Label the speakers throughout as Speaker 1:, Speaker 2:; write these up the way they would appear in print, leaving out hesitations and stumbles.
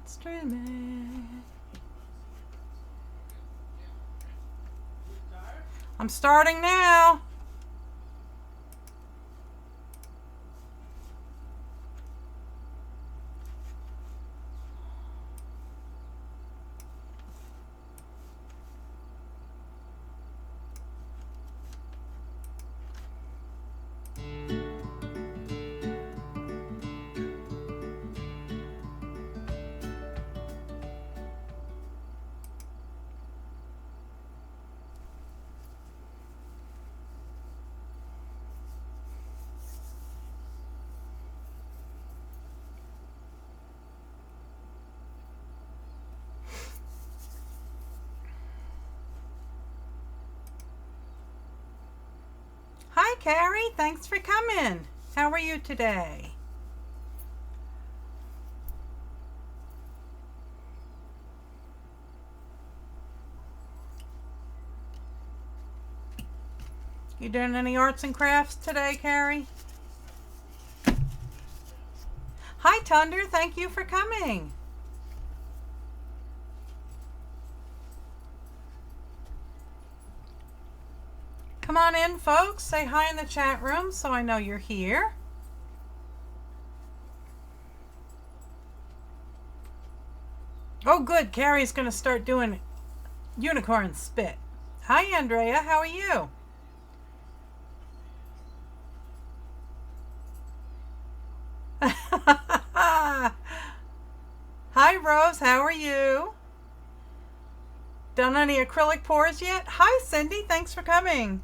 Speaker 1: heart's dreaming. I'm starting now. Hi, Carrie. Thanks for coming. How are you today? You doing any arts and crafts today, Carrie? Hi, Thunder. Thank you for coming. Come on in, folks. Say hi in the chat room so I know you're here. Oh, good. Carrie's going to start doing unicorn spit. Hi, Andrea. How are you? Hi, Rose. How are you? Done any acrylic pours yet? Hi, Cindy. Thanks for coming.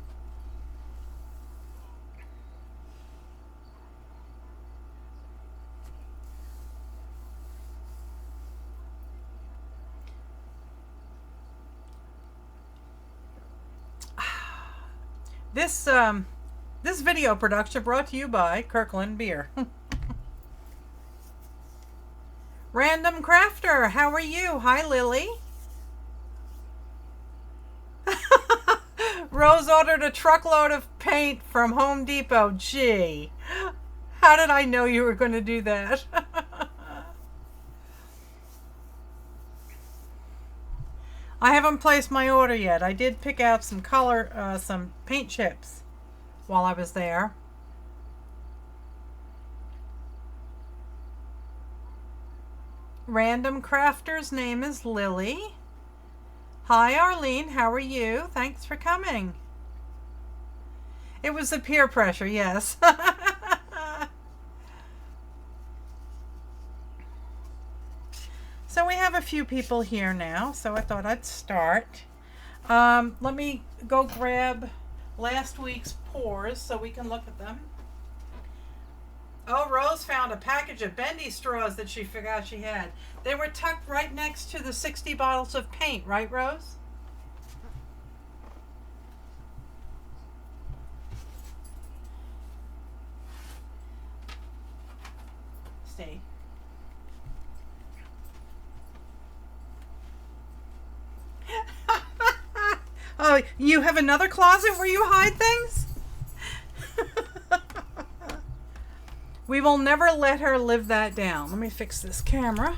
Speaker 1: This video production brought to you by Kirkland Beer. Random Crafter, how are you? Hi, Lily. Rose ordered a truckload of paint from Home Depot. Gee, how did I know you were going to do that? I haven't placed my order yet. I did pick out some some paint chips while I was there. Random Crafter's name is Lily. Hi, Arlene. How are you? Thanks for coming. It was the peer pressure, yes. So we have a few people here now, so I thought I'd start. Let me go grab last week's pours so we can look at them. Oh, Rose found a package of bendy straws that she forgot she had. They were tucked right next to the 60 bottles of paint, right, Rose? Stay. Oh, you have another closet where you hide things? We will never let her live that down. Let me fix this camera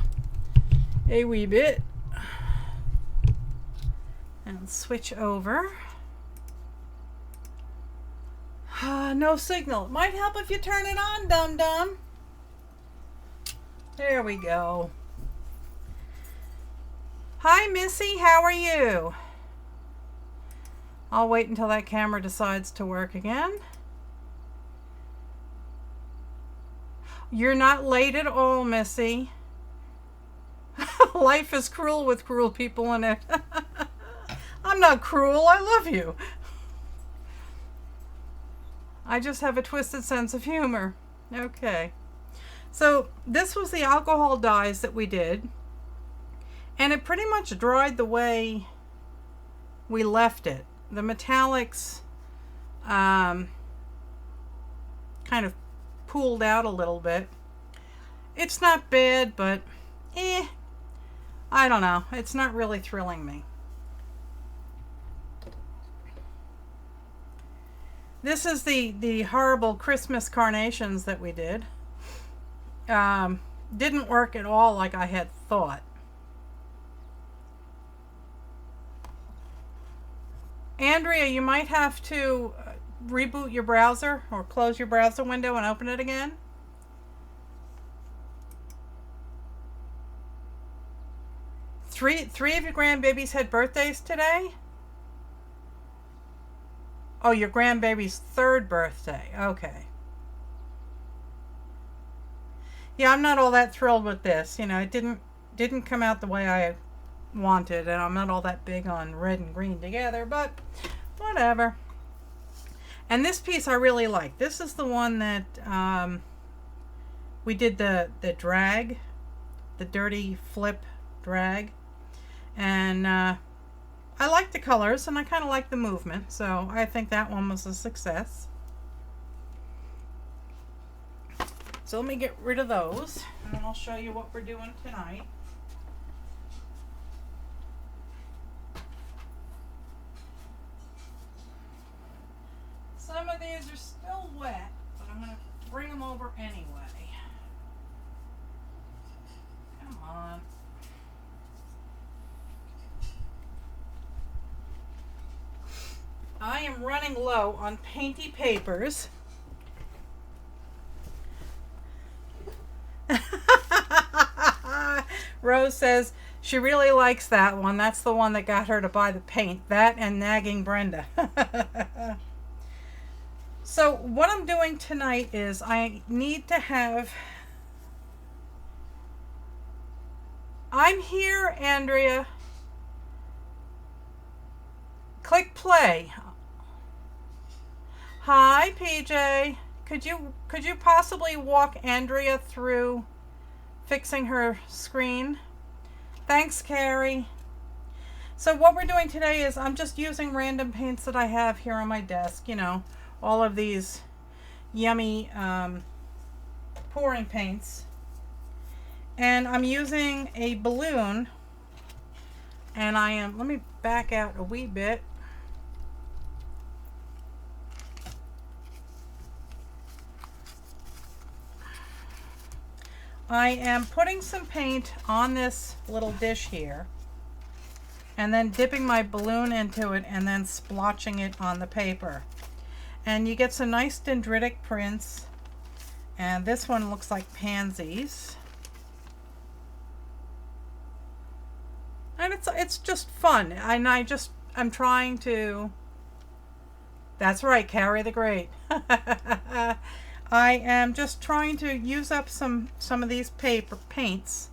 Speaker 1: a wee bit and switch over. No signal. It might help if you turn it on, dum-dum. There we go. Hi, Missy. How are you? I'll wait until that camera decides to work again. You're not late at all, Missy. Life is cruel with cruel people in it. I'm not cruel. I love you. I just have a twisted sense of humor. Okay. So this was the alcohol dyes that we did. And it pretty much dried the way we left it. The metallics kind of pooled out a little bit. It's not bad, but I don't know. It's not really thrilling me. This is the horrible Christmas carnations that we did. didn't work at all like I had thought. Andrea, you might have to reboot your browser or close your browser window and open it again. Three of your grandbabies had birthdays today? Oh, your grandbaby's third birthday. Okay. Yeah, I'm not all that thrilled with this. You know, it didn't come out the way I wanted, and I'm not all that big on red and green together, but whatever. And this piece I really like. This is the one that we did the drag, the dirty flip drag, and I like the colors and I kind of like the movement, so I think that one was a success. So let me get rid of those, and then I'll show you what we're doing tonight. Some of these are still wet, but I'm going to bring them over anyway. Come on. I am running low on painty papers. Rose says she really likes that one. That's the one that got her to buy the paint. That and nagging Brenda. So what I'm doing tonight is I need to have... I'm here, Andrea. Click play. Hi, PJ. Could you possibly walk Andrea through fixing her screen? Thanks, Carrie. So what we're doing today is I'm just using random paints that I have here on my desk. You know, all of these yummy pouring paints. And I'm using a balloon. And let me back out a wee bit. I am putting some paint on this little dish here and then dipping my balloon into it and then splotching it on the paper. And you get some nice dendritic prints, and this one looks like pansies. And it's just fun. And I'm trying to... That's right, Carrie the Great. I am just trying to use up some of these paints,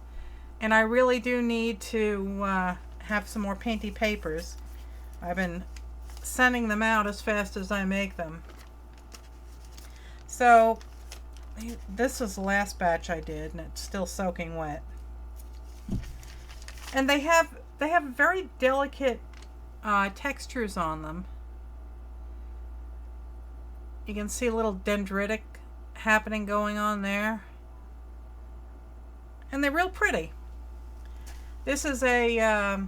Speaker 1: and I really do need to have some more painty papers. I've been sending them out as fast as I make them. So this was the last batch I did, and it's still soaking wet. And they have very delicate textures on them. You can see a little dendritic happening going on there, and they're real pretty. This is a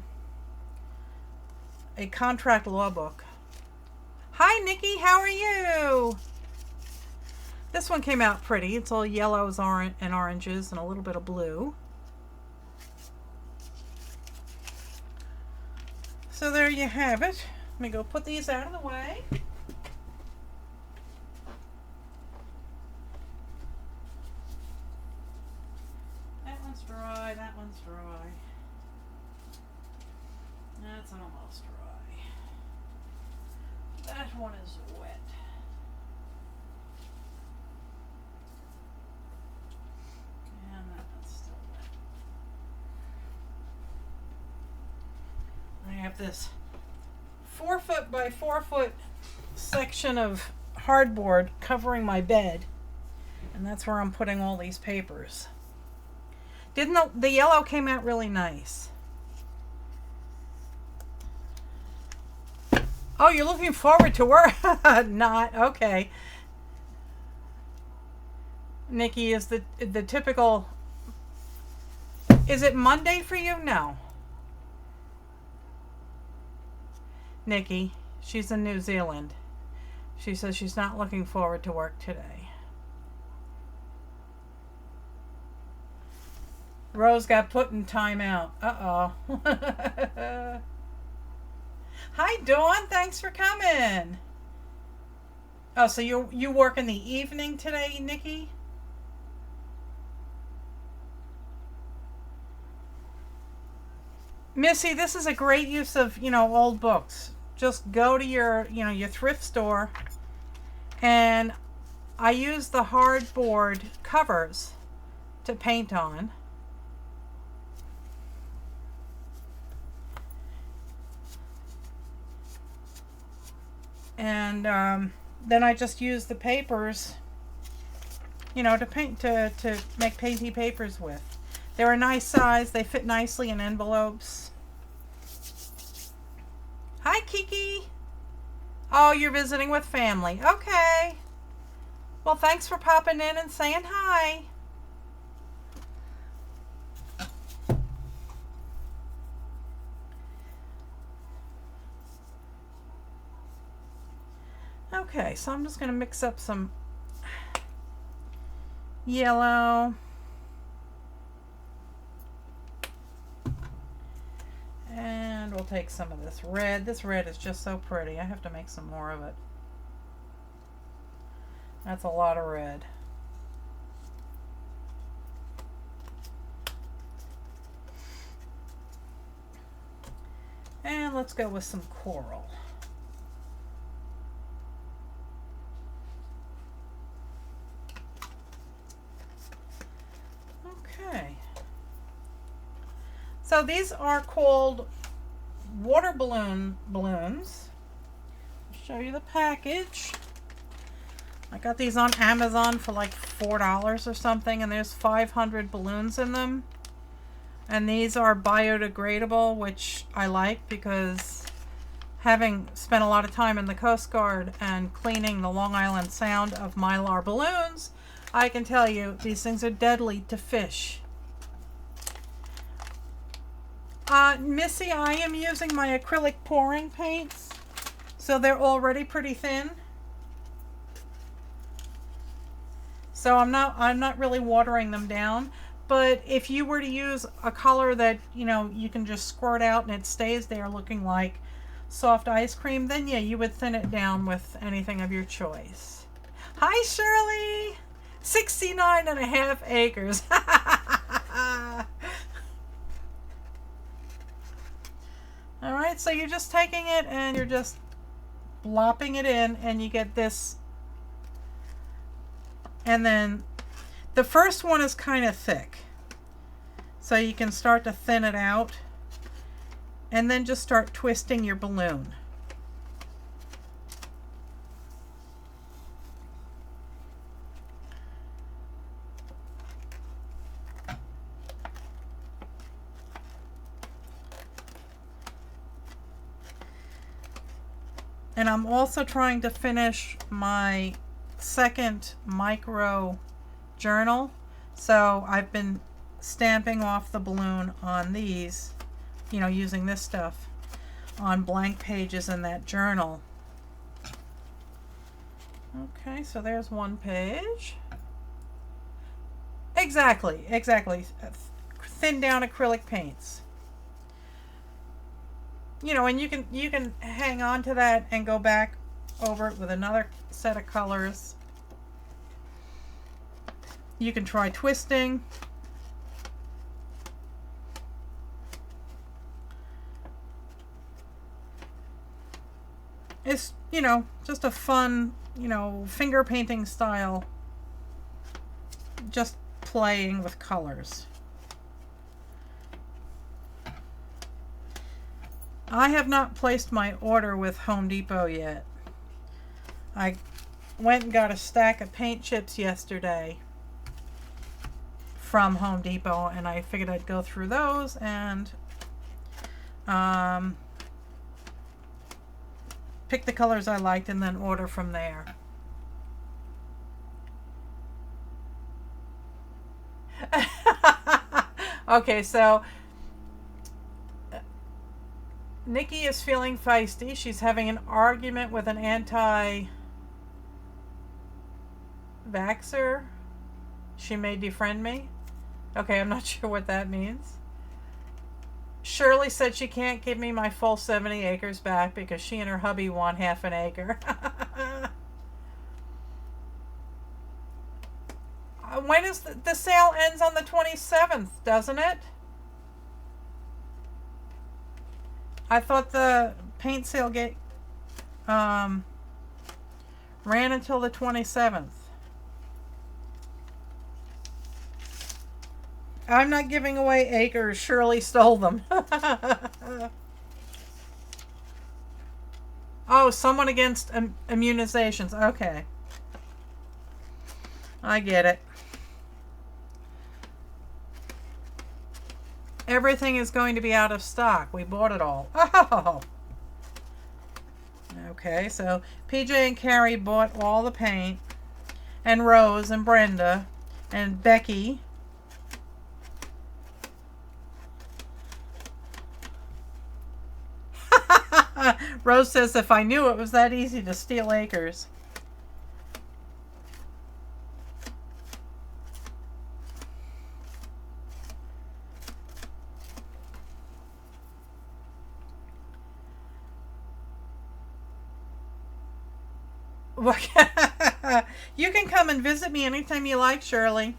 Speaker 1: contract law book. Hi Nikki, how are you? This one came out pretty. It's all yellows, and oranges, and a little bit of blue. So there you have it. Let me go put these out of the way. Dry, that one's dry. That's almost dry. That one is wet. And that one's still wet. I have this 4 foot by 4 foot section of hardboard covering my bed, and that's where I'm putting all these papers. Didn't the yellow came out really nice? Oh, you're looking forward to work? Not okay. Nikki, is the typical... Is it Monday for you? No. Nikki, she's in New Zealand. She says she's not looking forward to work today. Rose got put in timeout. Uh-oh. Hi, Dawn. Thanks for coming. Oh, so you work in the evening today, Nikki? Missy, this is a great use of, old books. Just go to your thrift store, and I use the hardboard covers to paint on. And then I just use the papers, to paint to make painty papers with. They're a nice size. They fit nicely in envelopes. Hi, Kiki. Oh, you're visiting with family. Okay. Well, thanks for popping in and saying hi. Okay, so I'm just going to mix up some yellow. And we'll take some of this red. This red is just so pretty. I have to make some more of it. That's a lot of red. And let's go with some coral. Okay. So these are called water balloons. I'll show you the package. I got these on Amazon for like $4 or something, and there's 500 balloons in them. And these are biodegradable, which I like because having spent a lot of time in the Coast Guard and cleaning the Long Island Sound of Mylar balloons, I can tell you these things are deadly to fish. Missy, I am using my acrylic pouring paints, so they're already pretty thin. So I'm not really watering them down. But if you were to use a color that, you can just squirt out and it stays there looking like soft ice cream, then yeah, you would thin it down with anything of your choice. Hi, Shirley! 69.5 acres. All right, so you're just taking it and you're just plopping it in, and you get this. And then the first one is kind of thick, so you can start to thin it out, and then just start twisting your balloon. And I'm also trying to finish my second micro journal. So I've been stamping off the balloon on these, using this stuff on blank pages in that journal. Okay, so there's one page. Exactly. Thin down acrylic paints. And you can hang on to that and go back over it with another set of colors. You can try twisting. It's, just a fun, finger painting style. Just playing with colors. I have not placed my order with Home Depot yet. I went and got a stack of paint chips yesterday from Home Depot, and I figured I'd go through those and pick the colors I liked and then order from there. Okay, so Nikki is feeling feisty. She's having an argument with an anti-vaxxer. She may defriend me. Okay, I'm not sure what that means. Shirley said she can't give me my full 70 acres back because she and her hubby want half an acre. When is the sale ends on the 27th, doesn't it? I thought the paint sale ran until the 27th. I'm not giving away acres. Shirley stole them. Oh, someone against immunizations. Okay. I get it. Everything is going to be out of stock. We bought it all. Oh. Okay, so PJ and Carrie bought all the paint. And Rose and Brenda and Becky. Rose says, if I knew it was that easy to steal acres. You can come and visit me anytime you like, Shirley.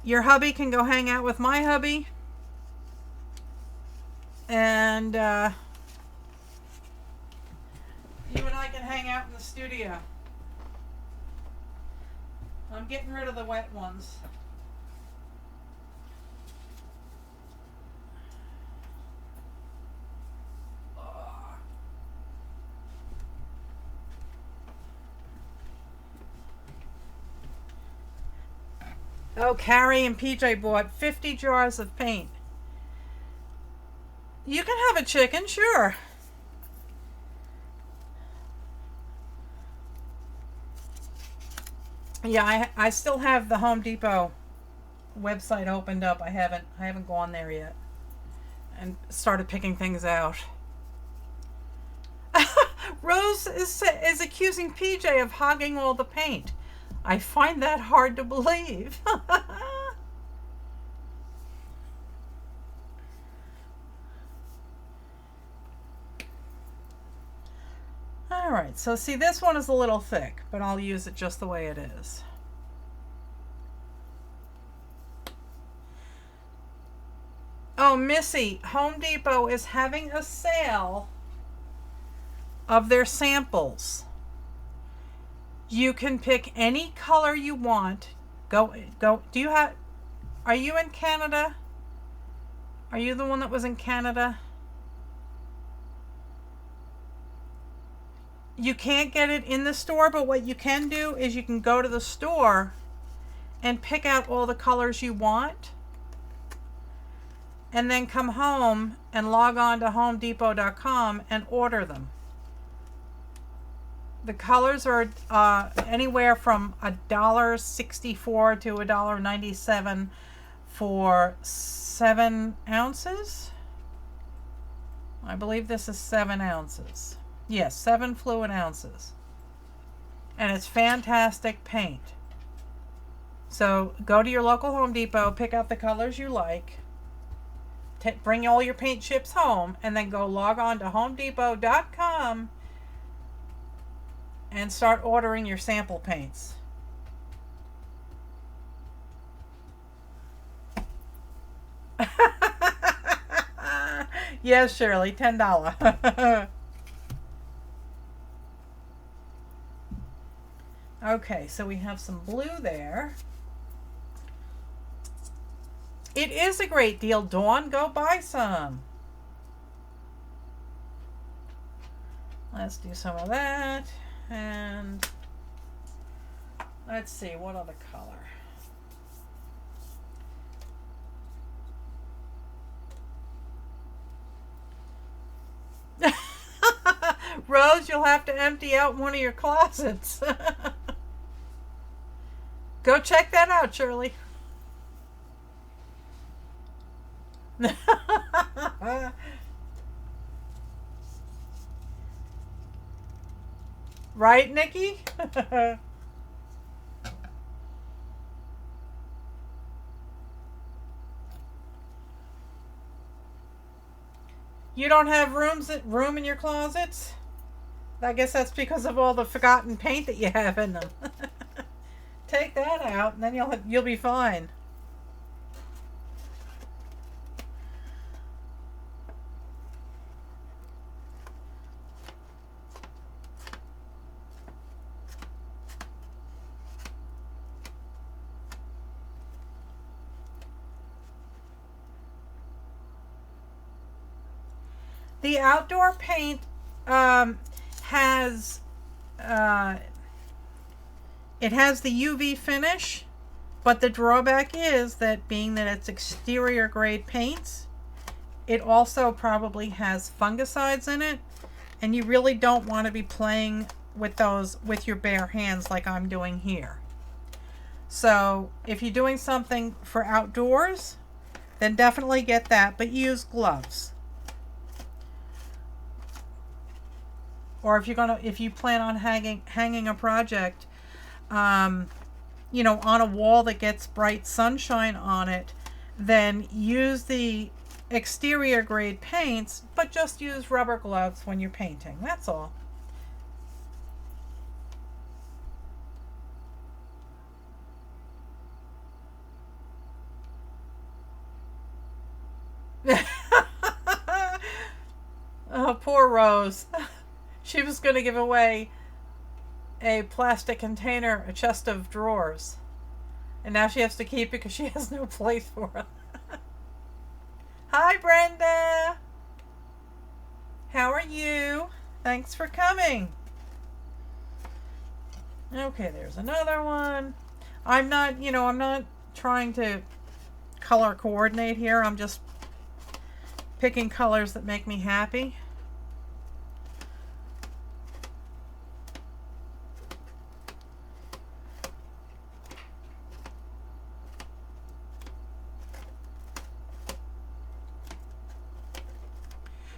Speaker 1: Your hubby can go hang out with my hubby. And you and I can hang out in the studio. I'm getting rid of the wet ones. Oh, Carrie and PJ bought 50 jars of paint. You can have a chicken, sure. Yeah, I still have the Home Depot website opened up. I haven't gone there yet and started picking things out. Rose is accusing PJ of hogging all the paint. I find that hard to believe. Alright, so see, this one is a little thick, but I'll use it just the way it is. Oh, Missy, Home Depot is having a sale of their samples. You can pick any color you want. Go. Are you in Canada? Are you the one that was in Canada? You can't get it in the store, but what you can do is you can go to the store and pick out all the colors you want, and then come home and log on to homedepot.com and order them. The colors are anywhere from $1.64 to $1.97 for 7 ounces. I believe this is 7 ounces. Yes, 7 fluid ounces. And it's fantastic paint. So go to your local Home Depot, pick out the colors you like, bring all your paint chips home, and then go log on to homedepot.com and start ordering your sample paints. Yes, Shirley, $10. Okay, so we have some blue there. It is a great deal, Dawn. Go buy some. Let's do some of that. And let's see, what other color? Rose, you'll have to empty out one of your closets. Go check that out, Shirley. Right, Nikki? You don't have room in your closets? I guess that's because of all the forgotten paint that you have in them. Take that out and then you'll be fine. The outdoor paint has it has the UV finish, but the drawback is that being that it's exterior grade paints, it also probably has fungicides in it, and you really don't want to be playing with those with your bare hands like I'm doing here. So if you're doing something for outdoors, then definitely get that, but use gloves. Or if you plan on hanging a project, you know, on a wall that gets bright sunshine on it, then use the exterior grade paints, but just use rubber gloves when you're painting. That's all. Oh, poor Rose. She was going to give away a plastic container, a chest of drawers. And now she has to keep it because she has no place for it. Hi, Brenda. How are you? Thanks for coming. Okay, there's another one. I'm not trying to color coordinate here. I'm just picking colors that make me happy.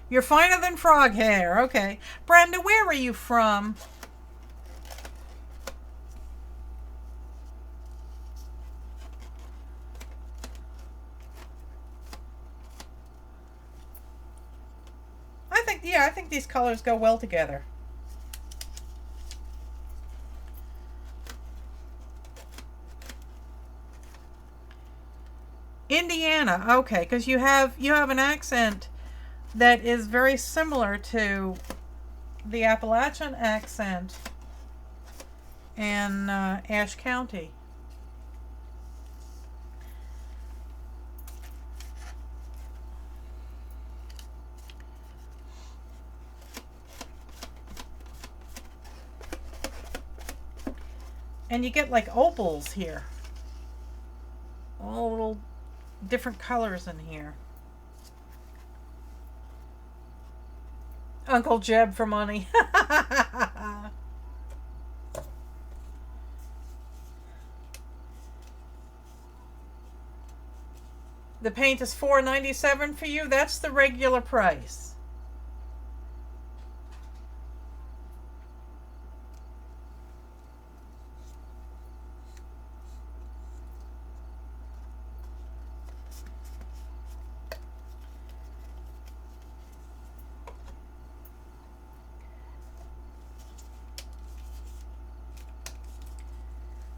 Speaker 1: You're finer than frog hair. Okay. Brenda, where are you from? I think these colors go well together. Indiana. Okay, because you have an accent that is very similar to the Appalachian accent in Ashe County. And you get like opals here. All little different colors in here. Uncle Jeb for money. The paint is $4.97 for you. That's the regular price.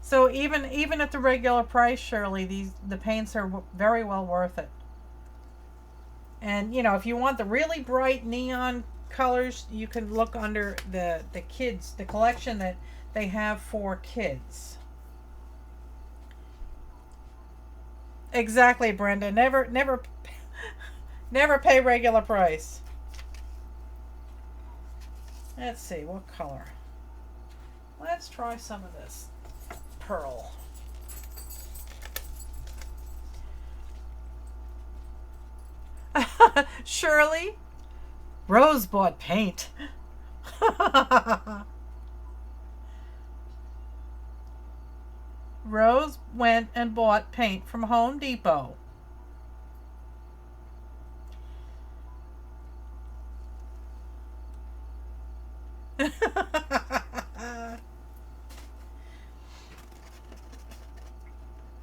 Speaker 1: So even at the regular price, Shirley, the paints are very well worth it. And you know, if you want the really bright neon colors, you can look under the collection that they have for kids. Exactly, Brenda. Never pay regular price. Let's see, what color? Let's try some of this pearl. Shirley, Rose bought paint. Rose went and bought paint from Home Depot.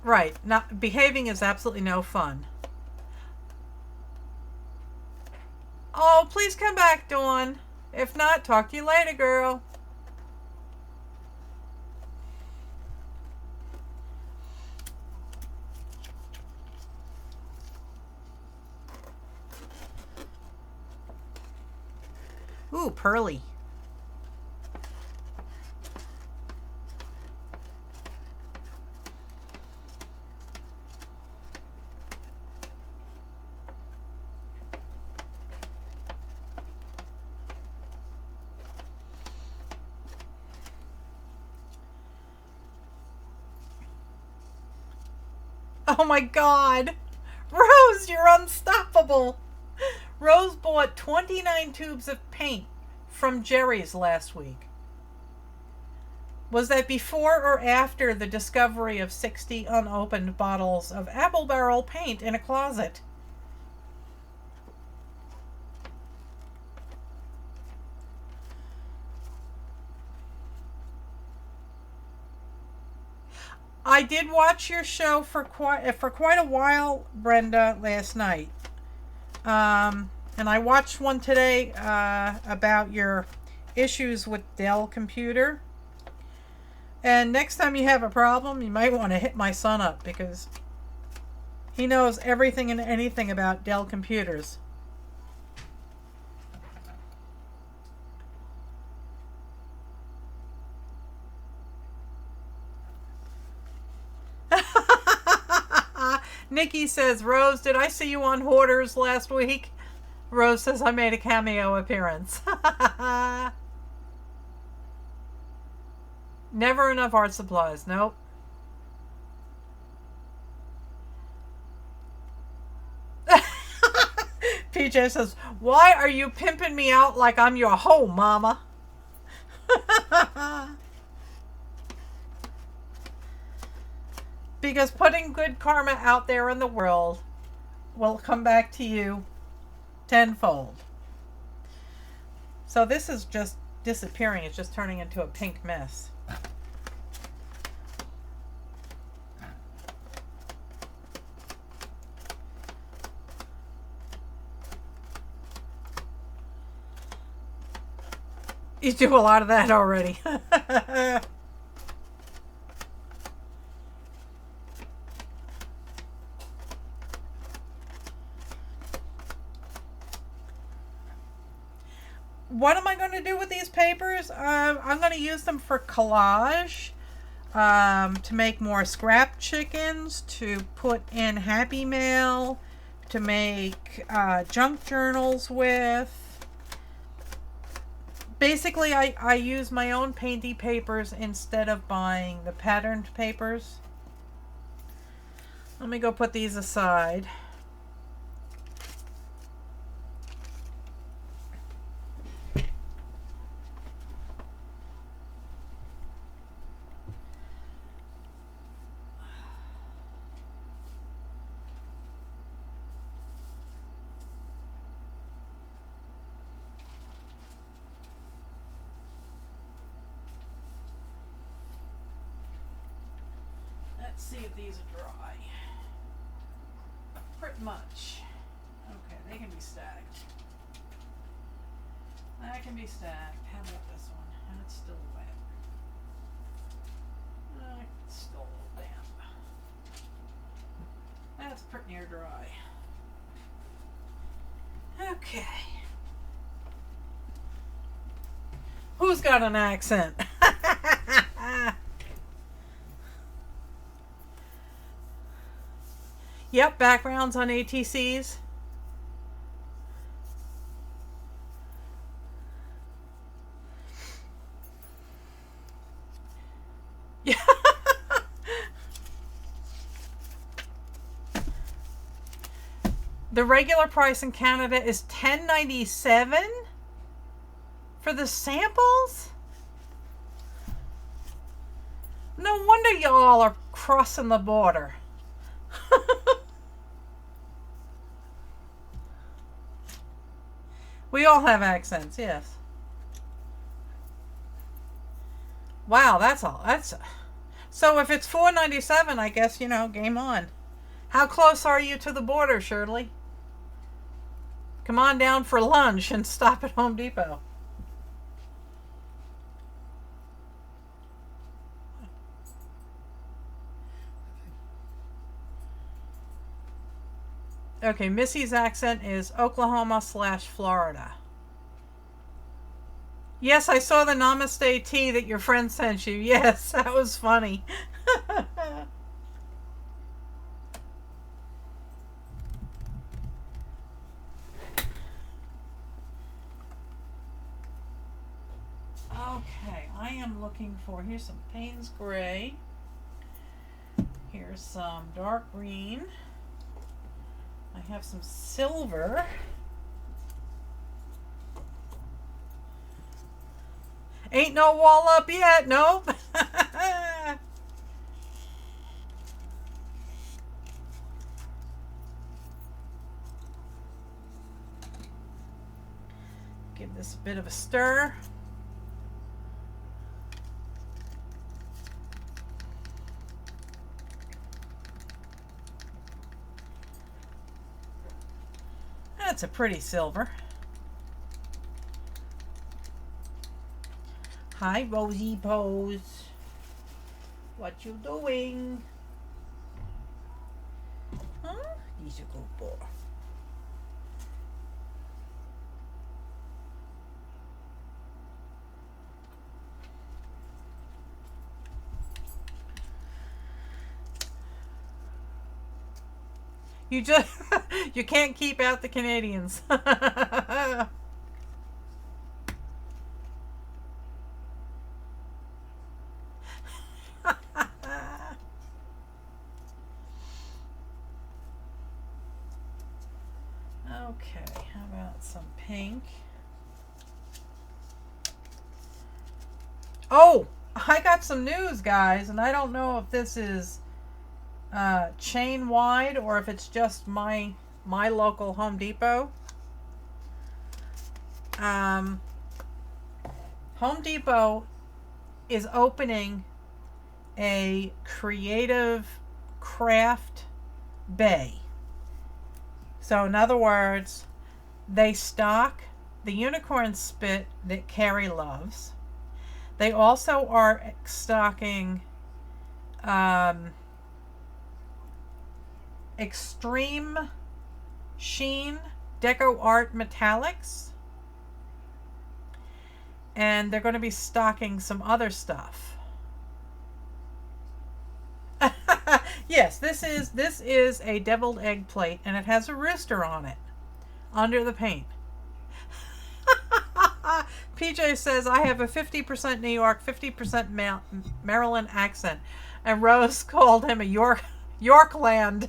Speaker 1: Right. Not behaving is absolutely no fun. Oh, please come back, Dawn. If not, talk to you later, girl. Ooh, pearly. Oh my God. Rose, you're unstoppable. Rose bought 29 tubes of paint from Jerry's last week. Was that before or after the discovery of 60 unopened bottles of apple barrel paint in a closet? I did watch your show for quite a while, Brenda, last night. And I watched one today about your issues with Dell computer. And next time you have a problem, you might want to hit my son up because he knows everything and anything about Dell computers. Nikki says, Rose, did I see you on Hoarders last week? Rose says, I made a cameo appearance. Never enough art supplies. Nope. PJ says, why are you pimping me out like I'm your hoe, mama? Because putting good karma out there in the world will come back to you tenfold. So this is just disappearing. It's just turning into a pink mess. You do a lot of that already. What am I going to do with these papers? I'm going to use them for collage, to make more scrap chickens, to put in Happy Mail, to make junk journals with. Basically, I use my own painty papers instead of buying the patterned papers. Let me go put these aside. Let's see if these are dry. Pretty much. Okay, they can be stacked. That can be stacked. How about this one? And it's still wet. It's still a little damp. That's pretty near dry. Okay. Who's got an accent? Yep, backgrounds on ATCs. Yeah. The regular price in Canada is $10.97 for the samples? No wonder y'all are crossing the border. We all have accents, yes. Wow, that's all. So if it's $4.97, I guess, game on. How close are you to the border, Shirley? Come on down for lunch and stop at Home Depot. Okay, Missy's accent is Oklahoma/Florida. Yes, I saw the Namaste tea that your friend sent you. Yes, that was funny. Okay, I am looking for, here's some Payne's Gray. Here's some dark green. I have some silver. Ain't no wall up yet, nope. Give this a bit of a stir. That's a pretty silver. Hi, Rosie Pose. What you doing? Huh? He's a good boy. You just you can't keep out the Canadians. Okay, how about some pink? Oh, I got some news, guys, and I don't know if this is chain wide or if it's just my local Home Depot. Home Depot is opening a creative craft bay. So in other words, they stock the unicorn spit that Carrie loves. They also are stocking extreme sheen deco art metallics, and they're going to be stocking some other stuff. Yes, this is a deviled egg plate, and it has a rooster on it under the paint. PJ says I have a 50% New York, 50% Maryland accent, and Rose called him a Yorkland.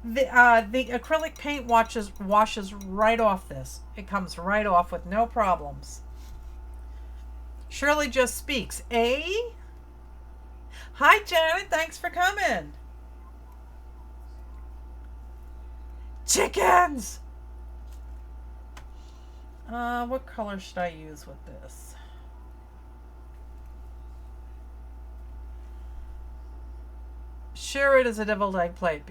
Speaker 1: The acrylic paint washes right off this. It comes right off with no problems. Shirley just speaks. Eh? Hi, Janet. Thanks for coming. Chickens! What color should I use with this? Sure, it is a deviled egg plate,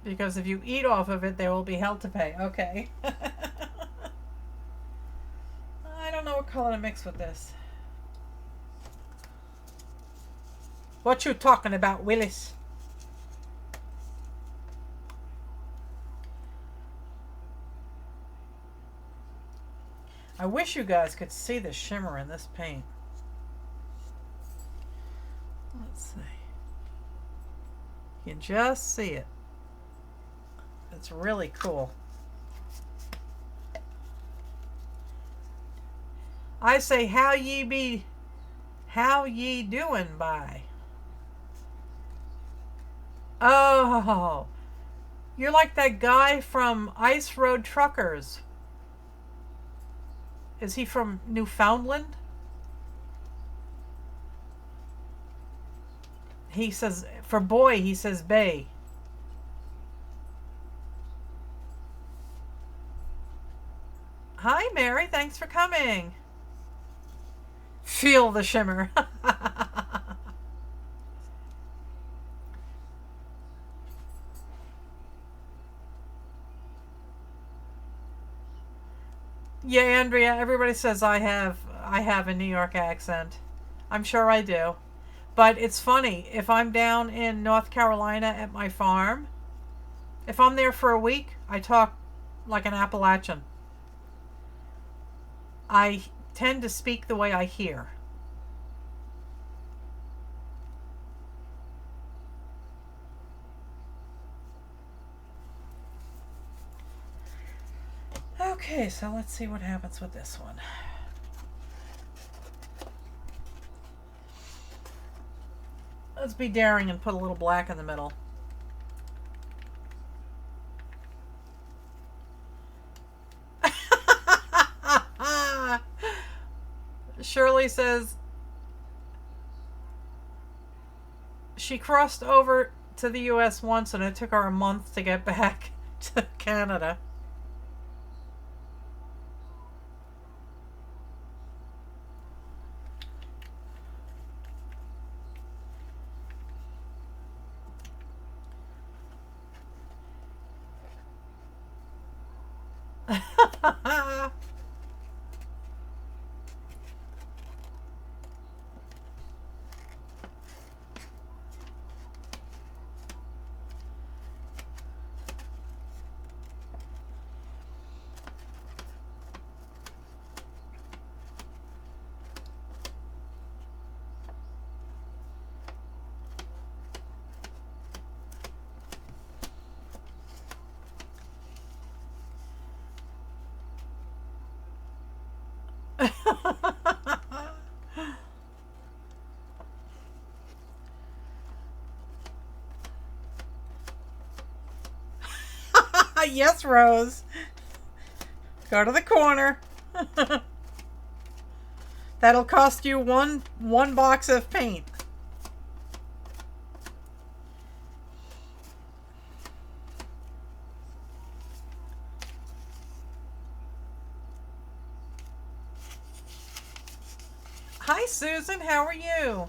Speaker 1: because if you eat off of it, there will be hell to pay. Okay. I don't know what color to mix with this. What you talking about, Willis? I wish you guys could see the shimmer in this paint. Let's see. You can just see it. It's really cool. I say, how ye doing, by? Oh, you're like that guy from Ice Road Truckers. Is he from Newfoundland? He says, for boy, he says bay. Hi, Mary. Thanks for coming. Feel the shimmer. Yeah, Andrea, everybody says I have a New York accent. I'm sure I do. But it's funny, if I'm down in North Carolina at my farm, if I'm there for a week, I talk like an Appalachian. I tend to speak the way I hear. Okay, so let's see what happens with this one. Let's be daring and put a little black in the middle. Shirley says she crossed over to the US once and it took her a month to get back to Canada. Yes, Rose. Go to the corner. That'll cost you one box of paint. Hi, Susan. How are you?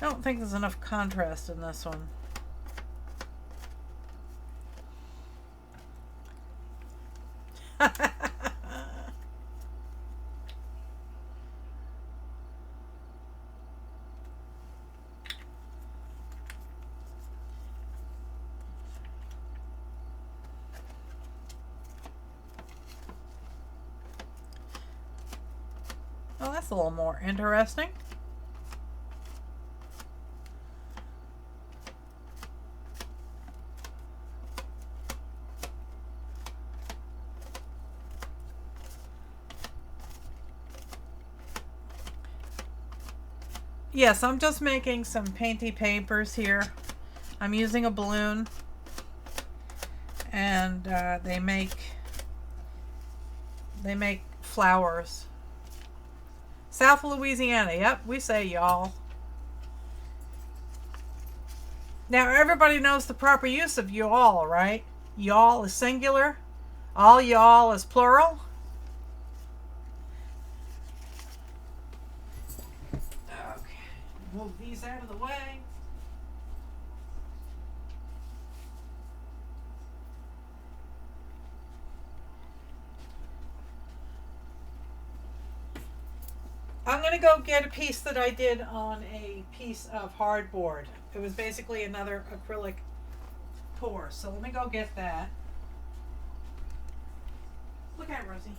Speaker 1: I don't think there's enough contrast in this one. Oh, that's a little more interesting. Yes, I'm just making some painty papers here. I'm using a balloon, and they make flowers. South Louisiana, yep, we say y'all. Now everybody knows the proper use of y'all, right? Y'all is singular, all y'all is plural. Okay, move these out of the way. I'm going to go get a piece that I did on a piece of hardboard. It was basically another acrylic pour. So let me go get that. Look at Rosie.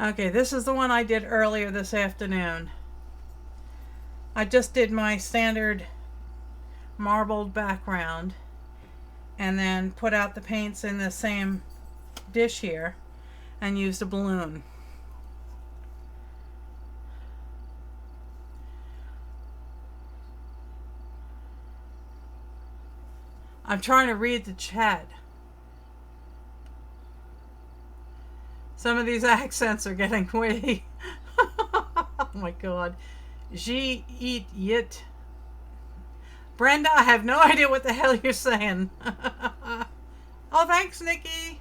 Speaker 1: Okay, this is the one I did earlier this afternoon. I just did my standard marbled background and then put out the paints in the same dish here and used a balloon. I'm trying to read the chat. Some of these accents are getting way. Oh my god. Ji eat yit. Brenda, I have no idea what the hell you're saying. Oh, thanks, Nikki.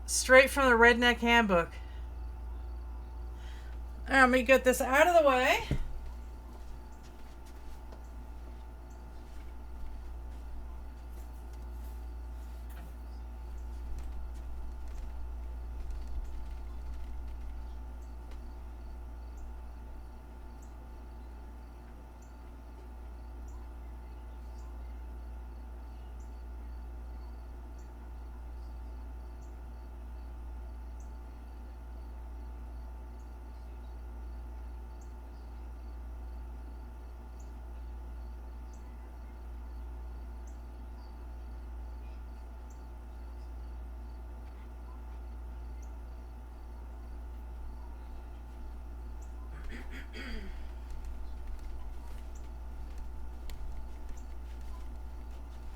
Speaker 1: Straight from the Redneck Handbook. Let me get this out of the way.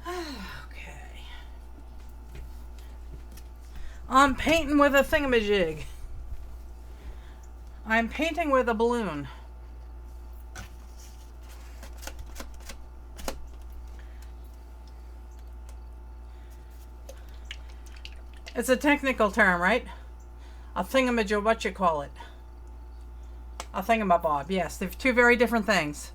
Speaker 1: Okay. I'm painting with a thingamajig. I'm painting with a balloon. It's a technical term, right? A thingamajig, what you call it? A thingamabob, yes. They're two very different things.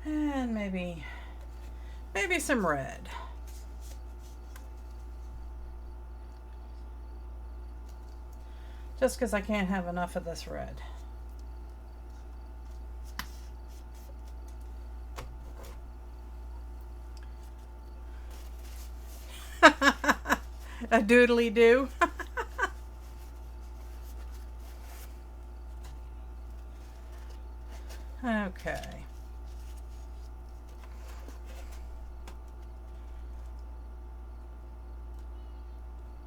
Speaker 1: And maybe some red. Just because I can't have enough of this red. A doodly do. Okay.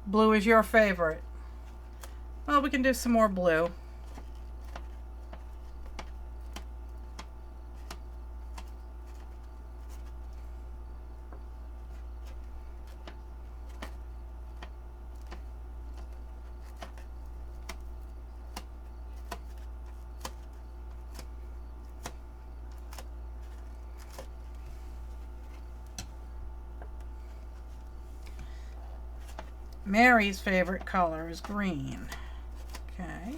Speaker 1: Blue is your favorite. Well, we can do some more blue. Mary's favorite color is green. Okay.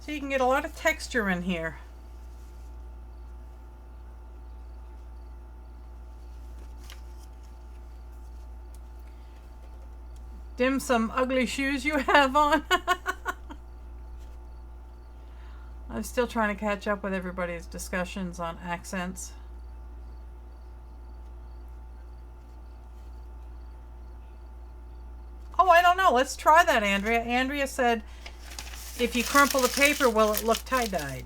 Speaker 1: So you can get a lot of texture in here. Dim, some ugly shoes you have on. I'm still trying to catch up with everybody's discussions on accents. Oh, I don't know. Let's try that, Andrea. Andrea said, if you crumple the paper, will it look tie-dyed?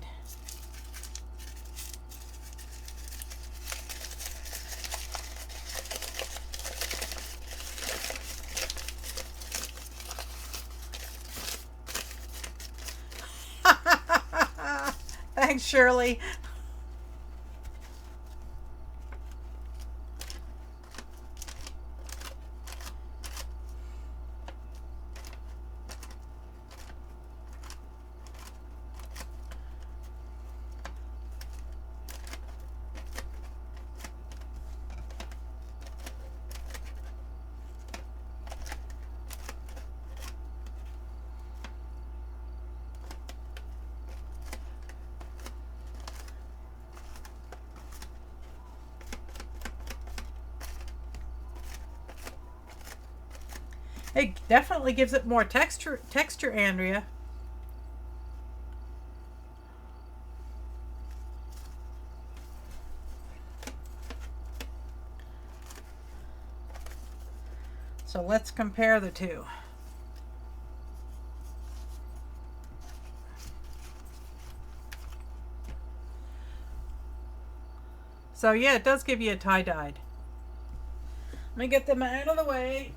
Speaker 1: Thanks, Shirley. It definitely gives it more texture, Andrea. So let's compare the two. So yeah, it does give you a tie-dyed. Let me get them out of the way.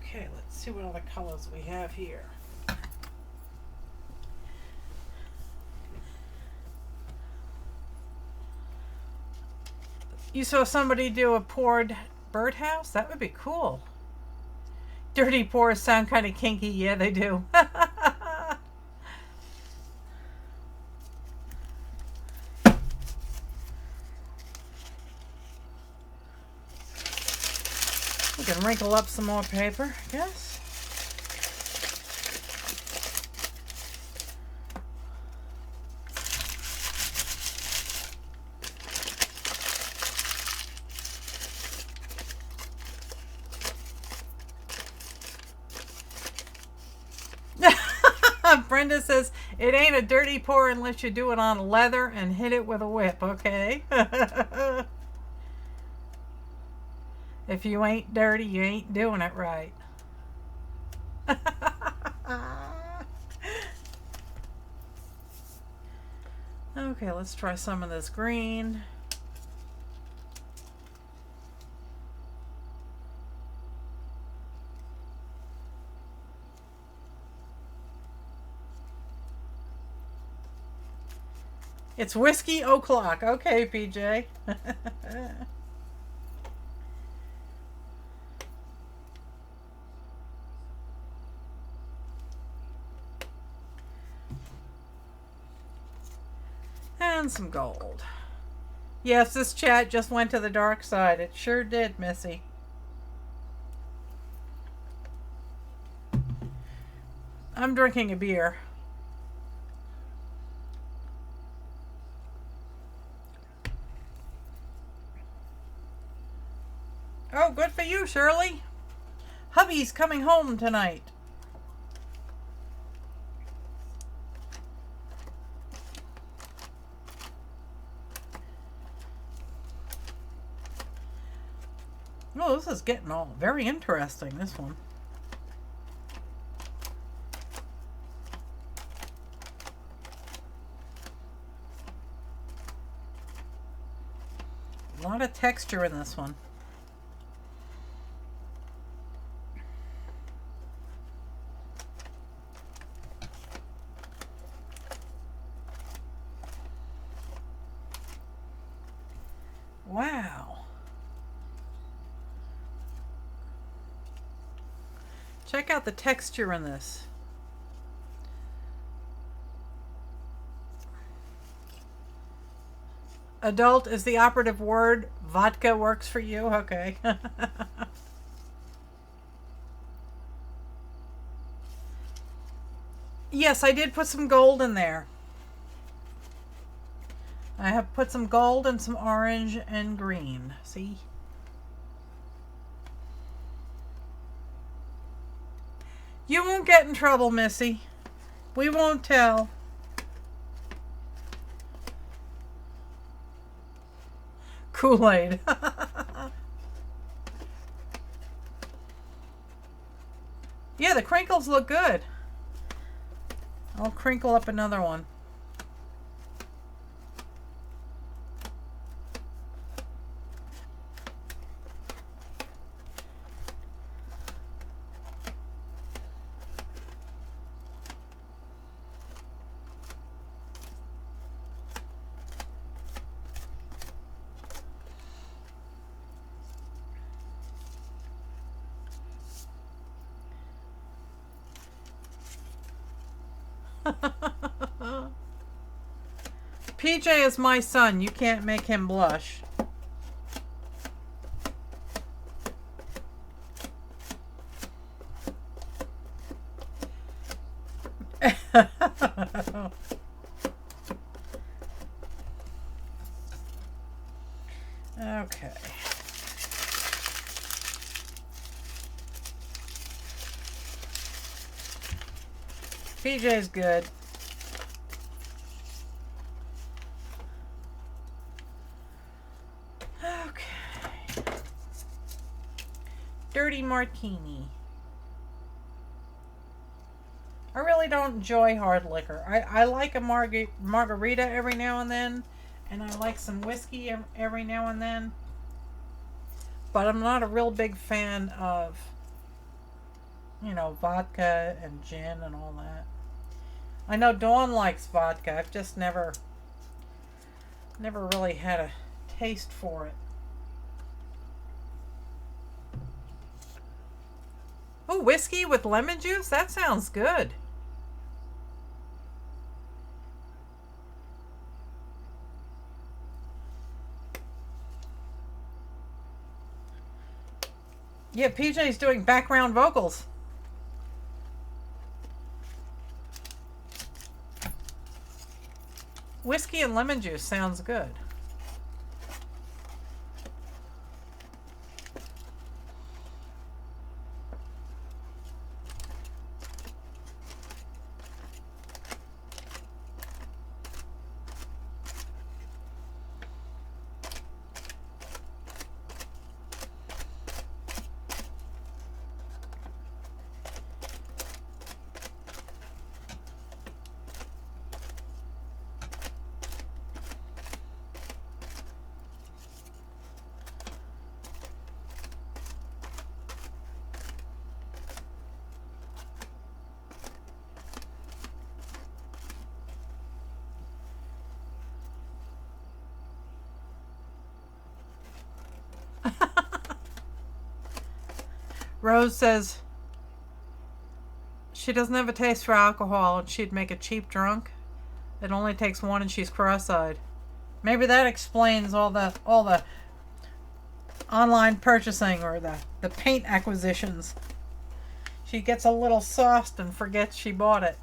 Speaker 1: Okay, let's see what other colors we have here. You saw somebody do a poured birdhouse? That would be cool. Dirty pours sound kind of kinky. Yeah, they do. We can wrinkle up some more paper, I guess. Brenda says, it ain't a dirty pour unless you do it on leather and hit it with a whip, okay? If you ain't dirty, you ain't doing it right. Okay, let's try some of this green. It's whiskey o'clock. Okay, PJ. And some gold. Yes, this chat just went to the dark side. It sure did, Missy. I'm drinking a beer. Oh, good for you, Shirley. Hubby's coming home tonight. Oh, this is getting all very interesting, this one. A lot of texture in this one. Wow. Check out the texture in this. Adult is the operative word. Vodka works for you? Okay. Yes, I did put some gold in there. I have put some gold and some orange and green. See? You won't get in trouble, Missy. We won't tell. Kool-Aid. Yeah, the crinkles look good. I'll crinkle up another one. PJ is my son. You can't make him blush. Okay. PJ's good. Okay. Dirty martini. I really don't enjoy hard liquor. I like a margarita every now and then, and I like some whiskey every now and then. But I'm not a real big fan of, you know, vodka and gin and all that. I know Dawn likes vodka. I've just never really had a taste for it. Oh, whiskey with lemon juice? That sounds good. Yeah, PJ's doing background vocals. Whiskey and lemon juice sounds good. Rose says she doesn't have a taste for alcohol and she'd make a cheap drunk. It only takes one and she's cross-eyed. Maybe that explains all the online purchasing or the paint acquisitions. She gets a little sauced and forgets she bought it.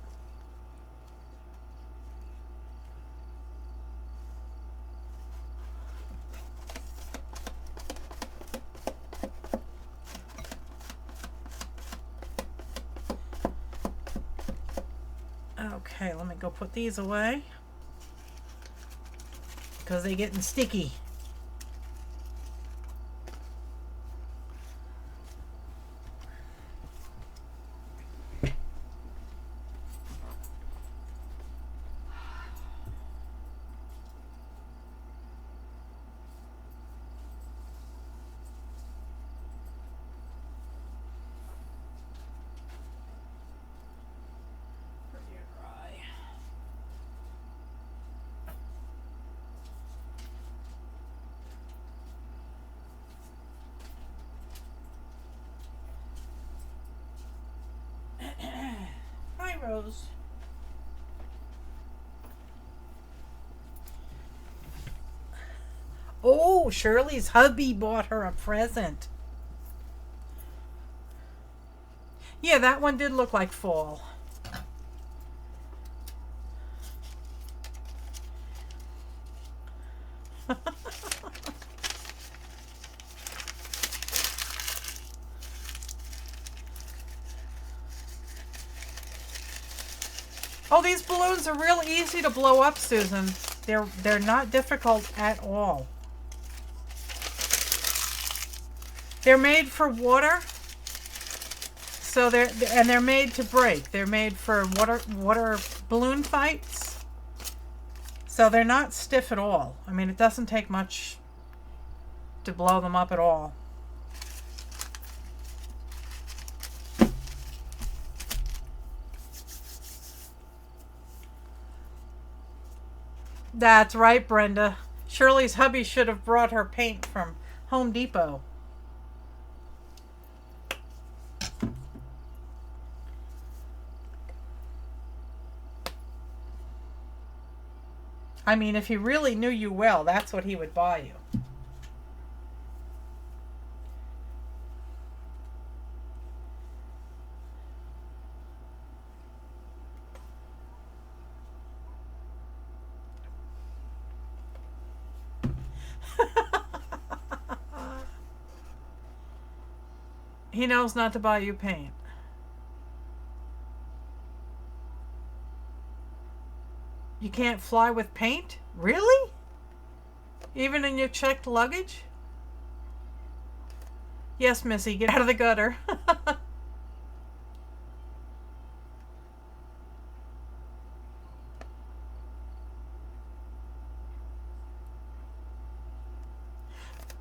Speaker 1: Okay, let me go put these away because they're getting sticky. Hi, Rose. Oh, Shirley's hubby bought her a present. Yeah, that one did look like fall. Oh, these balloons are real easy to blow up, Susan. They're not difficult at all. They're made for water, so they're made to break. They're made for water balloon fights, so they're not stiff at all. I mean, it doesn't take much to blow them up at all. That's right, Brenda. Shirley's hubby should have brought her paint from Home Depot. I mean, if he really knew you well, that's what he would buy you. He knows not to buy you paint. You can't fly with paint? Really? Even in your checked luggage? Yes, Missy, get out of the gutter.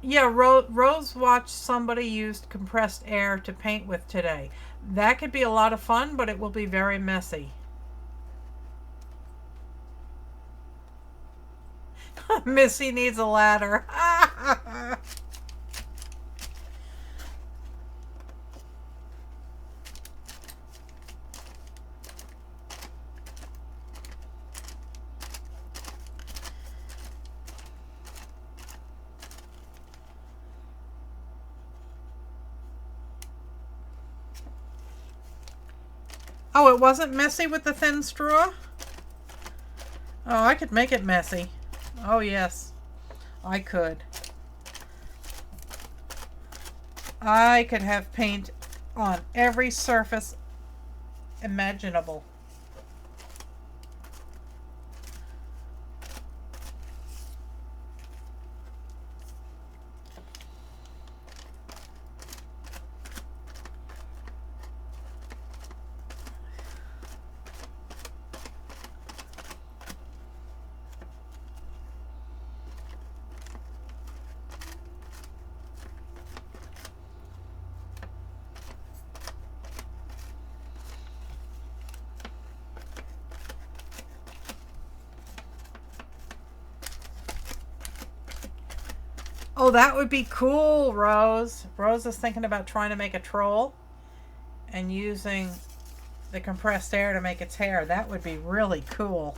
Speaker 1: Yeah, Rose watched somebody used compressed air to paint with today. That could be a lot of fun, but it will be very messy. Missy needs a ladder. Oh, it wasn't messy with the thin straw? Oh, I could make it messy. Oh, yes, I could. I could have paint on every surface imaginable. Oh, that would be cool, Rose. Rose is thinking about trying to make a troll and using the compressed air to make its hair. That would be really cool.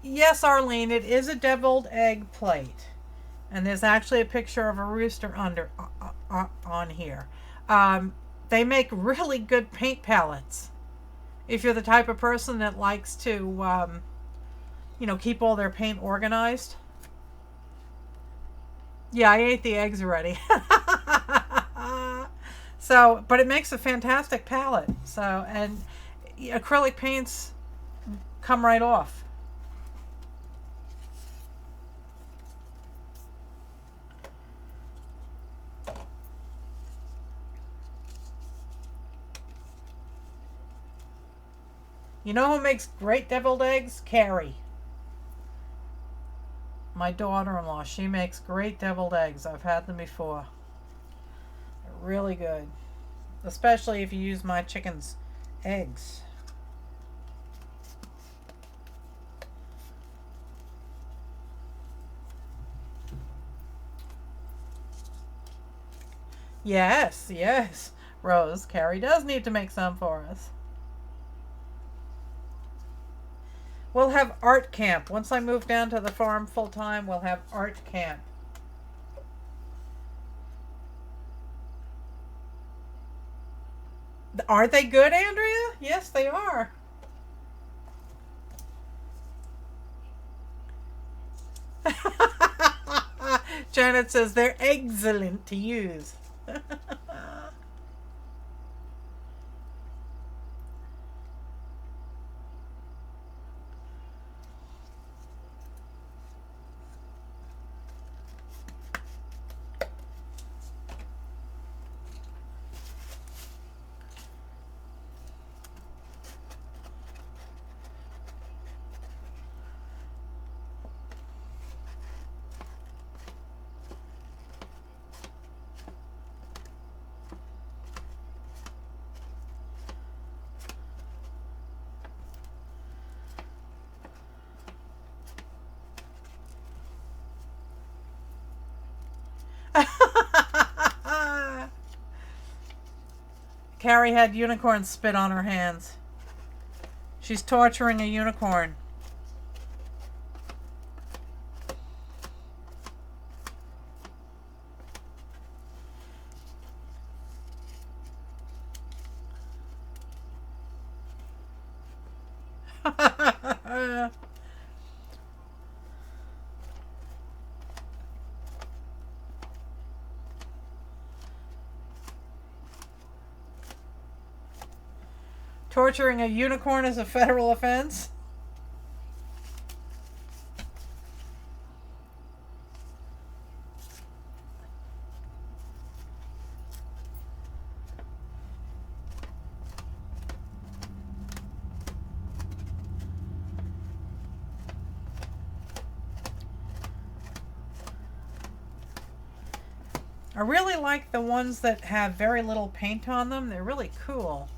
Speaker 1: Yes, Arlene, it is a deviled egg plate. And there's actually a picture of a rooster on here. They make really good paint palettes. If you're the type of person that likes to, keep all their paint organized. Yeah, I ate the eggs already. So, but it makes a fantastic palette. So, and acrylic paints come right off. You know who makes great deviled eggs? Carrie. My daughter-in-law. She makes great deviled eggs. I've had them before. They're really good. Especially if you use my chicken's eggs. Yes, yes, Rose. Carrie does need to make some for us. We'll have art camp. Once I move down to the farm full time, we'll have art camp. Aren't they good, Andrea? Yes, they are. Janet says they're excellent to use. Carrie had unicorn spit on her hands. She's torturing a unicorn. Torturing a unicorn is a federal offense? I really like the ones that have very little paint on them. They're really cool.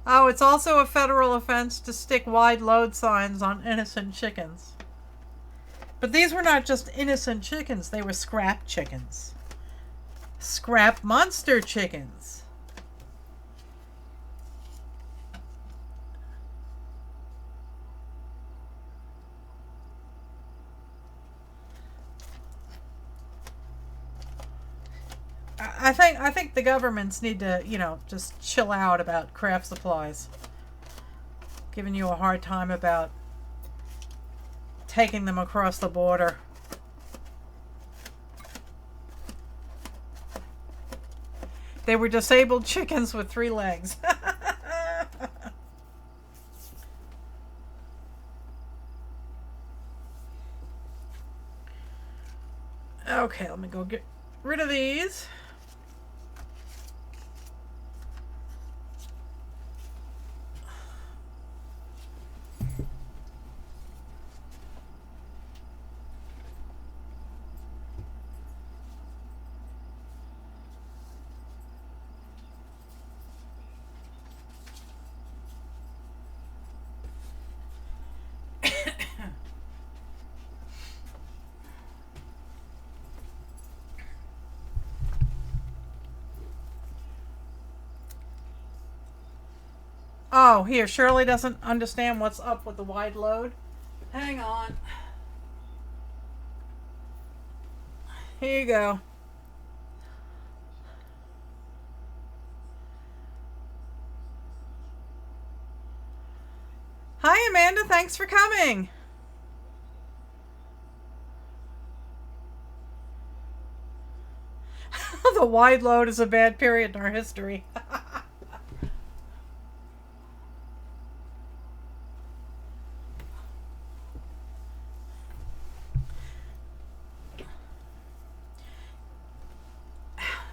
Speaker 1: Oh, it's also a federal offense to stick wide load signs on innocent chickens. But these were not just innocent chickens, they were scrap chickens. Scrap monster chickens. I think the governments need to, just chill out about craft supplies. Giving you a hard time about taking them across the border. They were disabled chickens with 3 legs. Okay, let me go get rid of these. Oh, here, Shirley doesn't understand what's up with the wide load. Hang on. Here you go. Hi, Amanda. Thanks for coming. The wide load is a bad period in our history.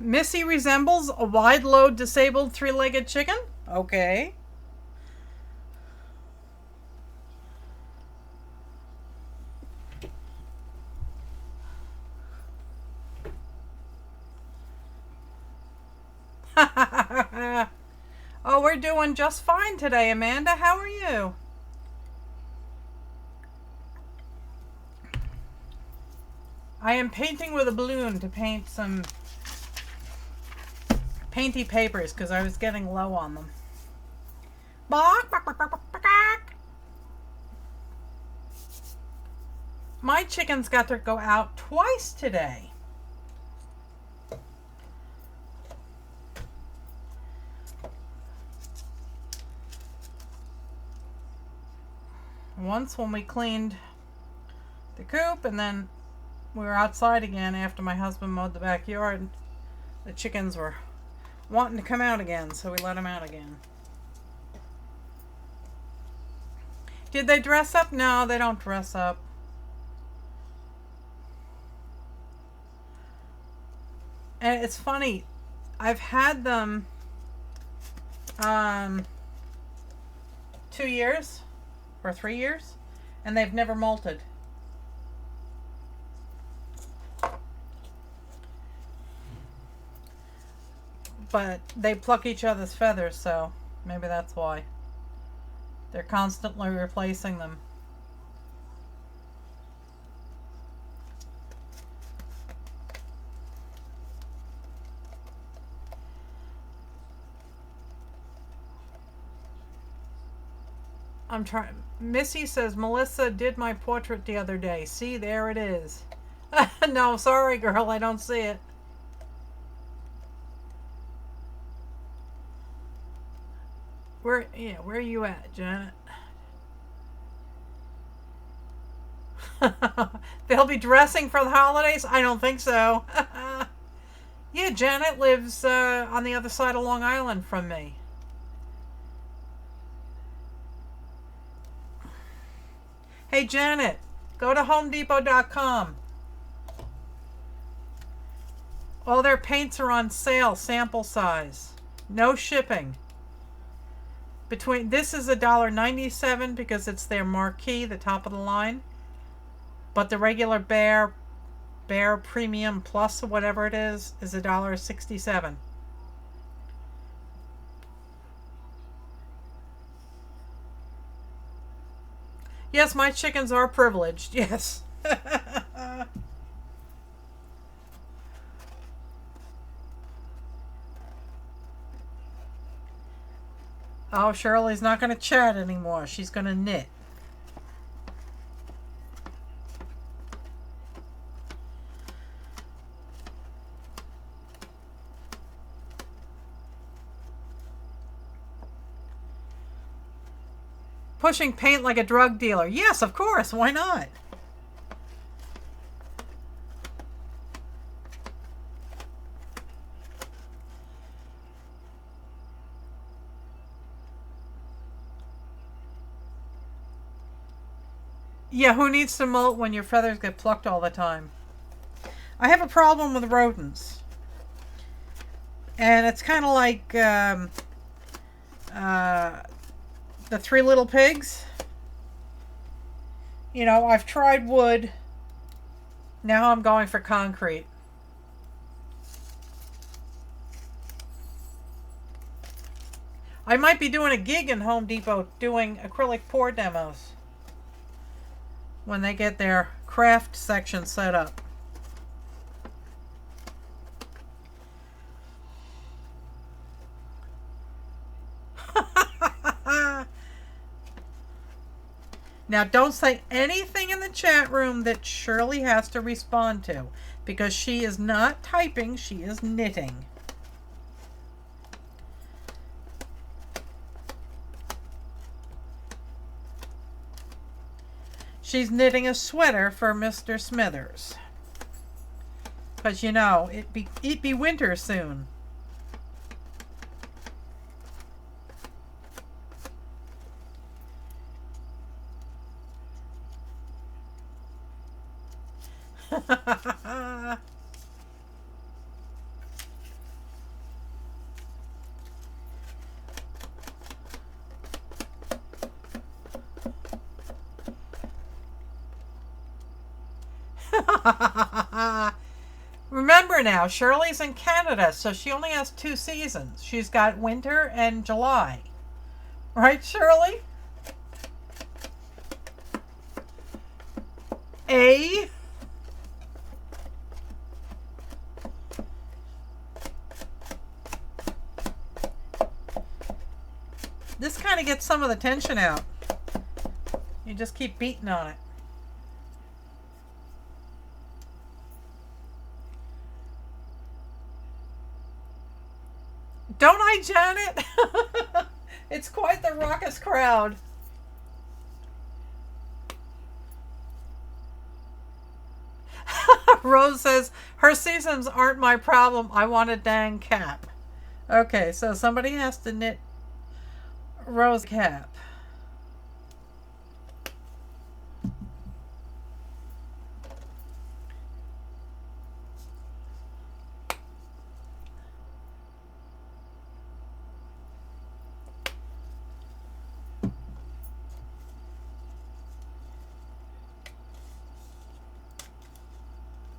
Speaker 1: Missy resembles a wide load disabled 3-legged chicken? Okay. Oh, we're doing just fine today, Amanda. How are you? I am painting with a balloon to paint some painty papers because I was getting low on them. My chickens got to go out twice today. Once when we cleaned the coop, and then we were outside again after my husband mowed the backyard. The chickens were wanting to come out again, so we let them out again. Did they dress up? No, they don't dress up. And it's funny, I've had them 2 years or 3 years, And they've never molted. But they pluck each other's feathers, so maybe that's why. They're constantly replacing them. I'm trying. Missy says Melissa did my portrait the other day. See, there it is. No, sorry, girl, I don't see it. Where are you at, Janet? They'll be dressing for the holidays? I don't think so. Yeah, Janet lives on the other side of Long Island from me. Hey, Janet, go to HomeDepot.com. All their paints are on sale, sample size. No shipping. This is $1.97 because it's their marquee, the top of the line. But the regular Bear Premium Plus or whatever it is $1.67. Yes, my chickens are privileged. Yes. Oh, Shirley's not going to chat anymore. She's going to knit. Pushing paint like a drug dealer. Yes, of course. Why not? Yeah, who needs to molt when your feathers get plucked all the time? I have a problem with rodents. And it's kind of like the Three Little Pigs. You know, I've tried wood. Now I'm going for concrete. I might be doing a gig in Home Depot doing acrylic pour demos when they get their craft section set up. Now, don't say anything in the chat room that Shirley has to respond to, because she is not typing, she is knitting. She's knitting a sweater for Mr. Smithers. Because, you know, it be winter soon. Remember now, Shirley's in Canada, so she only has 2 seasons. She's got winter and July. Right, Shirley? A? This kind of gets some of the tension out. You just keep beating on it. Don't I, Janet? It's quite the raucous crowd. Rose says, her seasons aren't my problem. I want a dang cap. Okay, so somebody has to knit Rose cap.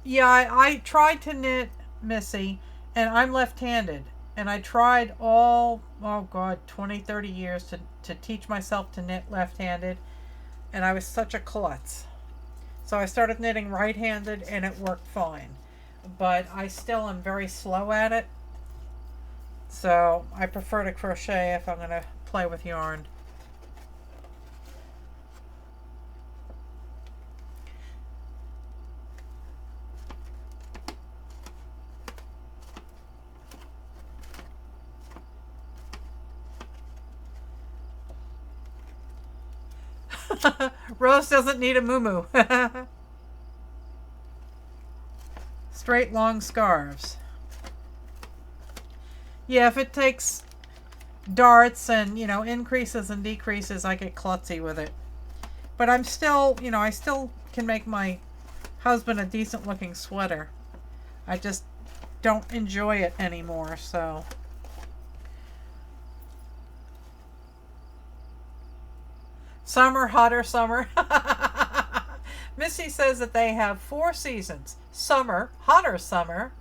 Speaker 1: Yeah, I tried to knit, Missy, and I'm left-handed. And I tried all, oh God, 20, 30 years to teach myself to knit left-handed. And I was such a klutz. So I started knitting right-handed and it worked fine. But I still am very slow at it. So I prefer to crochet if I'm going to play with yarn. Rose doesn't need a muumuu. Straight long scarves. Yeah, if it takes darts and, increases and decreases, I get klutzy with it. But I'm still, I still can make my husband a decent looking sweater. I just don't enjoy it anymore, so. Summer, hotter summer. Missy says that they have 4 seasons: summer, hotter summer,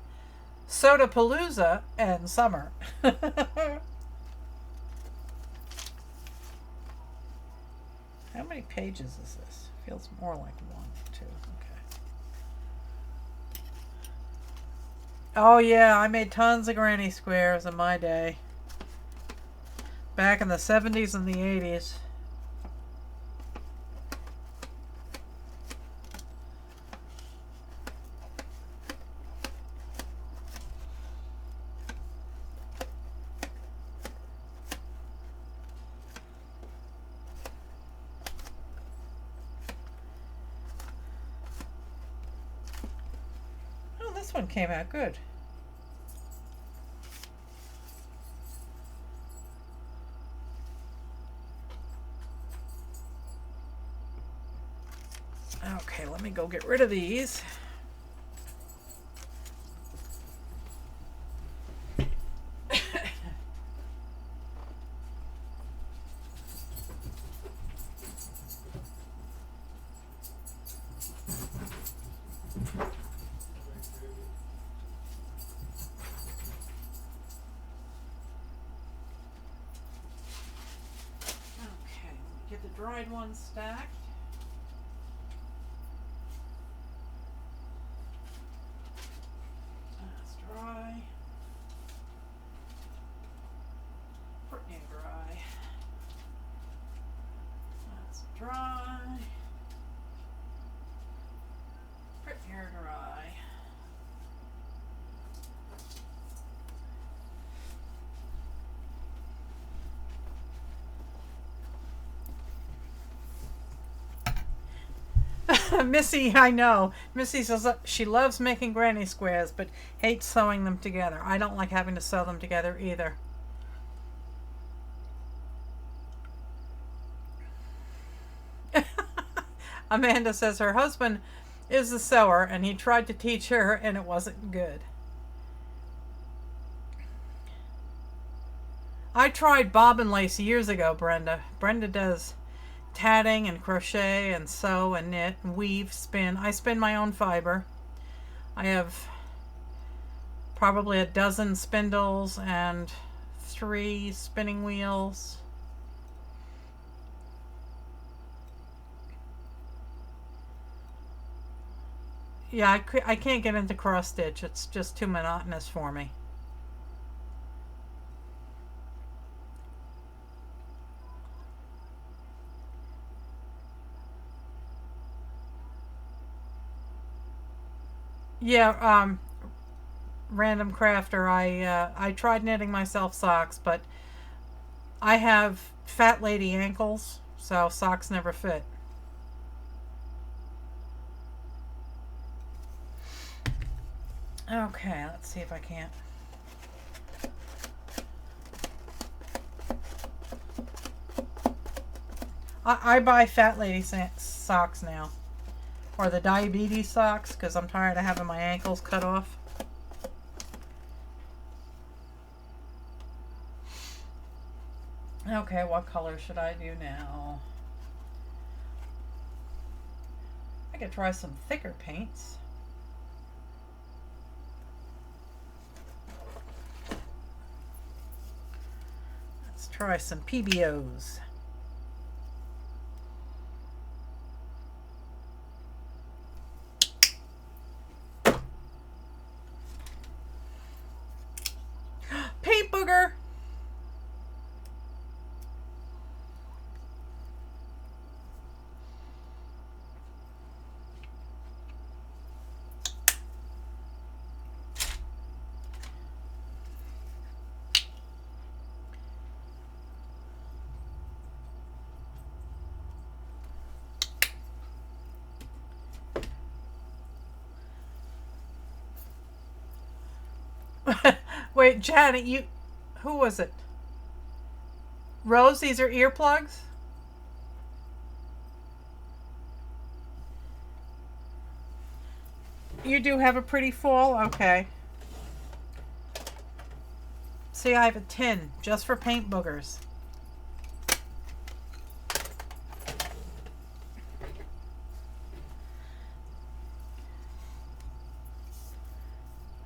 Speaker 1: Sodapalooza, and summer. How many pages is this? Feels more like 1, 2. Okay. Oh yeah, I made tons of granny squares in my day. Back in the 70s and the 80s. This one came out good. Okay, let me go get rid of these. Get the dried ones stacked. That's dry. Pretty dry. That's dry. Pretty dry. Missy, I know. Missy says she loves making granny squares, but hates sewing them together. I don't like having to sew them together either. Amanda says her husband is a sewer, and he tried to teach her, and it wasn't good. I tried bobbin lace years ago, Brenda. Brenda does tatting and crochet and sew and knit and weave, spin. I spin my own fiber. I have probably a dozen spindles and 3 spinning wheels. Yeah, I can't get into cross stitch. It's just too monotonous for me. Yeah, random crafter. I tried knitting myself socks, but I have fat lady ankles, so socks never fit. Okay, let's see if I can't. I buy fat lady socks now. Or the diabetes socks, because I'm tired of having my ankles cut off. Okay, what color should I do now? I could try some thicker paints. Let's try some PBOs. Paint booger. Wait, Janet, who was it? Rose, these are earplugs? You do have a pretty fall? Okay. See, I have a tin just for paint boogers.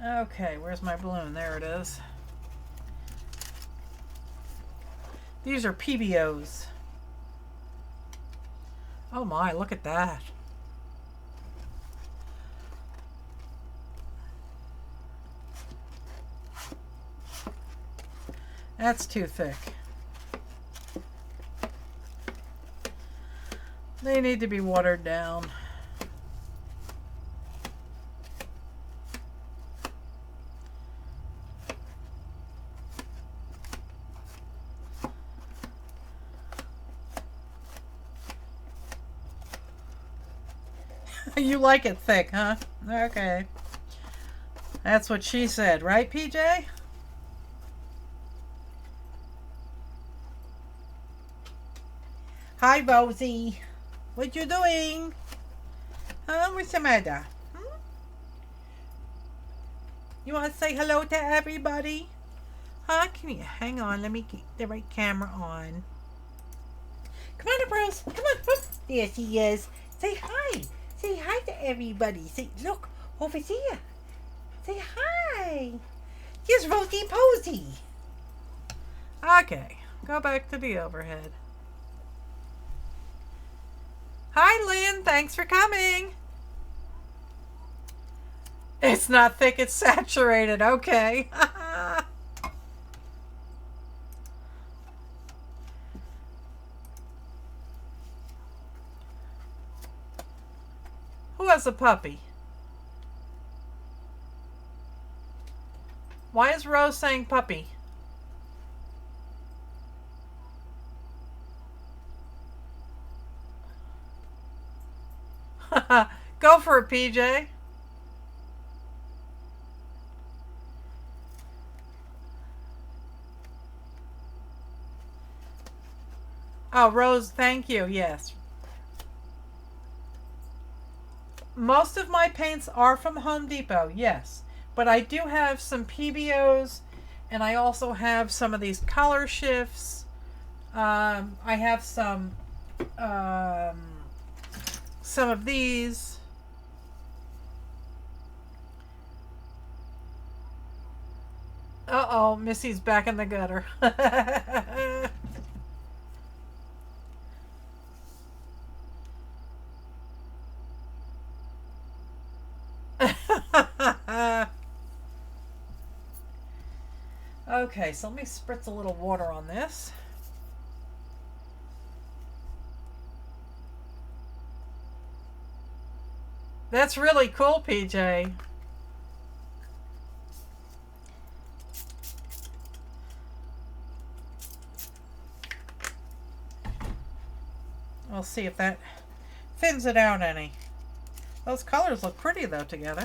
Speaker 1: Okay, where's my balloon? There it is. These are PBOs. Oh my, look at that. That's too thick. They need to be watered down. You like it thick, huh? Okay. That's what she said, right, PJ? Hi, Rosie. What you doing? Huh? What's the matter? You want to say hello to everybody? Huh? Can you hang on? Let me get the right camera on. Come on up, Rose. Come on. Whoop. There she is. Say hi. Say hi to everybody. Say, look, over there. Say hi. Here's Rosie Posey. Okay. Go back to the overhead. Hi, Lynn. Thanks for coming. It's not thick. It's saturated. Okay. Who has a puppy? Why is Rose saying puppy? Go for it, PJ. Oh, Rose, thank you. Yes. Most of my paints are from Home Depot, yes. But I do have some PBOs, and I also have some of these color shifts. I have some of these. Uh-oh, Missy's back in the gutter. Okay, so let me spritz a little water on this. That's really cool, PJ. We'll see if that thins it out any. Those colors look pretty though together.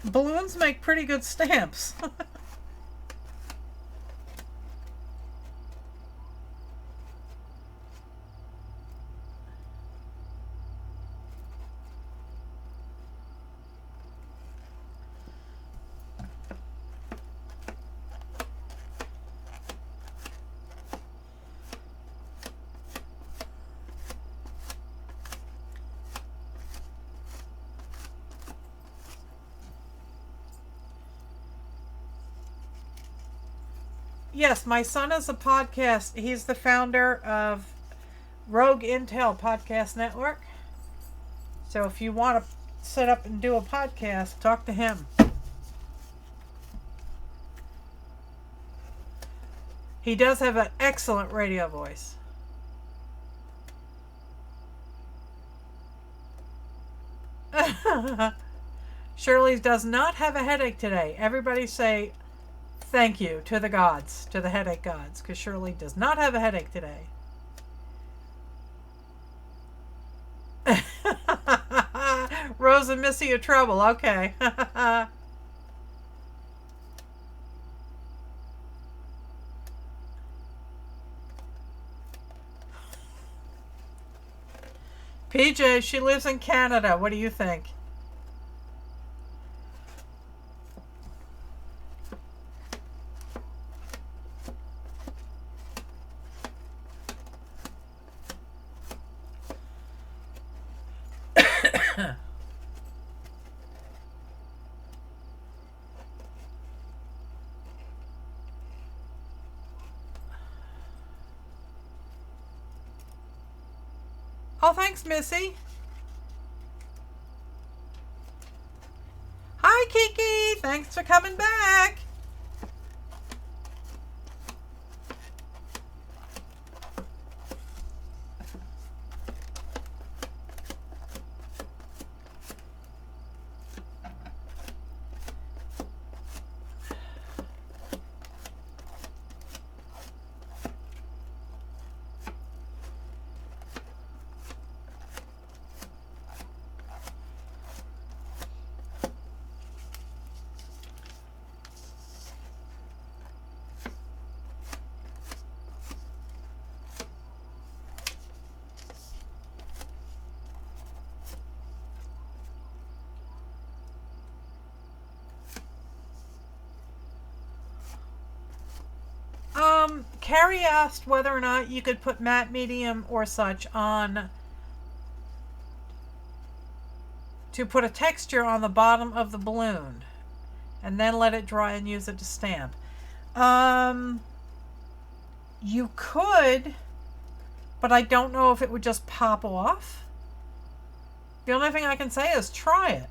Speaker 1: Balloons make pretty good stamps. Yes, my son is a podcast. He's the founder of Rogue Intel Podcast Network. So if you want to set up and do a podcast, talk to him. He does have an excellent radio voice. Shirley does not have a headache today. Everybody say thank you to the gods, to the headache gods, because Shirley does not have a headache today. Rose and Missy are trouble. Okay. PJ, she lives in Canada. What do you think? Oh, thanks, Missy. Hi, Kiki. Thanks for coming back. Carrie asked whether or not you could put matte medium or such on to put a texture on the bottom of the balloon and then let it dry and use it to stamp. You could, but I don't know if it would just pop off. The only thing I can say is try it.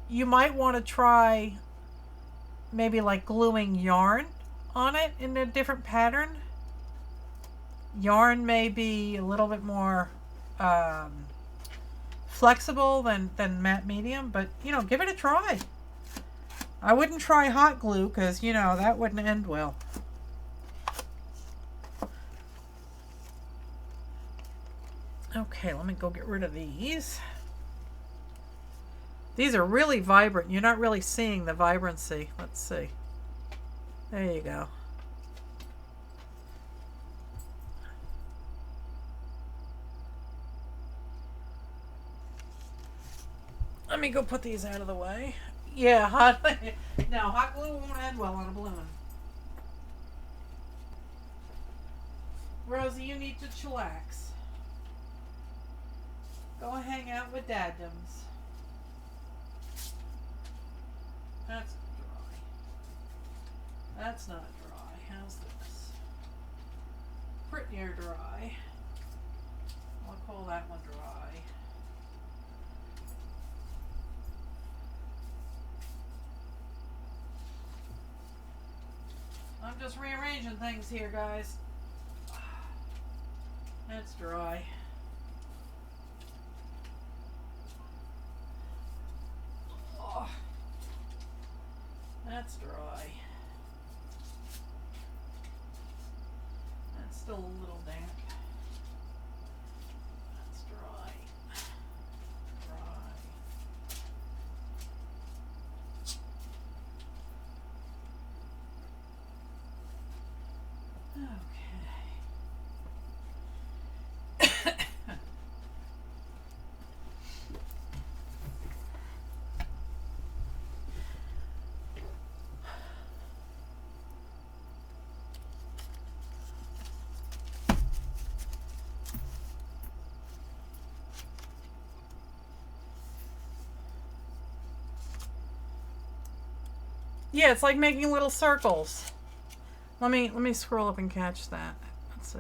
Speaker 1: You might want to try maybe like gluing yarn on it in a different pattern. Yarn may be a little bit more flexible than matte medium, but you know, give it a try. I wouldn't try hot glue because you know that wouldn't end well. Okay, let me go get rid of these. These are really vibrant. You're not really seeing the vibrancy. Let's see. There you go. Let me go put these out of the way. Yeah, hot glue won't end well on a balloon. Rosie, you need to chillax. Go hang out with daddums. That's dry. That's not dry. How's this? Prettier dry. I'll call that one dry. I'm just rearranging things here, guys. That's dry. Oh, that's dry. That's still a little damp. That's dry. Dry. Yeah, it's like making little circles. Let me scroll up and catch that. Let's see.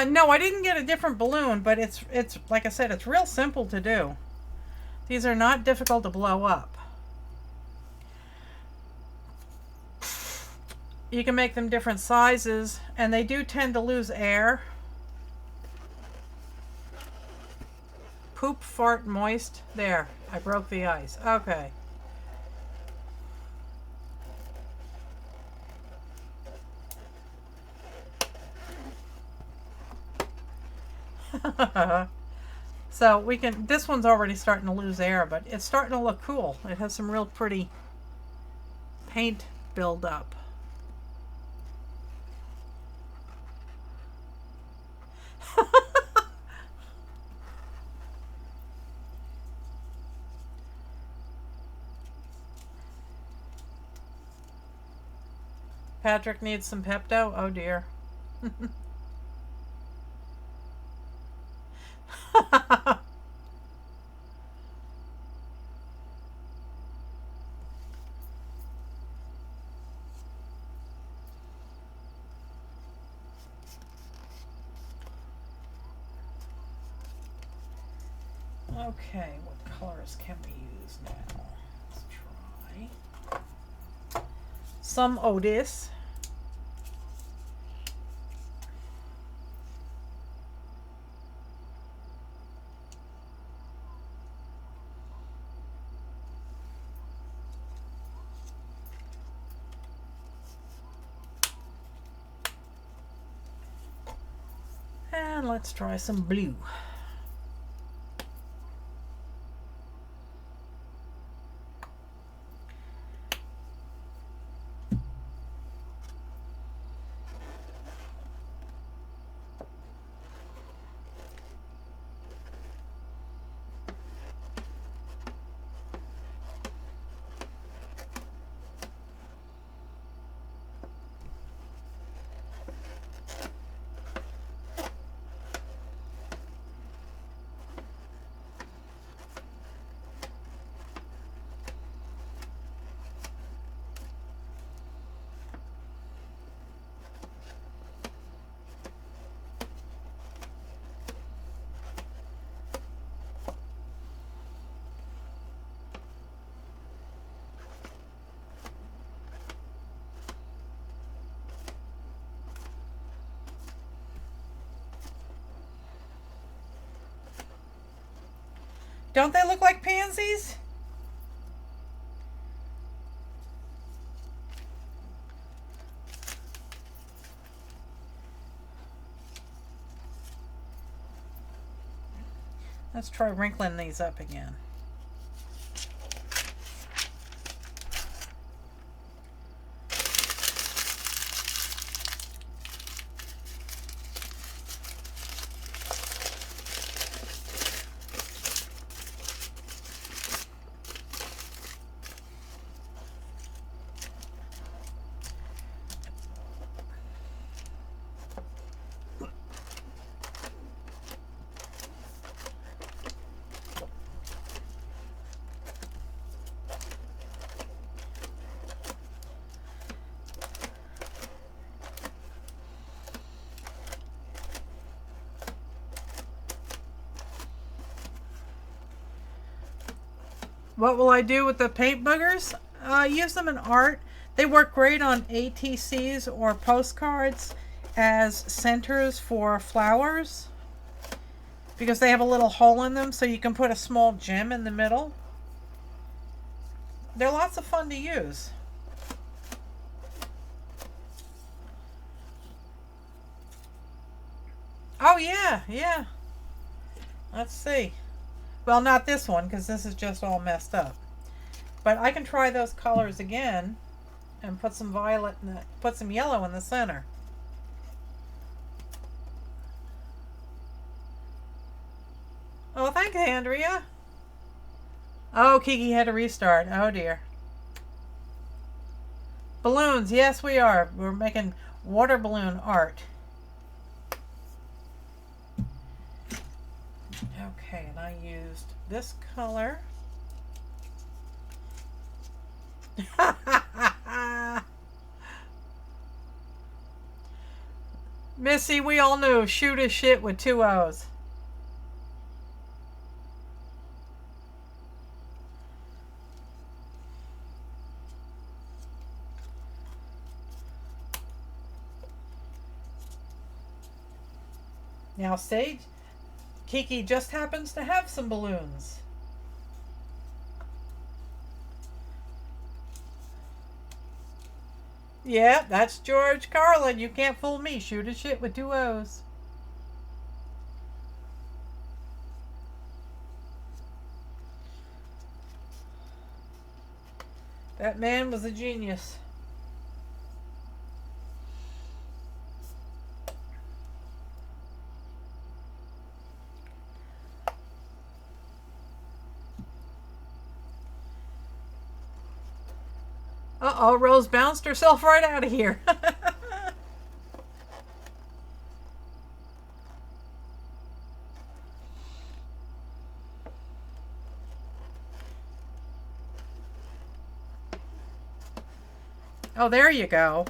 Speaker 1: No, I didn't get a different balloon, but it's like I said, it's real simple to do. These are not difficult to blow up. You can make them different sizes, and they do tend to lose air. Poop, fart, moist. There, I broke the ice. Okay. So we can, this one's already starting to lose air, but it's starting to look cool. It has some real pretty paint buildup. Patrick needs some Pepto. Oh dear. Okay, what colors can we use now? Let's try some Otis. And let's try some blue. Don't they look like pansies? Let's try wrinkling these up again. What will I do with the paint boogers? Use them in art. They work great on ATCs or postcards as centers for flowers because they have a little hole in them so you can put a small gem in the middle. They're lots of fun to use. Oh yeah, yeah. Let's see. Well, not this one because this is just all messed up. But I can try those colors again and put some violet in the, put some yellow in the center. Oh, thank you, Andrea. Oh, Kiki had to restart. Oh dear. Balloons. Yes, we are. We're making water balloon art. Okay, and I used this color. Missy, we all knew. Shoot his shit with 2 O's. Now, see, Kiki just happens to have some balloons. Yeah, that's George Carlin. You can't fool me. Shoot his shit with 2 O's. That man was a genius. Uh-oh, Rose bounced herself right out of here. Oh, there you go.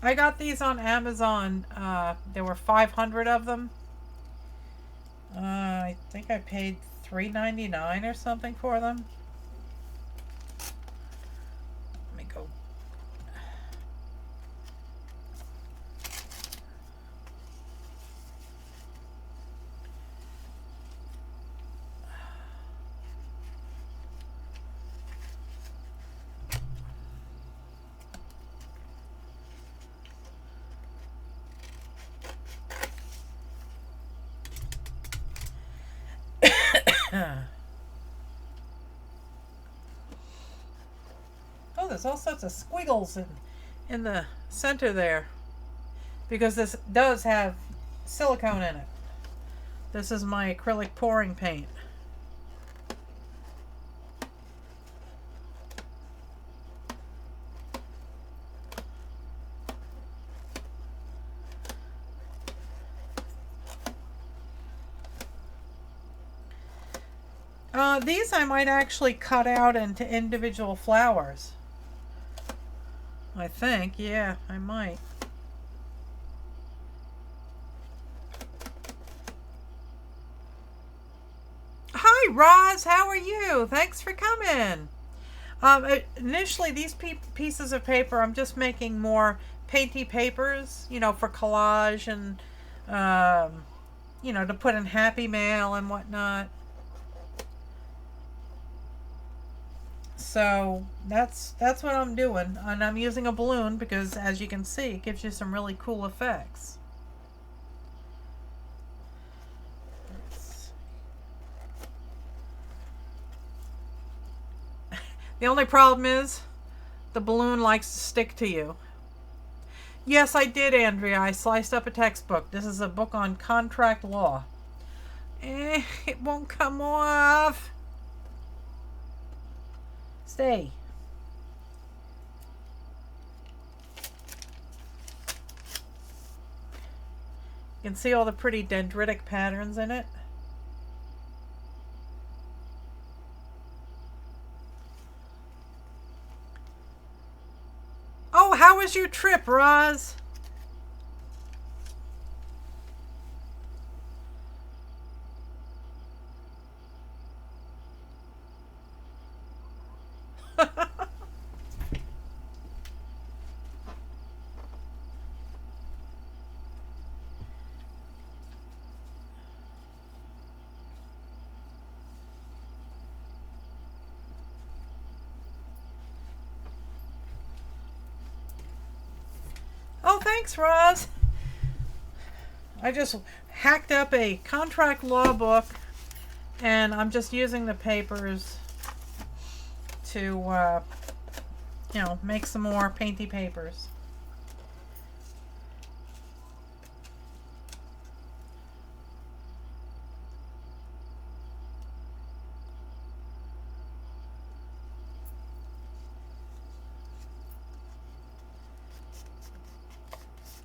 Speaker 1: I got these on Amazon. There were 500 of them. I think I paid $3.99 or something for them. Let me go. Oh, there's all sorts of squiggles in the center there, because this does have silicone in it. This is my acrylic pouring paint. These I might actually cut out into individual flowers. I think, yeah, I might. Hi, Roz, how are you? Thanks for coming. Initially, these pieces of paper, I'm just making more painty papers, you know, for collage and, you know, to put in Happy Mail and whatnot. So that's what I'm doing, and I'm using a balloon because, as you can see, it gives you some really cool effects. The only problem is the balloon likes to stick to you. Yes, I did, Andrea. I sliced up a textbook. This is a book on contract law. It won't come off. Stay. You can see all the pretty dendritic patterns in it. Oh, how was your trip, Roz? thanks, Roz. I just hacked up a contract law book, and I'm just using the papers to, make some more painty papers.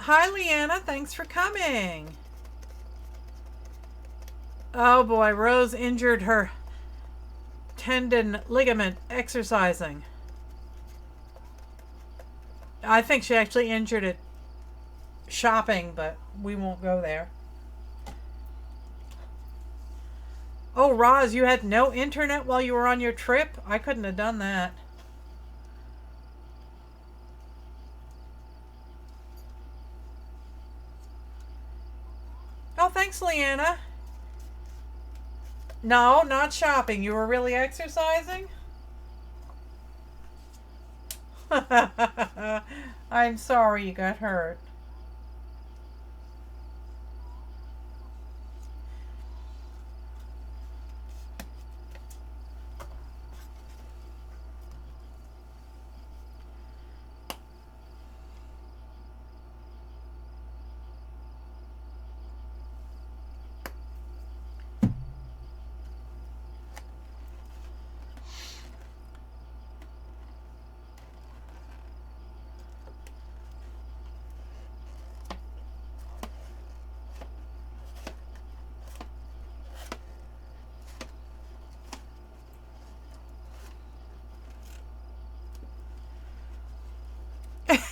Speaker 1: Hi, Leanna. Thanks for coming. Oh boy, Rose injured her tendon ligament exercising. I think she actually injured it shopping, but we won't go there. Oh, Roz, you had no internet while you were on your trip? I couldn't have done that. Oh, thanks, Leanna. No, not shopping. You were really exercising? I'm sorry you got hurt.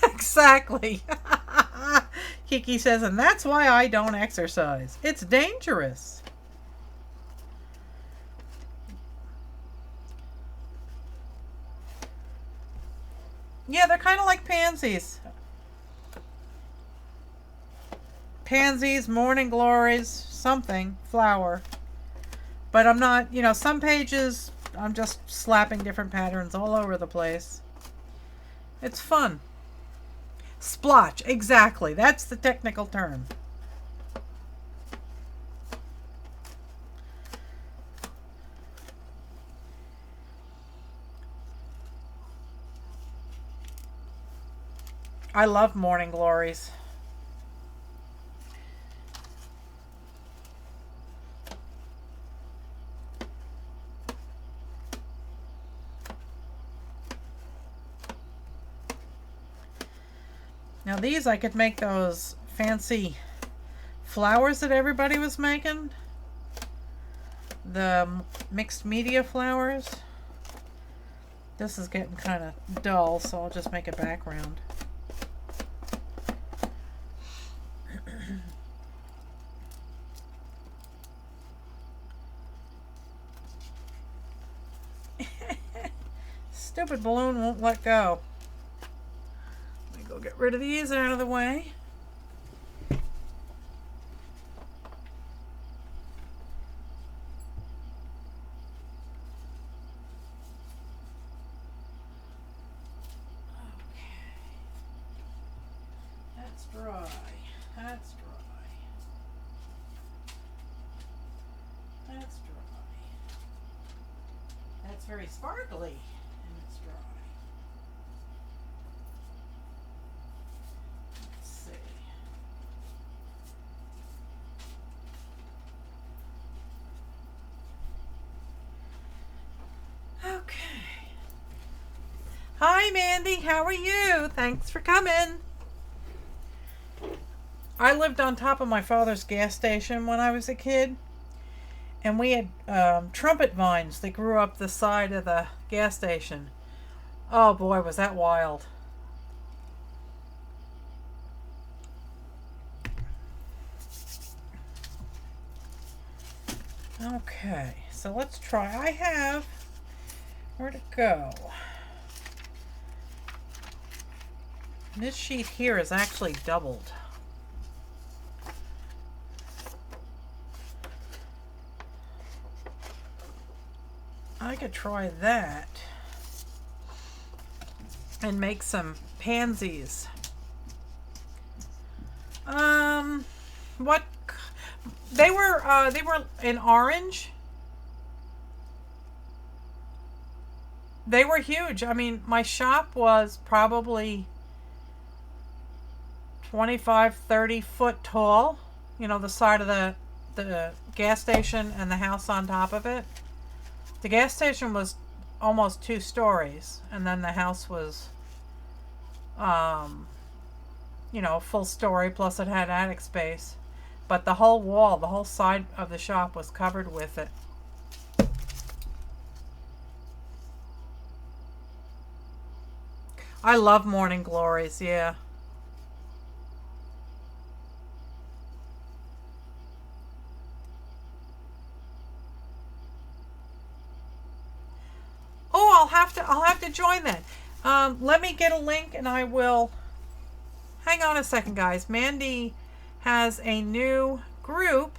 Speaker 1: Exactly. Kiki says, and that's why I don't exercise. It's dangerous. Yeah, they're kind of like pansies. Pansies, morning glories, something, flower. But I'm not, some pages I'm just slapping different patterns all over the place. It's fun. Splotch, exactly. That's the technical term. I love morning glories. Now these, I could make those fancy flowers that everybody was making. The mixed media flowers. This is getting kind of dull, so I'll just make a background. Stupid balloon won't let go. Let me go get rid of these out of the way. Dry. That's dry. That's dry. That's very sparkly and it's dry. Let's see. Okay. Hi, Mandy. How are you? Thanks for coming. I lived on top of my father's gas station when I was a kid, and we had trumpet vines that grew up the side of the gas station. Oh boy, was that wild. Okay, so let's try. I have, where'd it go? This sheet here is actually doubled. I could try that and make some pansies. What? They were in orange. They were huge. I mean, my shop was probably 25, 30 foot tall. You know, the side of the gas station and the house on top of it. The gas station was almost 2 stories, and then the house was, you know, full story, plus it had attic space. But the whole wall, the whole side of the shop was covered with it. I love morning glories, yeah. Oh, I'll have to join that. Let me get a link and I will. Hang on a second, guys. Mandy has a new group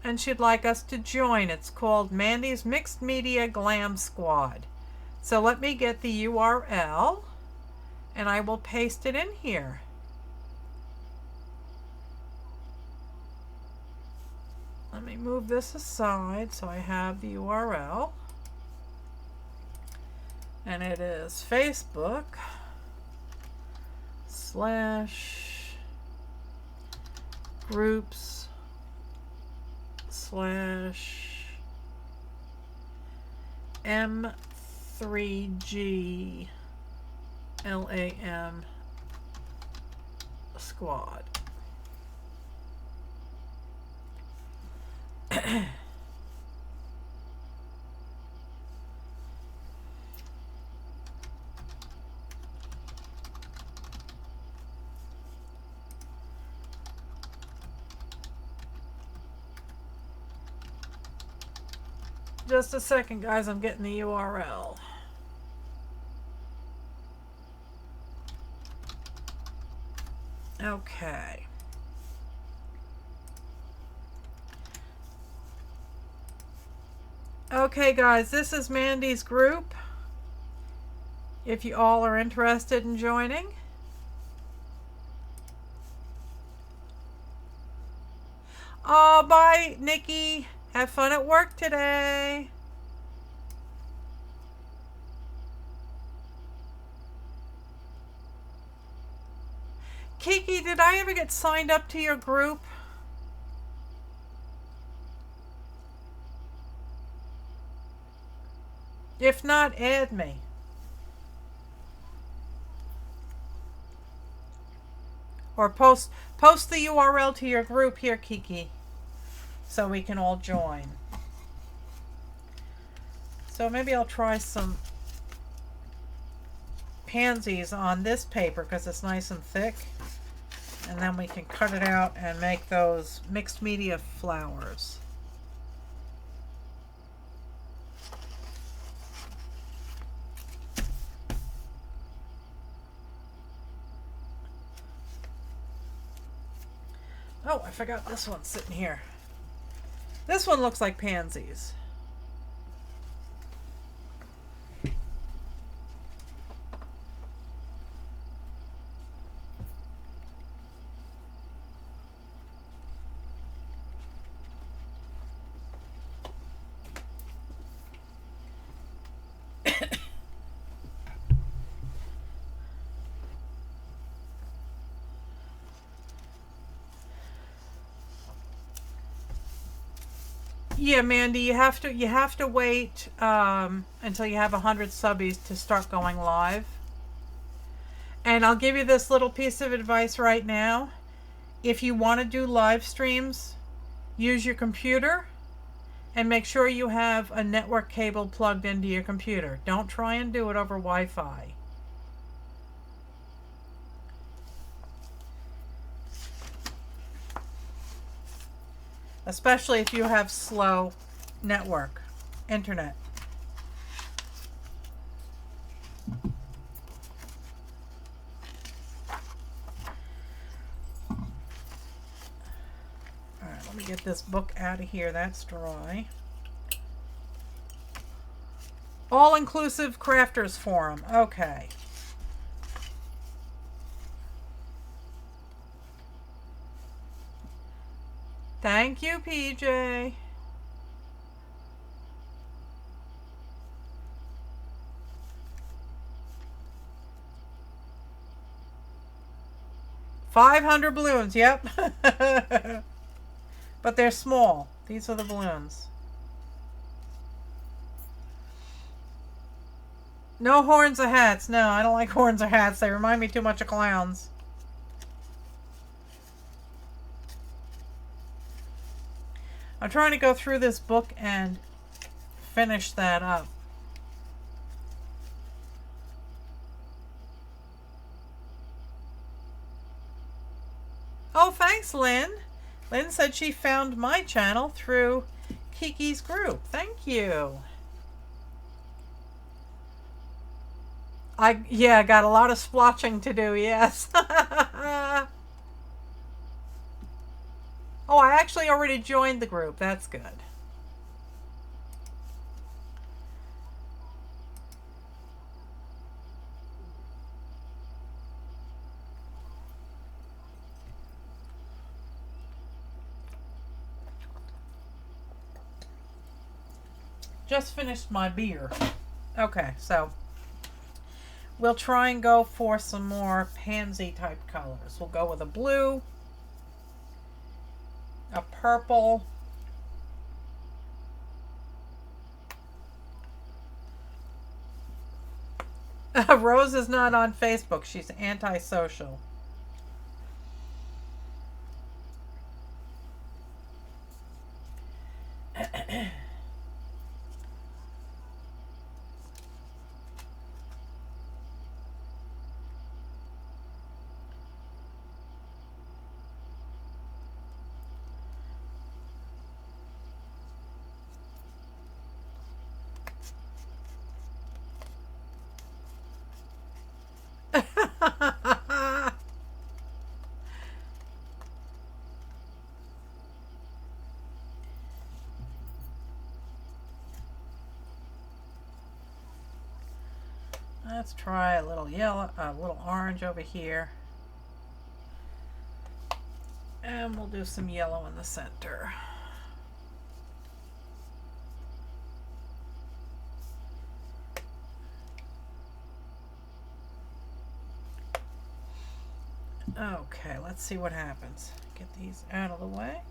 Speaker 1: and she'd like us to join. It's called Mandy's Mixed Media Glam Squad. So let me get the URL and I will paste it in here. Let me move this aside so I have the URL. And it is Facebook / groups / M3G LAM squad. Just a second, guys. I'm getting the URL. Okay. Okay, guys, this is Mandy's group. If you all are interested in joining. Oh, bye, Nikki. Have fun at work today. Kiki, did I ever get signed up to your group? If not, add me. Or post the URL to your group here, Kiki, so we can all join. So maybe I'll try some pansies on this paper because it's nice and thick. And then we can cut it out and make those mixed media flowers. Oh, I forgot this one sitting here. This one looks like pansies. Yeah, Mandy, you have to wait until you have 100 subbies to start going live. And I'll give you this little piece of advice right now. If you want to do live streams, use your computer and make sure you have a network cable plugged into your computer. Don't try and do it over Wi-Fi. Especially if you have slow network, internet. Alright, let me get this book out of here. That's dry. All-inclusive crafters forum. Okay. Thank you, PJ. $500 balloons, yep. But they're small. These are the balloons. No horns or hats. No, I don't like horns or hats. They remind me too much of clowns. I'm trying to go through this book and finish that up. Oh, thanks, Lynn. Lynn said she found my channel through Kiki's group. Thank you. I got a lot of splotching to do, yes. Oh, I actually already joined the group. That's good. Just finished my beer. Okay, so we'll try and go for some more pansy type colors. We'll go with a blue, a purple, Rose is not on Facebook. She's antisocial. Let's try a little yellow, a little orange over here. And we'll do some yellow in the center. Okay, let's see what happens. Get these out of the way.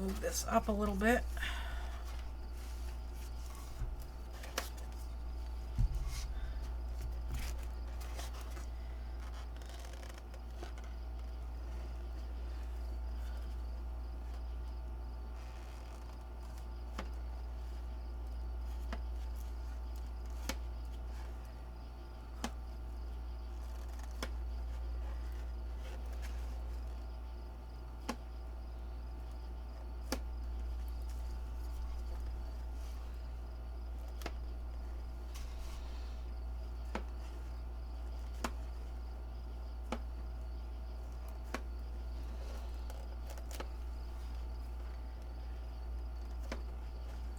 Speaker 1: Move this up a little bit.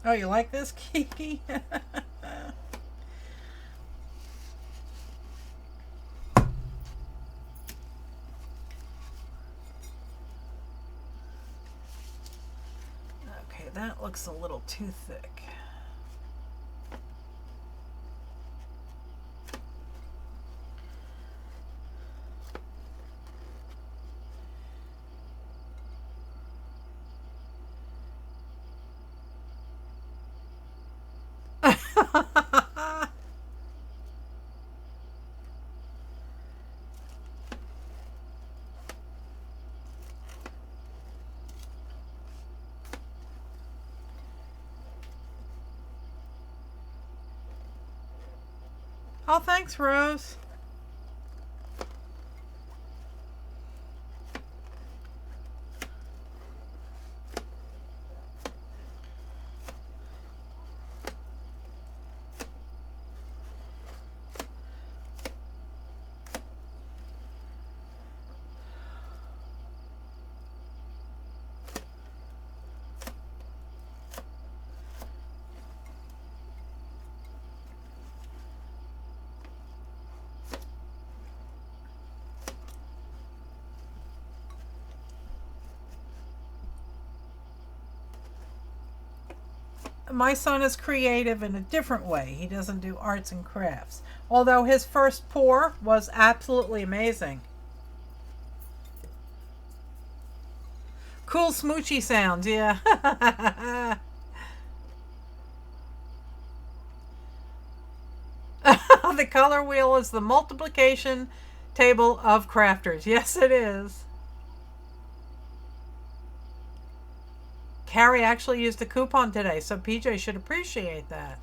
Speaker 1: Oh, you like this, Kiki? Okay, that looks a little too thick. Oh, thanks, Rose. my son is creative in a different way. He doesn't do arts and crafts. Although his first pour was absolutely amazing. Cool smoochy sounds, yeah. The color wheel is the multiplication table of crafters. Yes, it is. Carrie actually used a coupon today, so PJ should appreciate that.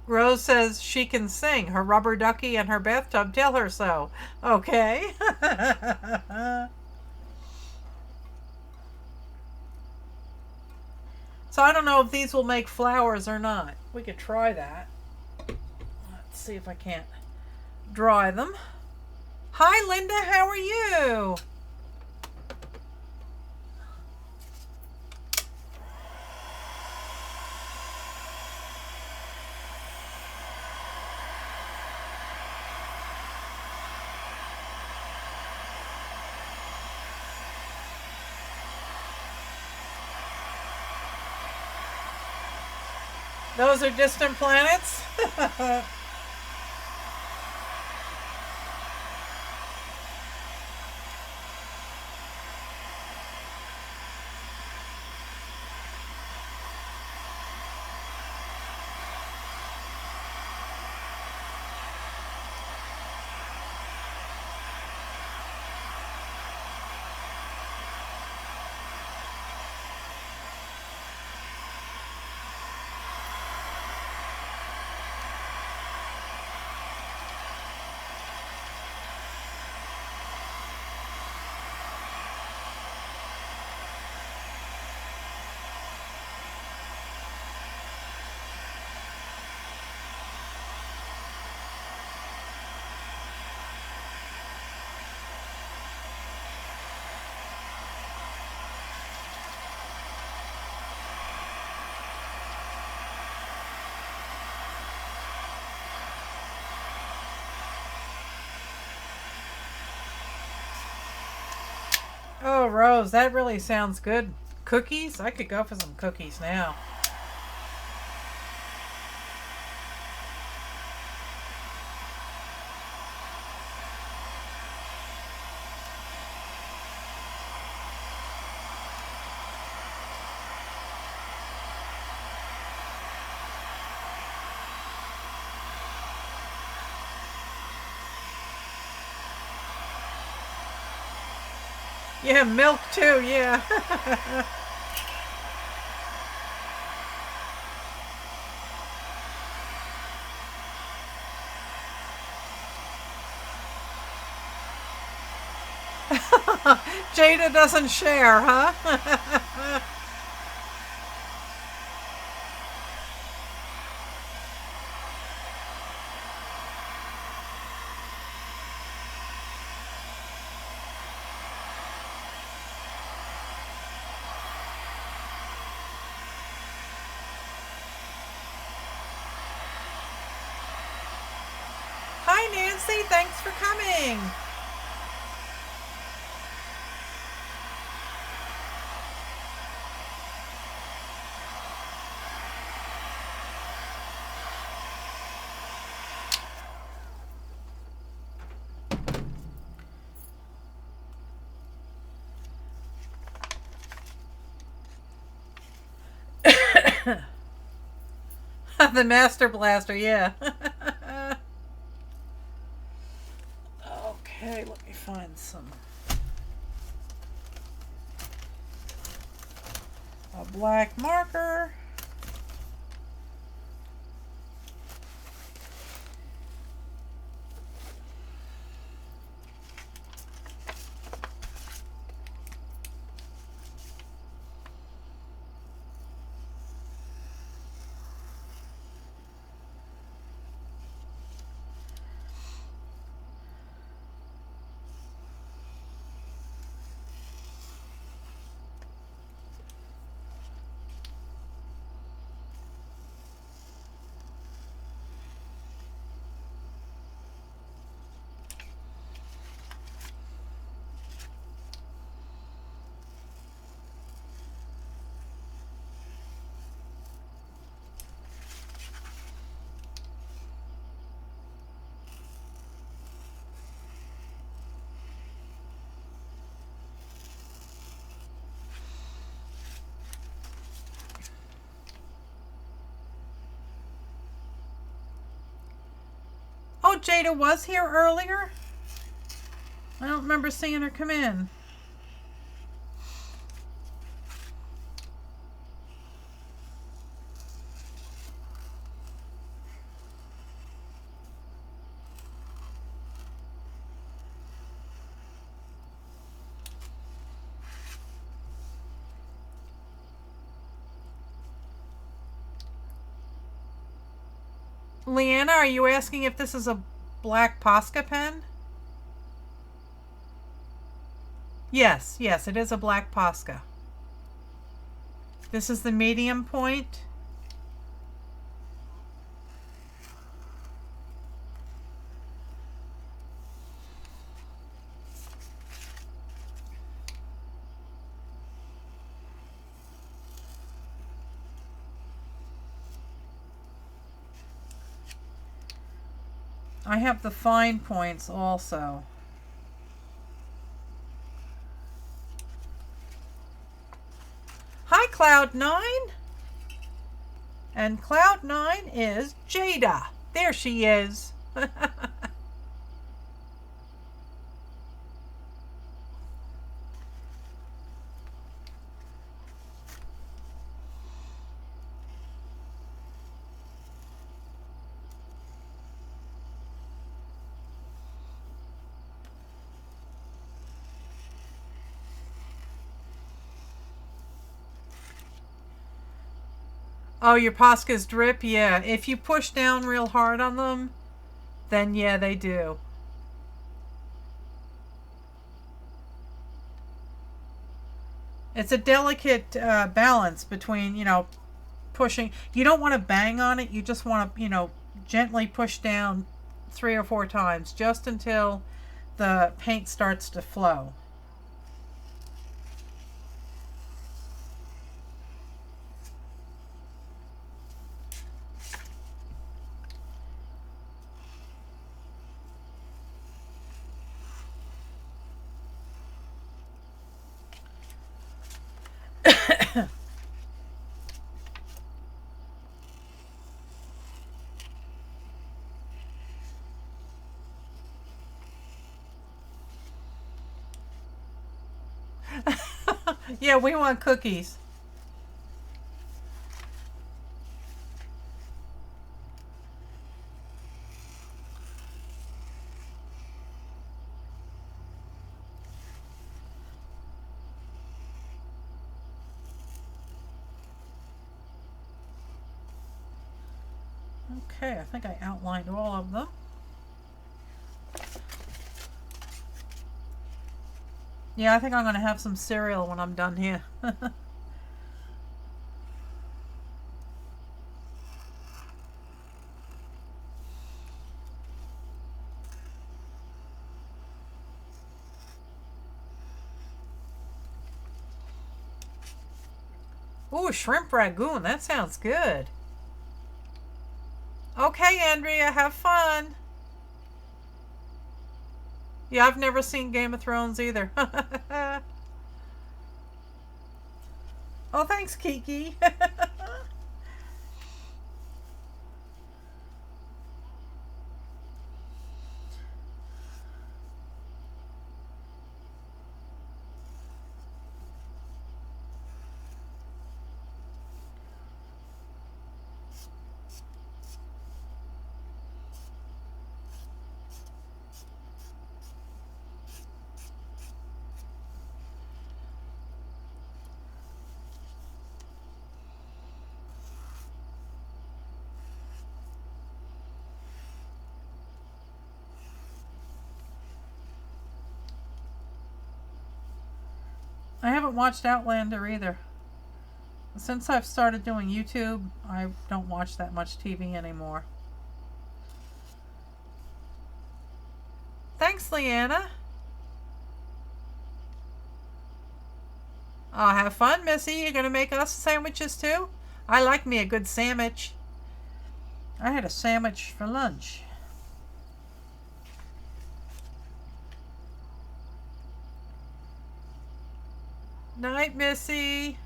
Speaker 1: Rose says she can sing. Her rubber ducky and her bathtub tell her so. Okay. So I don't know if these will make flowers or not. We could try that. Let's see if I can't dry them. Hi, Linda. How are you? Those are distant planets? Oh, Rose, that really sounds good. Cookies? I could go for some cookies now. Yeah, milk too, yeah. Jada doesn't share, huh? Hi, Nancy. Thanks for coming. The Master Blaster, yeah. Okay, let me find some. A black marker. thought Jada was here earlier. I don't remember seeing her come in. Leanna, are you asking if this is a black Posca pen? Yes, yes, it is a black Posca. This is the medium point. I have the fine points also. Hi, Cloud9. And Cloud9 is Jada. There she is. Oh, your Poscas drip? Yeah. If you push down real hard on them, then yeah, they do. It's a delicate balance between, pushing. You don't want to bang on it. You just want to, gently push down 3 or 4 times just until the paint starts to flow. Yeah, we want cookies. Okay, I think I outlined all of them. Yeah, I think I'm going to have some cereal when I'm done here. Ooh, shrimp ragoon. That sounds good. Okay, Andrea, have fun. Yeah, I've never seen Game of Thrones either. Oh, thanks, Kiki. I haven't watched Outlander either. Since I've started doing YouTube, I don't watch that much TV anymore. Thanks, Leanna. Oh, have fun, Missy. You're going to make us sandwiches too? I like me a good sandwich. I had a sandwich for lunch. Night, Missy.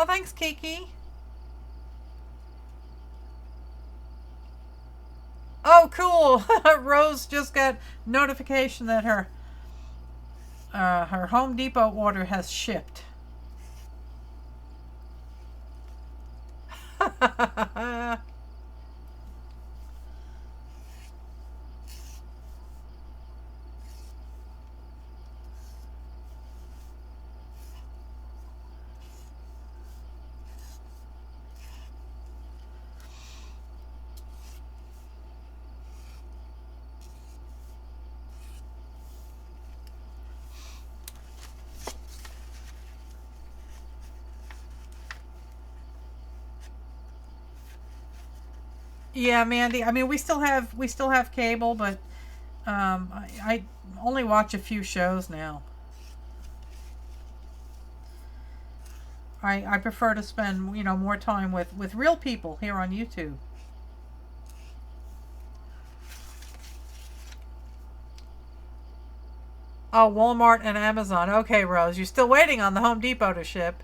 Speaker 1: Oh, thanks, Kiki. Oh, cool. Rose just got notification that her Home Depot order has shipped. Yeah, Mandy. I mean, we still have cable, but I only watch a few shows now. I prefer to spend more time with real people here on YouTube. Oh, Walmart and Amazon. Okay, Rose, you're still waiting on the Home Depot to ship.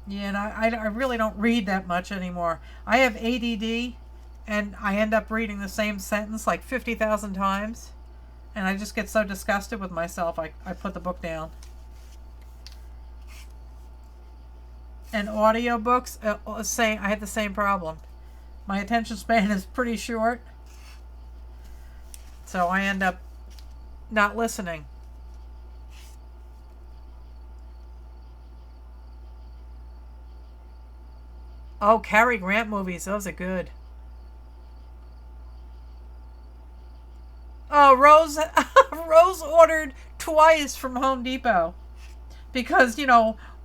Speaker 1: Yeah, and I really don't read that much anymore. I have ADD, and I end up reading the same sentence like 50,000 times, and I just get so disgusted with myself, I put the book down. And audiobooks, I had the same problem. My attention span is pretty short, so I end up not listening. Oh, Cary Grant movies, those are good. Oh, Rose, Rose ordered twice from Home Depot because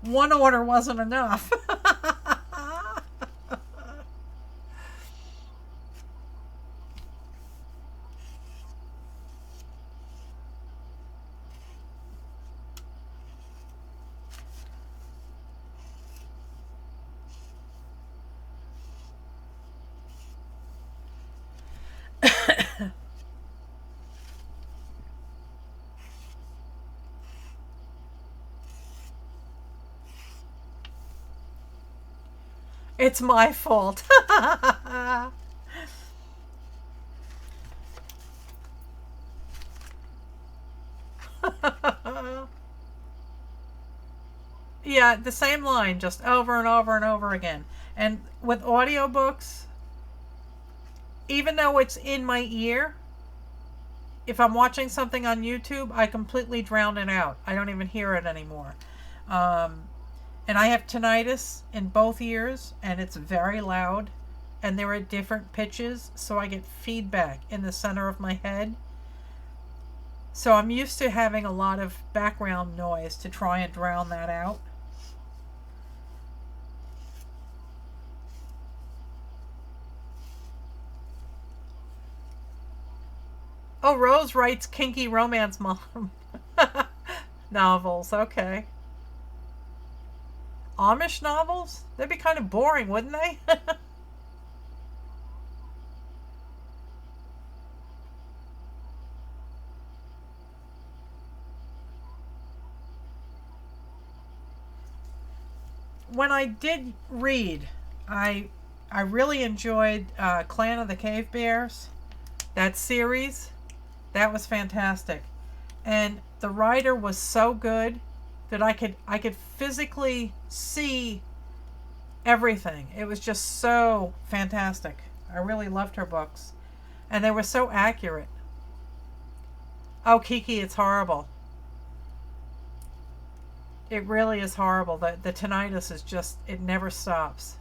Speaker 1: one order wasn't enough. It's my fault. Yeah, the same line just over and over and over again. And with audiobooks, even though it's in my ear, if I'm watching something on YouTube, I completely drown it out. I don't even hear it anymore. Um, and I have tinnitus in both ears, and it's very loud, and they're at different pitches, so I get feedback in the center of my head. So I'm used to having a lot of background noise to try and drown that out. Oh, Rose writes kinky romance mom novels. Okay. Amish novels? They'd be kind of boring, wouldn't they? When I did read, I I really enjoyed Clan of the Cave Bears. That series, that was fantastic, and the writer was so good that I could physically see everything. It was just so fantastic. I really loved her books, and they were so accurate. Oh, Kiki, it's horrible. It really is horrible. The tinnitus is just, it never stops.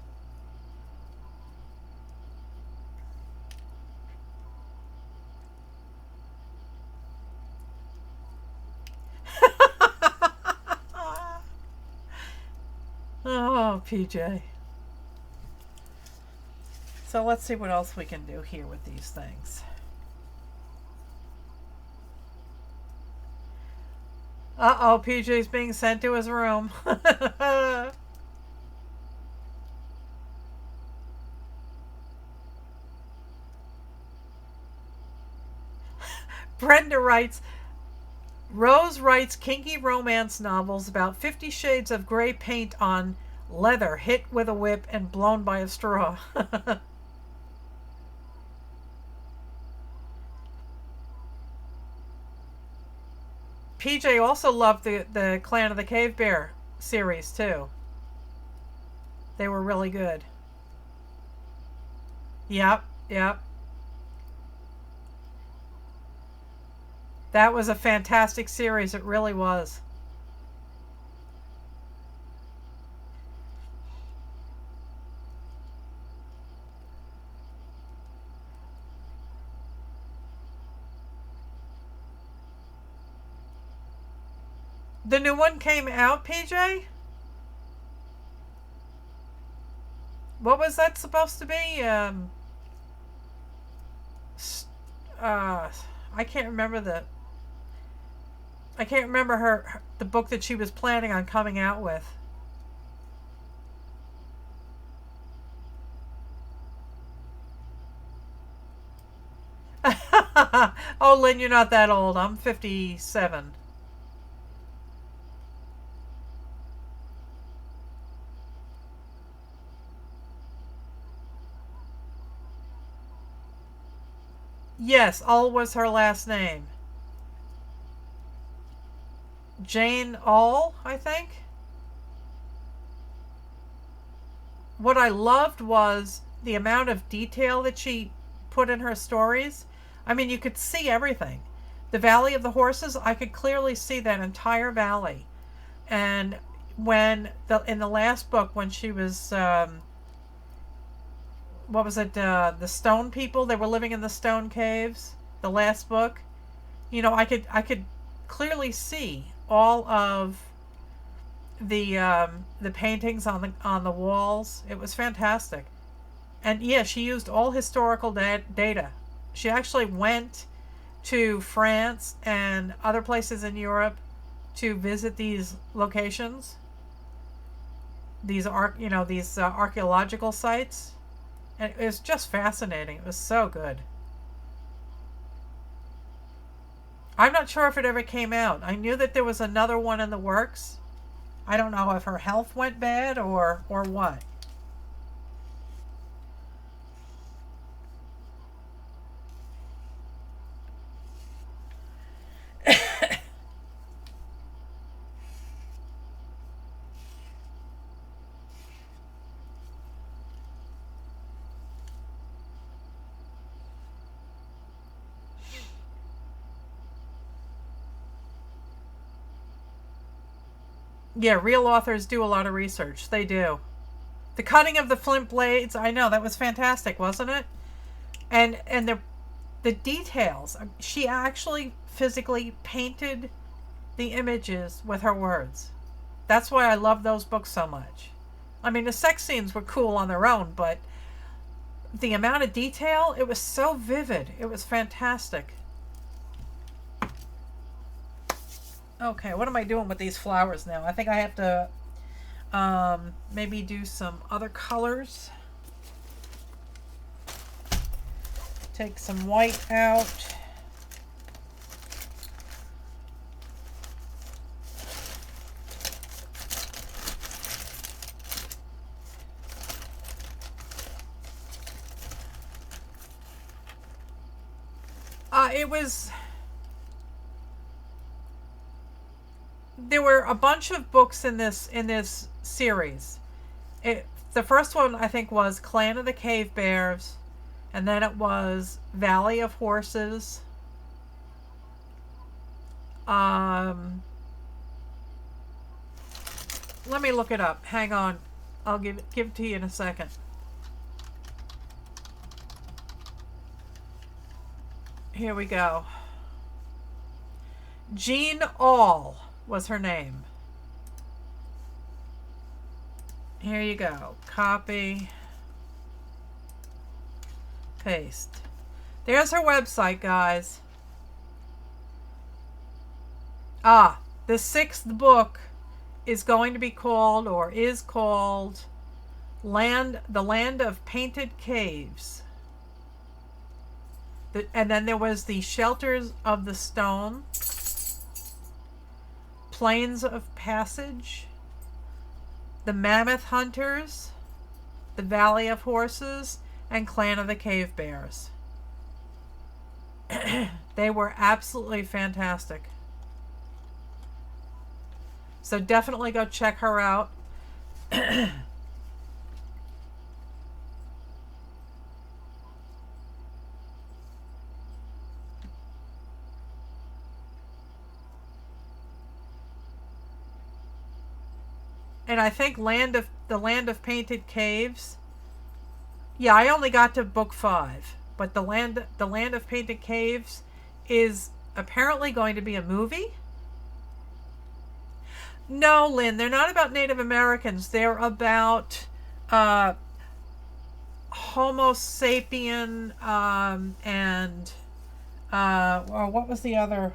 Speaker 1: Oh, PJ. So let's see what else we can do here with these things. Uh-oh, PJ's being sent to his room. Brenda writes, Rose writes kinky romance novels about 50 shades of gray paint on leather hit with a whip and blown by a straw. PJ also loved the Clan of the Cave Bear series too. They were really good. Yep, yep. That was a fantastic series. It really was. The new one came out, PJ? What was that supposed to be? I can't remember I can't remember the book that she was planning on coming out with. Oh, Lynn, you're not that old. I'm 57. Yes, All was her last name. Jane All, I think. What I loved was the amount of detail that she put in her stories. I mean, you could see everything. The Valley of the Horses, I could clearly see that entire valley. And when in the last book, when she was what was it? The Stone People. They were living in the stone caves. The last book. I could clearly see all of the paintings on the walls. It was fantastic. And yeah, she used all historical data. She actually went to France and other places in Europe to visit these locations, these archaeological sites, and it was just fascinating. It was so good. I'm not sure if it ever came out. I knew that there was another one in the works. I don't know if her health went bad or what. Yeah, real authors do a lot of research. They do. The cutting of the flint blades, I know, that was fantastic, wasn't it? And the details. She actually physically painted the images with her words. That's why I love those books so much. I mean, the sex scenes were cool on their own, but the amount of detail, it was so vivid. It was fantastic. Okay, what am I doing with these flowers now? I think I have to maybe do some other colors. Take some white out. It was... There were a bunch of books in this series. The first one, I think, was Clan of the Cave Bears, and then it was Valley of Horses. Let me look it up. Hang on. I'll give it to you in a second. Here we go. Jean All was her name. Here you go. Copy. Paste. There's her website, guys. The sixth book is going to be called, or is called, The Land of Painted Caves. And then there was the Shelters of the Stone, Plains of Passage, the Mammoth Hunters, the Valley of Horses, and Clan of the Cave Bears. They were absolutely fantastic. So definitely go check her out. And I think the Land of Painted Caves. Yeah, I only got to book 5, but the Land of Painted Caves is apparently going to be a movie. No, Lynn, they're not about Native Americans. They're about Homo sapien and well, what was the other?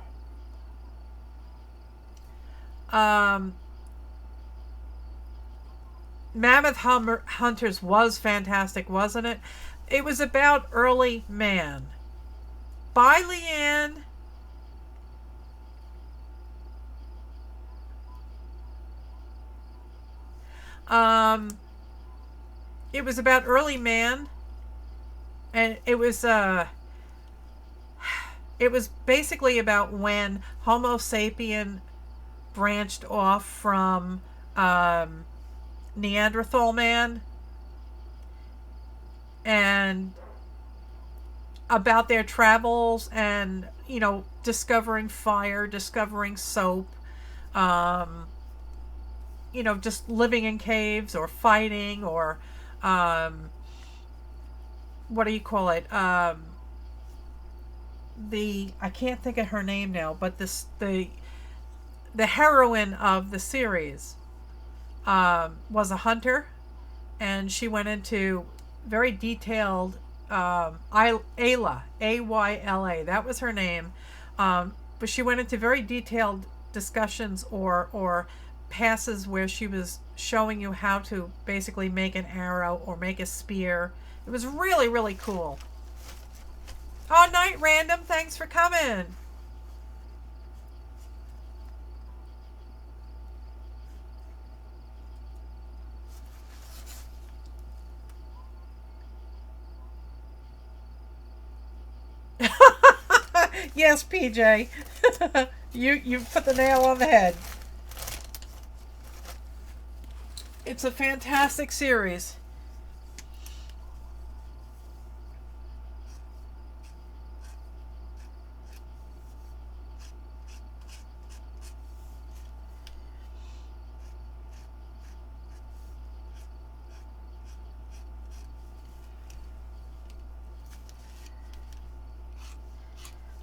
Speaker 1: Mammoth Hunters was fantastic, wasn't it? It was about early man. Bye, Leanne. It was about early man, and it was basically about when Homo sapien branched off from Neanderthal man, and about their travels, and discovering fire, discovering soap, just living in caves or fighting, or what do you call it? I can't think of her name now, but the heroine of the series was a hunter, and she went into very detailed Ayla, Ayla, that was her name, but she went into very detailed discussions or passes where she was showing you how to basically make an arrow or make a spear. It was really, really cool. Oh, Night Random, thanks for coming. Yes, PJ. You put the nail on the head. It's a fantastic series.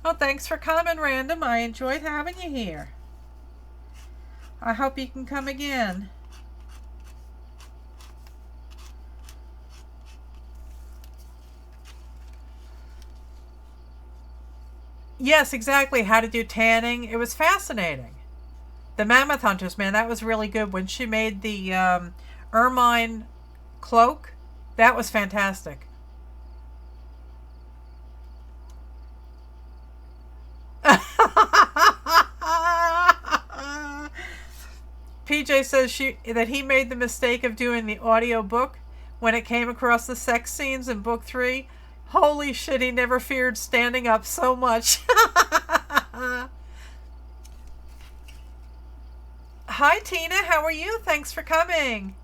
Speaker 1: Well, thanks for coming, Random. I enjoyed having you here. I hope you can come again. Yes, exactly. How to do tanning. It was fascinating. The Mammoth Hunters, man, that was really good. When she made the ermine cloak, that was fantastic. PJ says that he made the mistake of doing the audio book when it came across the sex scenes in book 3. Holy shit, he never feared standing up so much. Hi, Tina. How are you? Thanks for coming.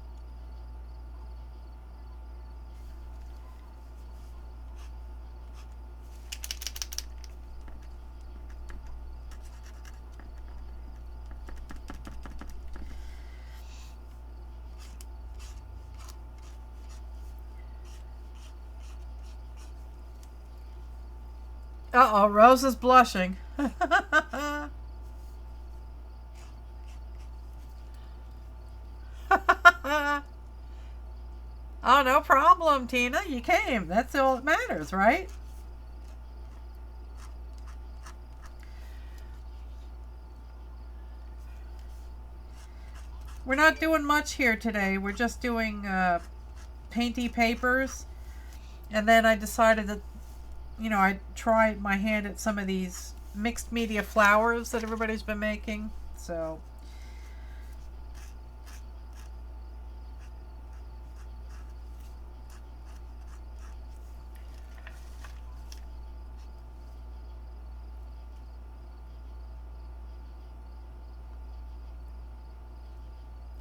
Speaker 1: Uh-oh, Rose is blushing. Oh, no problem, Tina. You came. That's all that matters, right? We're not doing much here today. We're just doing painty papers. And then I decided that you know, I tried my hand at some of these mixed media flowers that everybody's been making. So,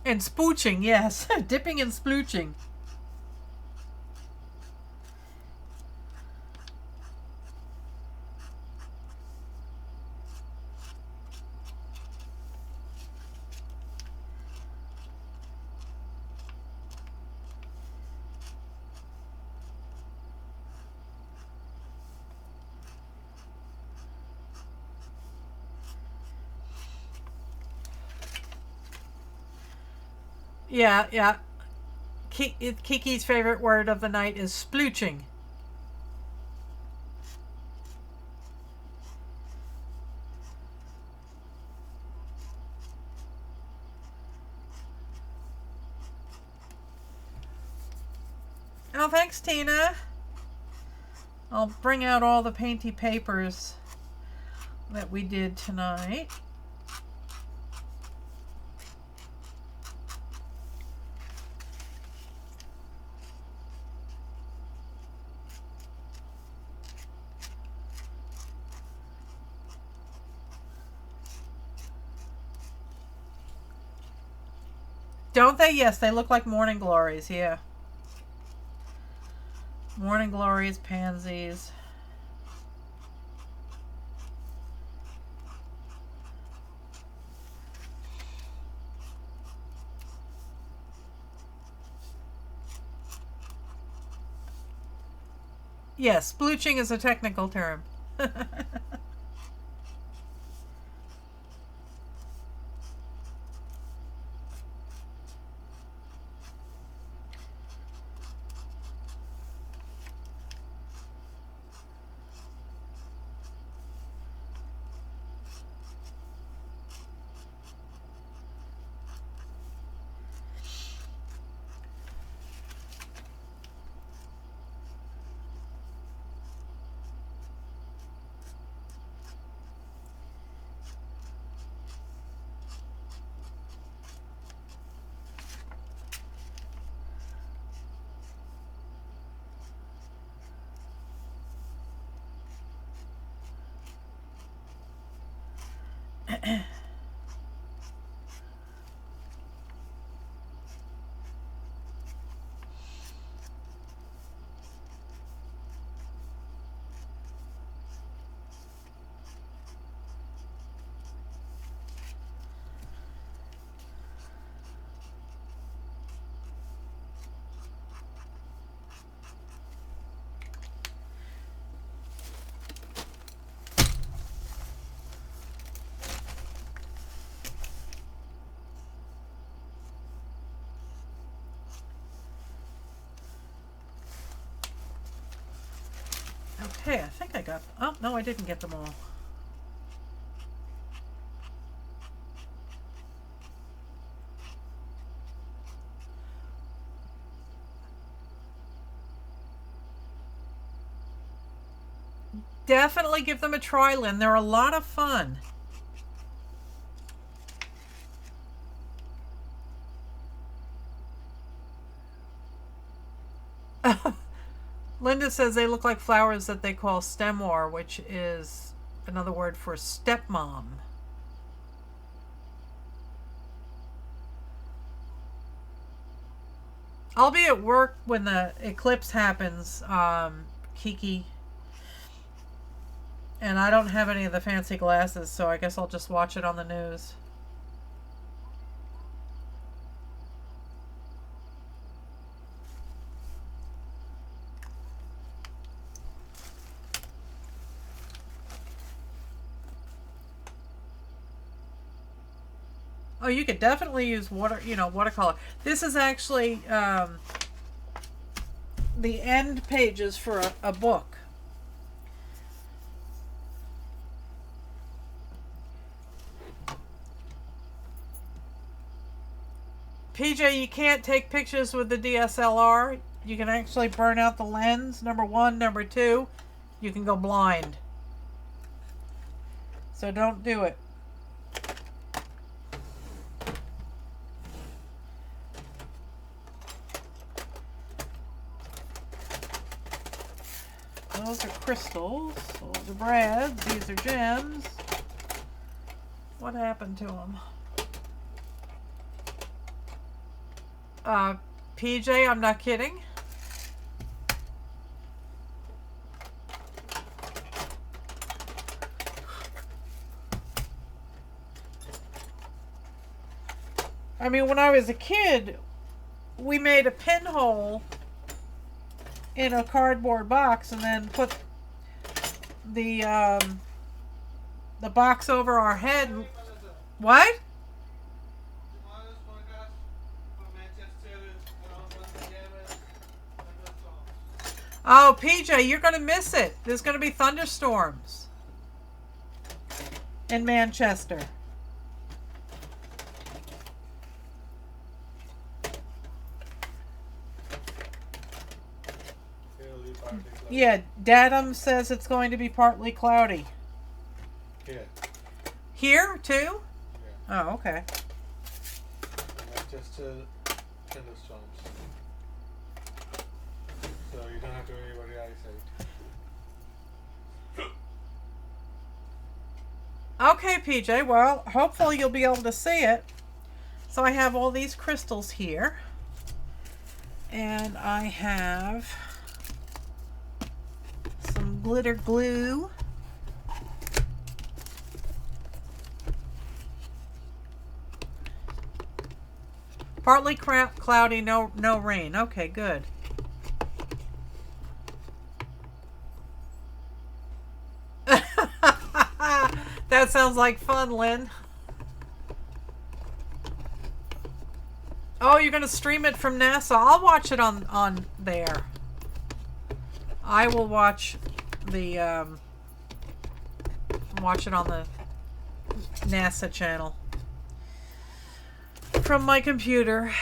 Speaker 1: and spooching, yes, dipping and splooching. Yeah, yeah. Kiki's favorite word of the night is splooching. Oh, thanks, Tina. I'll bring out all the painty papers that we did tonight. Don't they? Yes, they look like morning glories, yeah. Morning glories, pansies. Yes, splooching is a technical term. Okay, I think I got. Oh, no, I didn't get them all. Definitely give them a try, Lynn. They're a lot of fun. Linda says they look like flowers that they call stemor, which is another word for stepmom. I'll be at work when the eclipse happens, Kiki, and I don't have any of the fancy glasses, so I guess I'll just watch it on the news. Oh, you could definitely use watercolor. This is actually the end pages for a book. PJ, you can't take pictures with the DSLR. You can actually burn out the lens, number one. Number two, you can go blind. So don't do it. Those are crystals. Those are brads. These are gems. What happened to them? PJ, I'm not kidding. I mean, when I was a kid, we made a pinhole in a cardboard box and then put the box over our head. What? Oh, PJ, you're going to miss it. There's going to be thunderstorms in Manchester. Yeah, Dadum says it's going to be partly cloudy.
Speaker 2: Here.
Speaker 1: Here, too?
Speaker 2: Yeah.
Speaker 1: Oh, okay.
Speaker 2: Just thunderstorms. So you don't have to worry about your eyesight.
Speaker 1: Okay, PJ. Well, hopefully you'll be able to see it. So I have all these crystals here. And I have some glitter glue. Partly cloudy, no rain. Okay, good. That sounds like fun, Lynn. Oh, you're going to stream it from NASA. I'll watch it on there. I will watch the watch it on the NASA channel from my computer.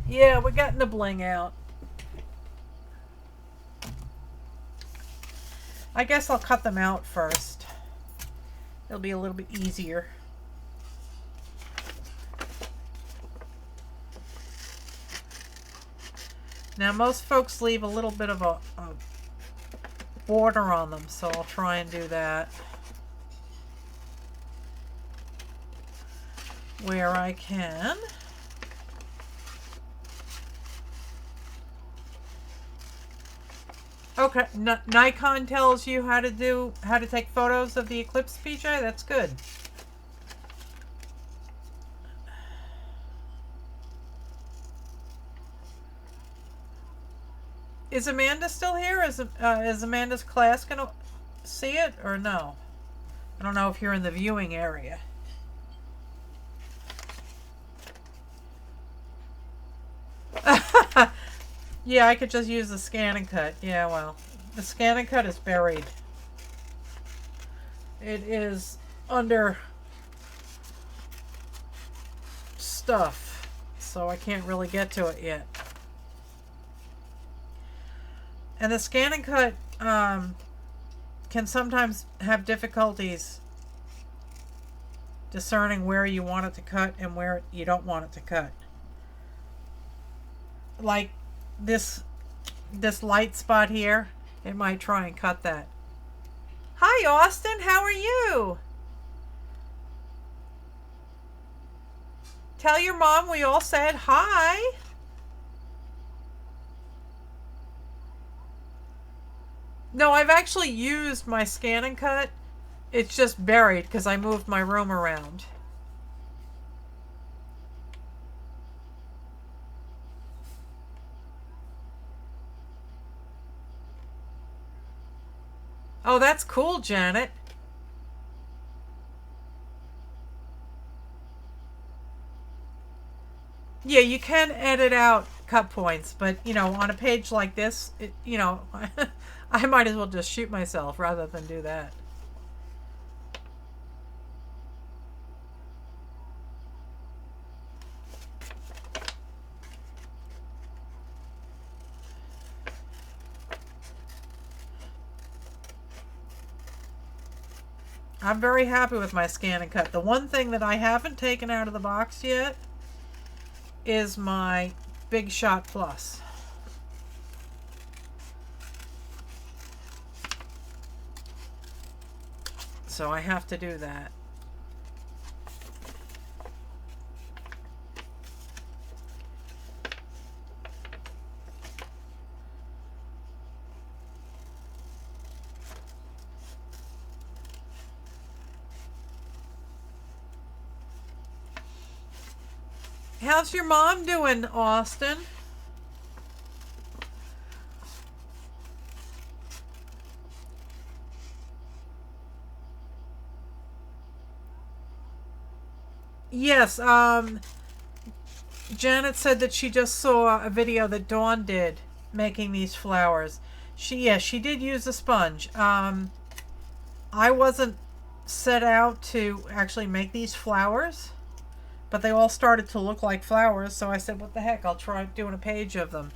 Speaker 1: Yeah, we're getting the bling out. I guess I'll cut them out first. It'll be a little bit easier. Now, most folks leave a little bit of a border on them, so I'll try and do that where I can. Okay, Nikon tells you how to take photos of the eclipse, PJ. That's good. Is Amanda still here? Is Amanda's class gonna see it or no? I don't know if you're in the viewing area. Yeah, I could just use the scan and cut. Yeah, well, the scan and cut is buried. It is under stuff, so I can't really get to it yet. And the scan and cut can sometimes have difficulties discerning where you want it to cut and where you don't want it to cut. Like this light spot here, it might try and cut that. Hi, Austin. How are you? Tell your mom we all said hi. No, I've actually used my scan and cut. It's just buried because I moved my room around. Oh, that's cool, Janet. Yeah, you can edit out cut points, but, you know, on a page like this, I might as well just shoot myself rather than do that. I'm very happy with my Scan and Cut. The one thing that I haven't taken out of the box yet is my Big Shot Plus. So I have to do that. How's your mom doing, Austin? Yes, Janet said that she just saw a video that Dawn did making these flowers. She did use a sponge. I wasn't set out to actually make these flowers, but they all started to look like flowers, so I said, what the heck, I'll try doing a page of them.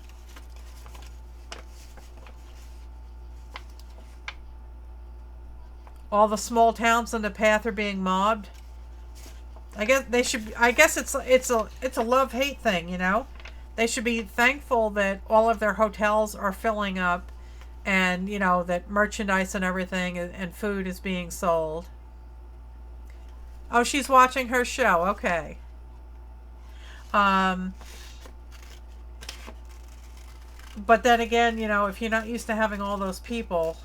Speaker 1: All the small towns in the path are being mobbed. I guess they should. I guess it's a love-hate thing, you know. They should be thankful that all of their hotels are filling up, and you know that merchandise and everything and food is being sold. Oh, she's watching her show. Okay. But then again, you know, if you're not used to having all those people,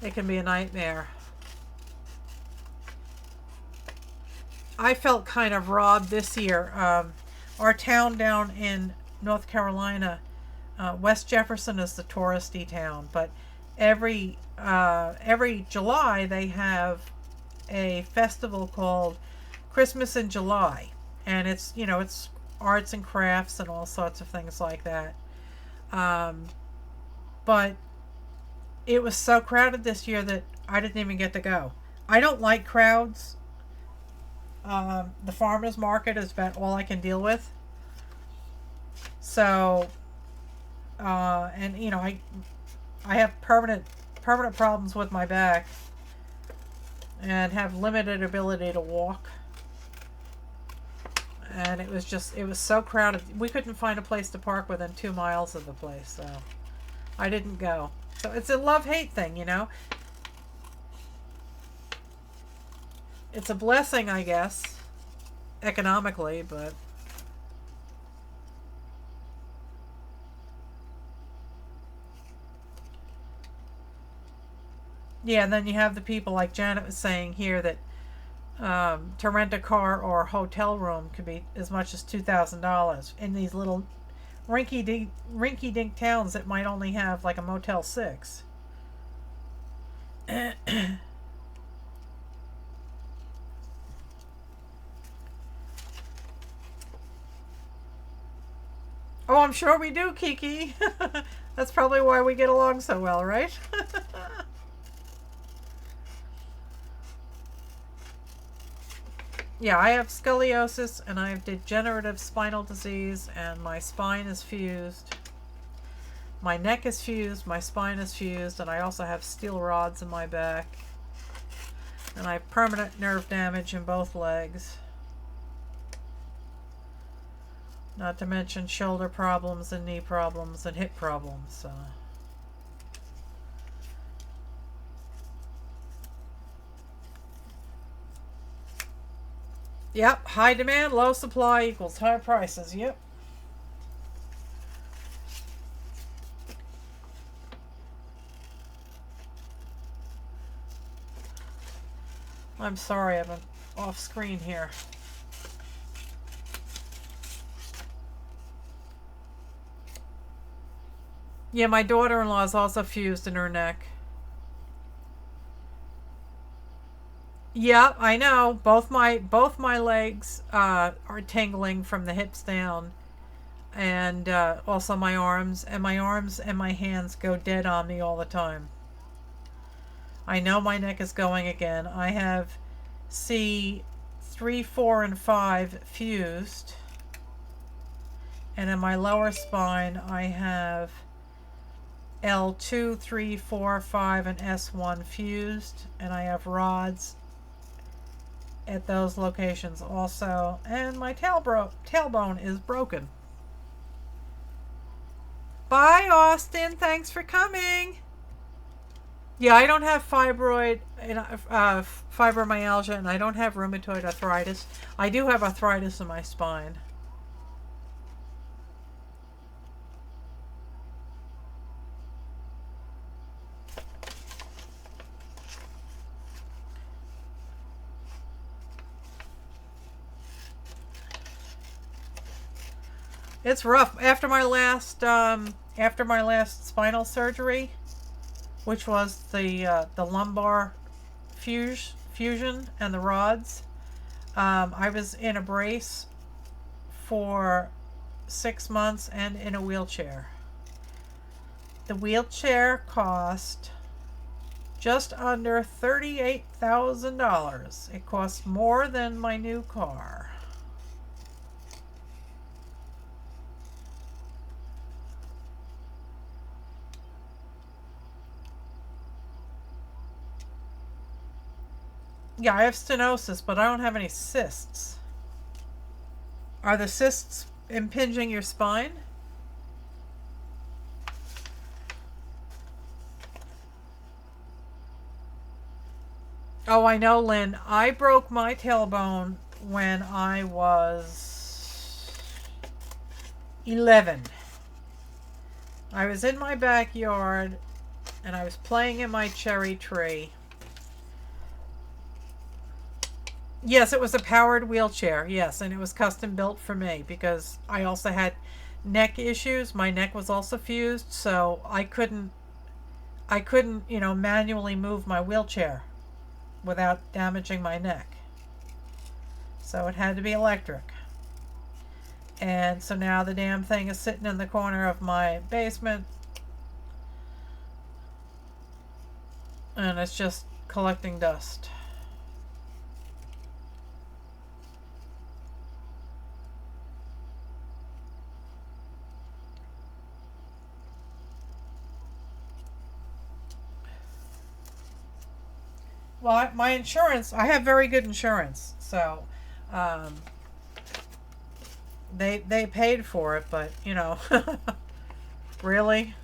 Speaker 1: it can be a nightmare. I felt kind of robbed this year. Our town down in North Carolina, West Jefferson is the touristy town, but every July they have a festival called Christmas in July, and it's, you know, it's arts and crafts and all sorts of things like that. But it was so crowded this year that I didn't even get to go. I don't like crowds. The farmers market is about all I can deal with. So, and you know, I have permanent problems with my back, and have limited ability to walk. And it was so crowded. We couldn't find a place to park within 2 miles of the place, so I didn't go. So it's a love-hate thing, you know. It's a blessing, I guess, economically, but yeah, and then you have the people like Janet was saying here that to rent a car or a hotel room could be as much as $2,000 in these little rinky-dink towns that might only have like a Motel 6. Oh, I'm sure we do, Kiki. That's probably why we get along so well, right? Yeah, I have scoliosis and I have degenerative spinal disease, and my spine is fused. My neck is fused, my spine is fused, and I also have steel rods in my back. And I have permanent nerve damage in both legs. Not to mention shoulder problems and knee problems and hip problems. So. Yep, high demand, low supply equals high prices. Yep. I'm sorry, I'm off screen here. Yeah, my daughter-in-law is also fused in her neck. Yeah, I know. Both my legs are tingling from the hips down, and also my arms and my hands go dead on me all the time. I know my neck is going again. I have C3, 4, and 5 fused, and in my lower spine I have L2, 3, 4, 5, and S1 fused, and I have rods at those locations also, and my tailbone is broken. Bye, Austin. Thanks for coming. Yeah, I don't have fibromyalgia, and I don't have rheumatoid arthritis. I do have arthritis in my spine. It's rough. After my last spinal surgery, which was the lumbar fusion and the rods, I was in a brace for 6 months and in a wheelchair. The wheelchair cost just under $38,000. It cost more than my new car. Yeah, I have stenosis, but I don't have any cysts. Are the cysts impinging your spine? Oh, I know, Lynn. I broke my tailbone when I was 11. I was in my backyard and I was playing in my cherry tree. Yes, it was a powered wheelchair. Yes, and it was custom built for me because I also had neck issues. My neck was also fused, so I couldn't, manually move my wheelchair without damaging my neck. So it had to be electric. And so now the damn thing is sitting in the corner of my basement, and it's just collecting dust. Well, my insurance, I have very good insurance, so they paid for it, but really.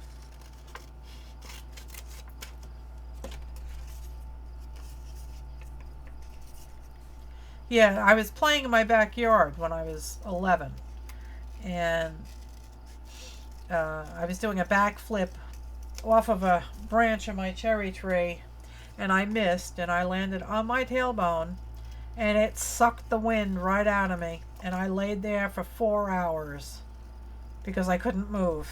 Speaker 1: Yeah, I was playing in my backyard when I was 11, and I was doing a backflip off of a branch of my cherry tree, and I missed, and I landed on my tailbone, and it sucked the wind right out of me, and I laid there for 4 hours because I couldn't move.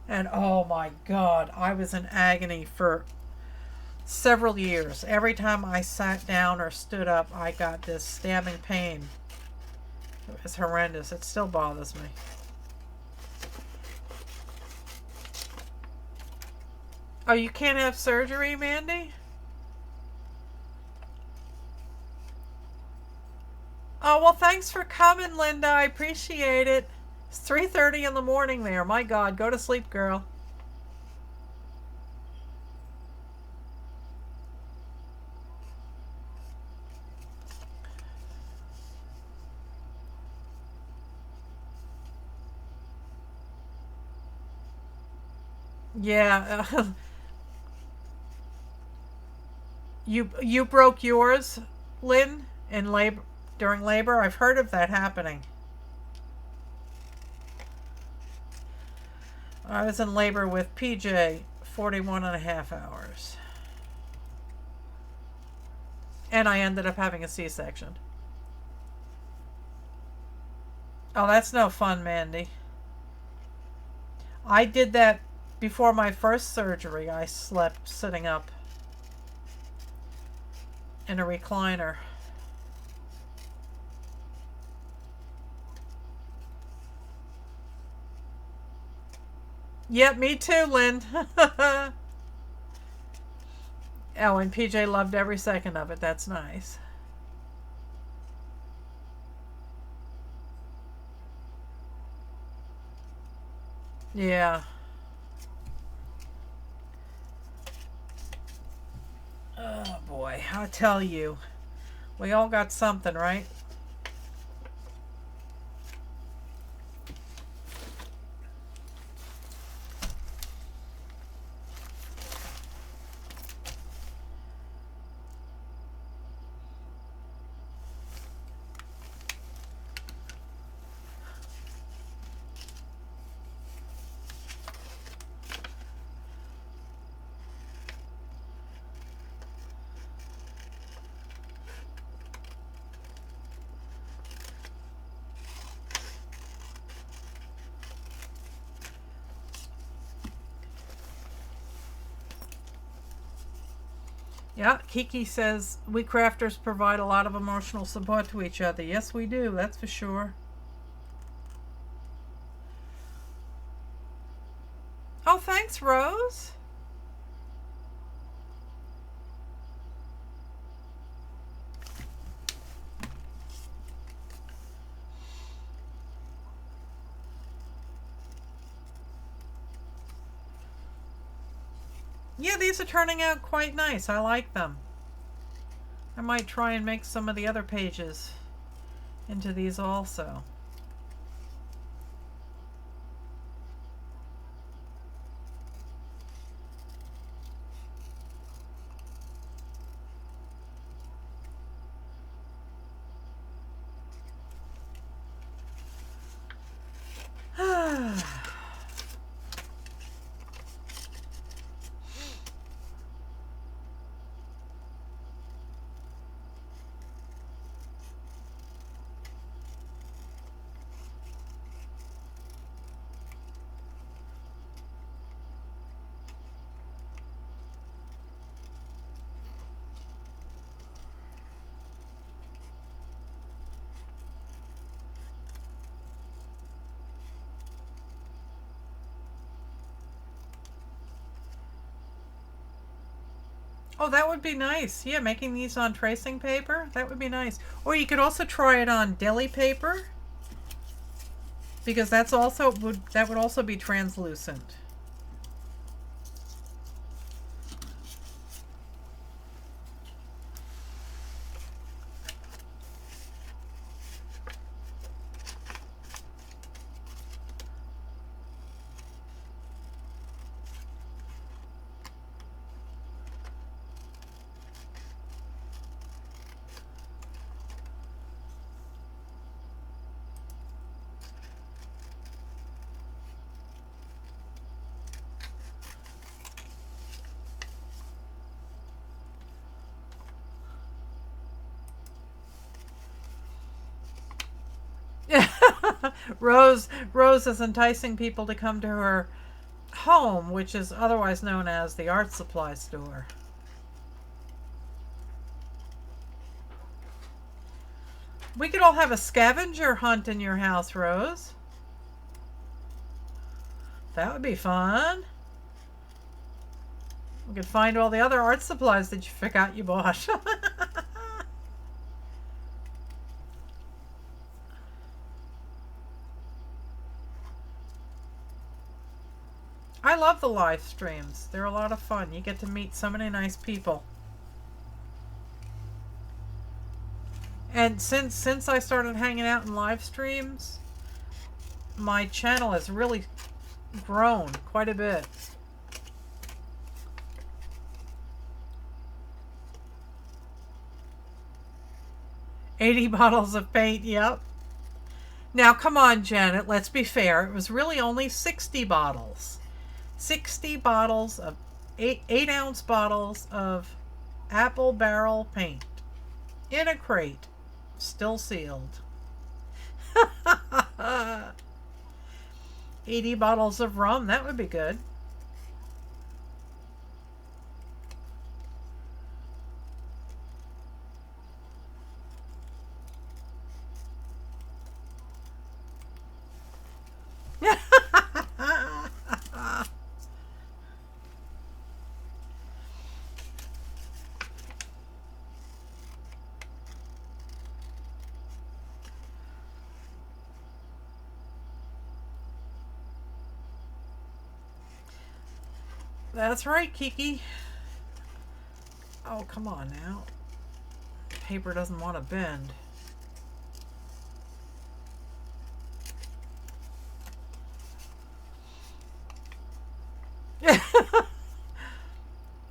Speaker 1: And oh my God, I was in agony for several years. Every time I sat down or stood up, I got this stabbing pain. It was horrendous. It still bothers me. Oh, you can't have surgery, Mandy? Oh, well, thanks for coming, Linda. I appreciate it. It's 3:30 in the morning there. My God, go to sleep, girl. Yeah. You broke yours, Lynn, in labor during labor? I've heard of that happening. I was in labor with PJ 41 and a half hours. And I ended up having a C-section. Oh, that's no fun, Mandy. I did that before my first surgery. I slept sitting up in a recliner. Yep, me too, Lynn. Oh, and PJ loved every second of it. That's nice. Yeah. boy, I tell you, we all got something, right? Yeah, Kiki says we crafters provide a lot of emotional support to each other. Yes, we do. That's for sure. Oh, thanks, Rose. Yeah, these are turning out quite nice. I like them. I might try and make some of the other pages into these also. Oh, that would be nice. Yeah, making these on tracing paper, that would be nice. Or you could also try it on deli paper, because that would also be translucent. Rose is enticing people to come to her home, which is otherwise known as the art supply store. We could all have a scavenger hunt in your house, Rose. That would be fun. We could find all the other art supplies that you forgot you bought. I love the live streams. They're a lot of fun. You get to meet so many nice people. And since I started hanging out in live streams, my channel has really grown quite a bit. $80 bottles of paint, yep. Now, come on, Janet, let's be fair. It was really only 60 bottles. 60 bottles of 8-ounce bottles of apple barrel paint in a crate, still sealed. 80 bottles of rum, that would be good. That's right, Kiki. Oh, come on now. Paper doesn't want to bend.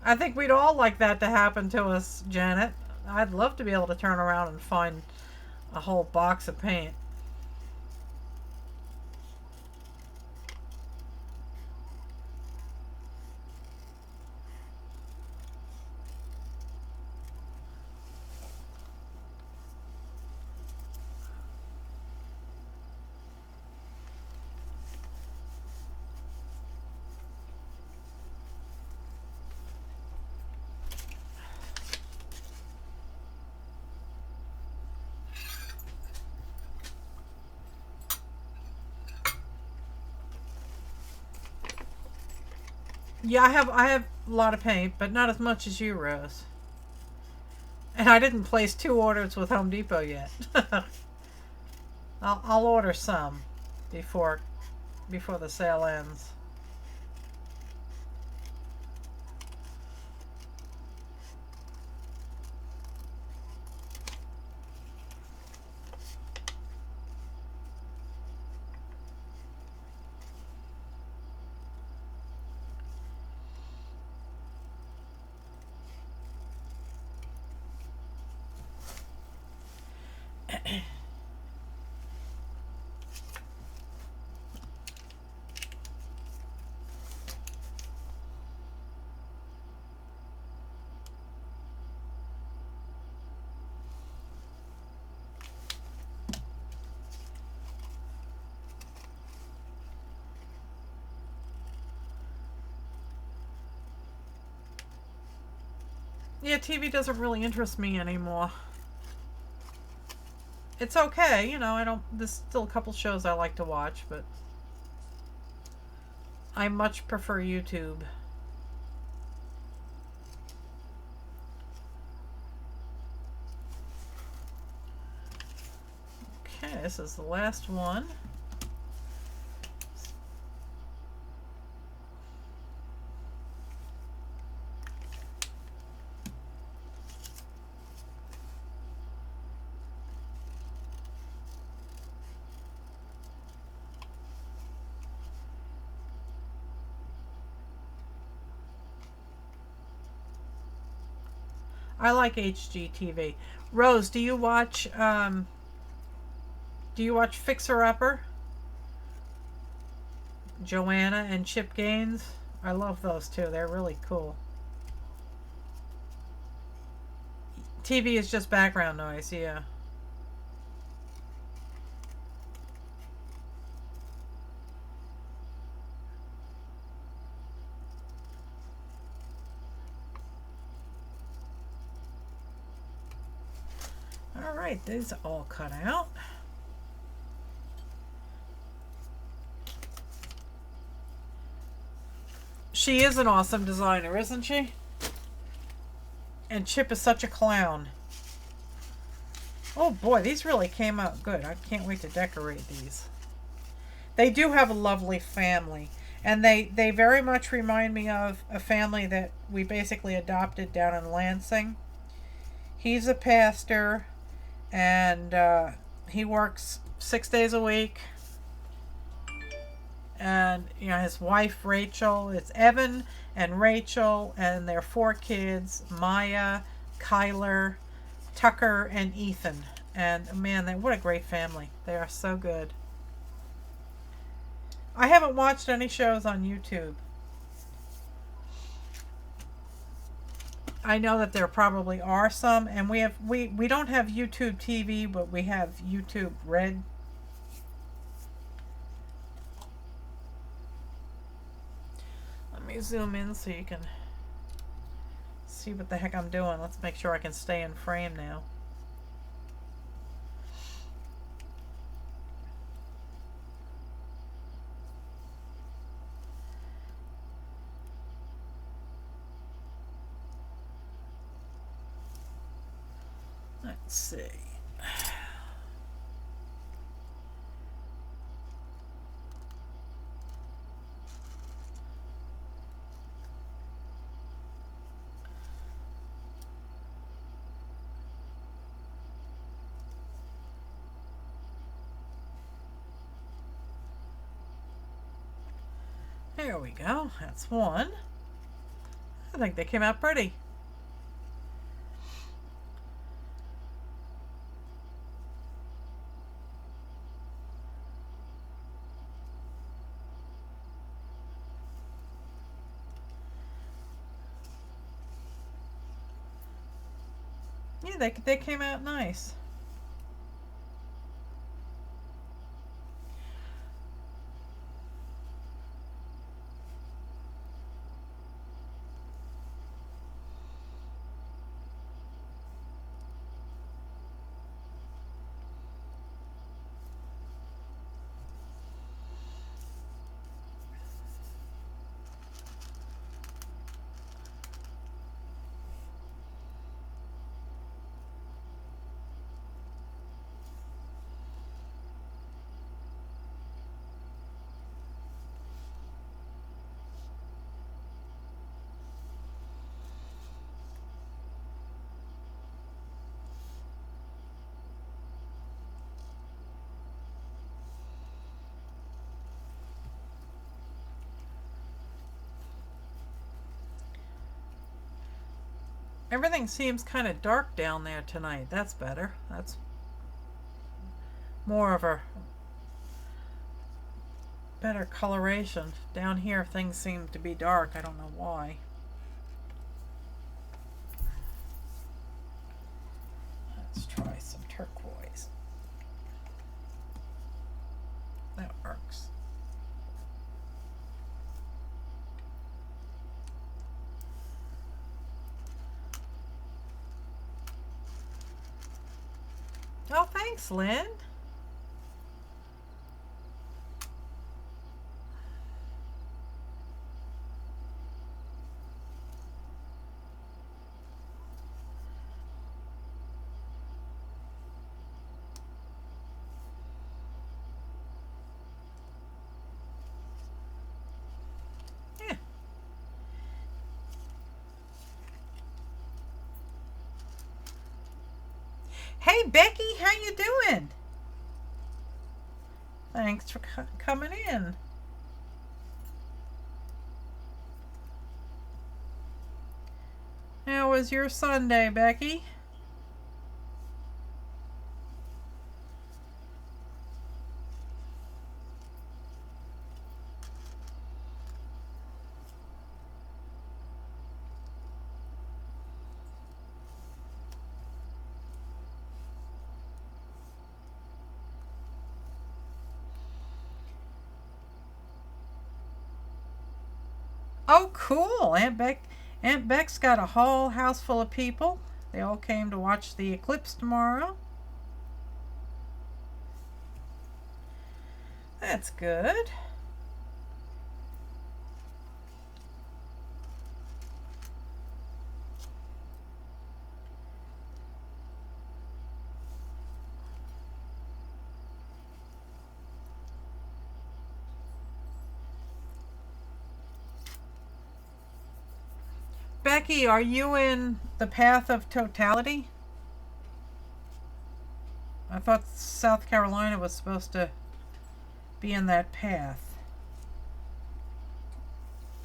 Speaker 1: I think we'd all like that to happen to us, Janet. I'd love to be able to turn around and find a whole box of paint. Yeah, I have a lot of paint, but not as much as you, Rose. And I didn't place 2 orders with Home Depot yet. I'll order some before the sale ends. Yeah, TV doesn't really interest me anymore. It's okay, I don't. There's still a couple shows I like to watch, but I much prefer YouTube. Okay, this is the last one. I like HGTV. Rose, do you watch Fixer Upper? Joanna and Chip Gaines? I love those two. They're really cool. TV is just background noise, yeah. Alright, these are all cut out. She is an awesome designer, isn't she? And Chip is such a clown. Oh boy, these really came out good. I can't wait to decorate these. They do have a lovely family. And they very much remind me of a family that we basically adopted down in Lansing. He's a pastor, and he works 6 days a week. And his wife Rachel, it's Evan and Rachel, and their 4 kids: Maya, Kyler, Tucker, and Ethan. And man, what a great family. They are so good. I haven't watched any shows on YouTube. I know that there probably are some, and we don't have YouTube TV, but we have YouTube Red. Let me zoom in so you can see what the heck I'm doing. Let's make sure I can stay in frame now. Let's see. There we go. That's one. I think they came out pretty. Yeah, they came out nice. Everything seems kind of dark down there tonight. That's better. That's more of a better coloration. Down here things seem to be dark. I don't know why. Let's try some turquoise. That works. Oh, thanks, Lynn. Yeah. Hey, Becky, how you doing? Thanks for coming in. How was your Sunday, Becky? Oh, cool. Aunt Beck's got a whole house full of people. They all came to watch the eclipse tomorrow. That's good. Becky, are you in the path of totality? I thought South Carolina was supposed to be in that path.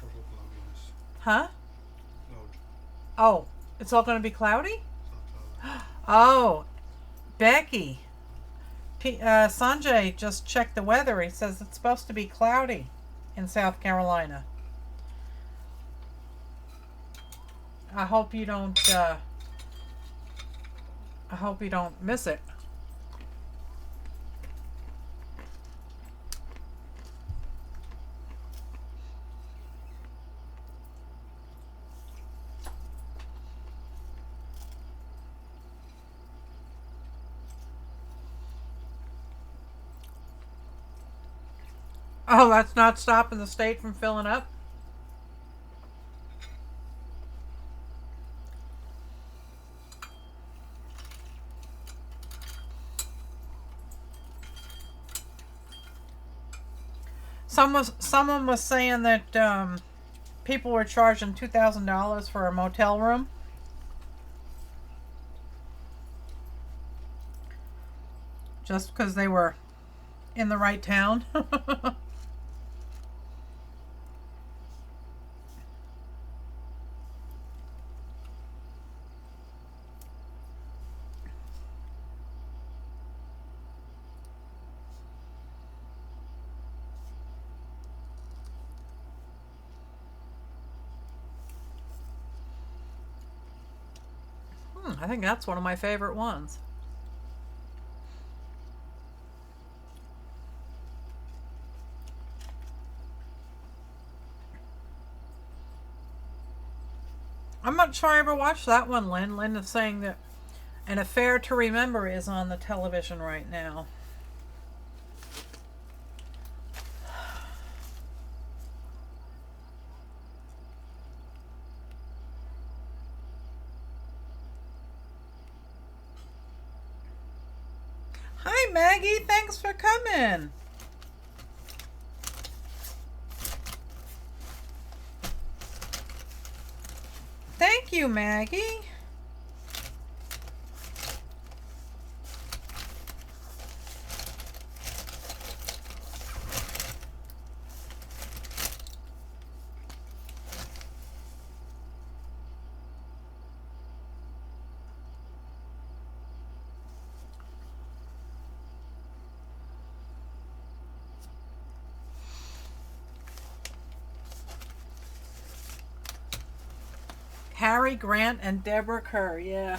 Speaker 2: Total cloudiness.
Speaker 1: Huh?
Speaker 2: Cloud.
Speaker 1: Oh, it's all going to be cloudy?
Speaker 2: Cloud.
Speaker 1: Oh, Becky. Sanjay just checked the weather. He says it's supposed to be cloudy in South Carolina. I hope you don't. I hope you don't miss it. Oh, that's not stopping the state from filling up? Someone was saying that people were charging $2,000 for a motel room. Just because they were in the right town. I think that's one of my favorite ones. I'm not sure I ever watched that one, Lynn. Lynn is saying that An Affair to Remember is on the television right now. Hi, Maggie. Thanks for coming. Thank you, Maggie. Harry Grant and Deborah Kerr, yeah.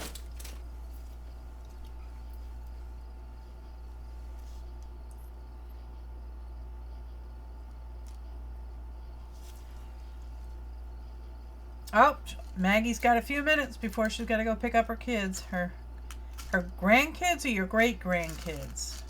Speaker 1: Oh, Maggie's got a few minutes before she's got to go pick up her kids. Her grandkids or your great grandkids?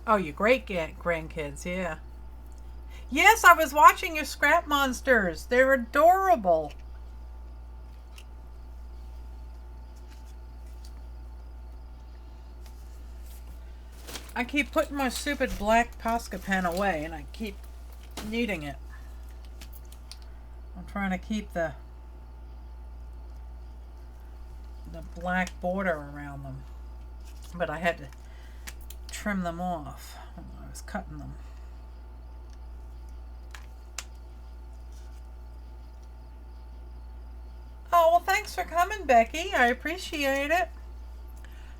Speaker 1: Oh, your great grandkids, yeah. Yes, I was watching your scrap monsters. They're adorable. I keep putting my stupid black Posca pen away and I keep needing it. I'm trying to keep the black border around them. But I had to trim them off when I was cutting them. Oh, well, thanks for coming, Becky. I appreciate it.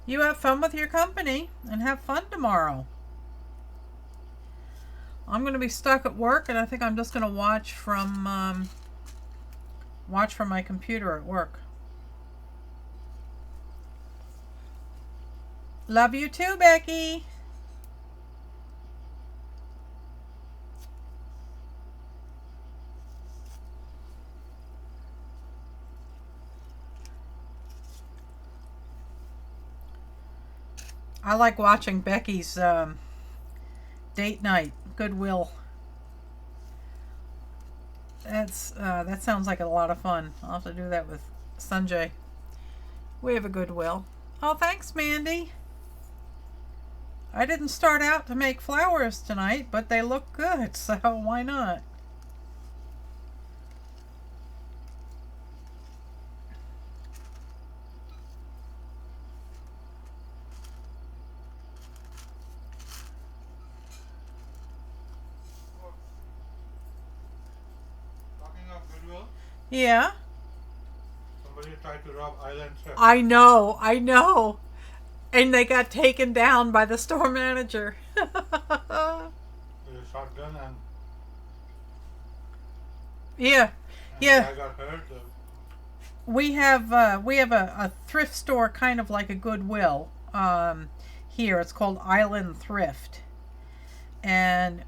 Speaker 1: You have fun with your company and have fun tomorrow. I'm going to be stuck at work, and I think I'm just going to watch from my computer at work. Love you too, Becky. I like watching Becky's date night, Goodwill. That sounds like a lot of fun. I'll have to do that with Sanjay. We have a Goodwill. Oh, thanks, Mandy. I didn't start out to make flowers tonight, but they look good, so why not?
Speaker 2: Talking of Goodwill,
Speaker 1: Yeah.
Speaker 2: somebody tried to rob Island Thrift.
Speaker 1: I know. And they got taken down by the store manager.
Speaker 2: With a shotgun and
Speaker 1: Yeah.
Speaker 2: the
Speaker 1: Yeah.
Speaker 2: guy got hurt.
Speaker 1: We have a thrift store kind of like a Goodwill here. It's called Island Thrift. And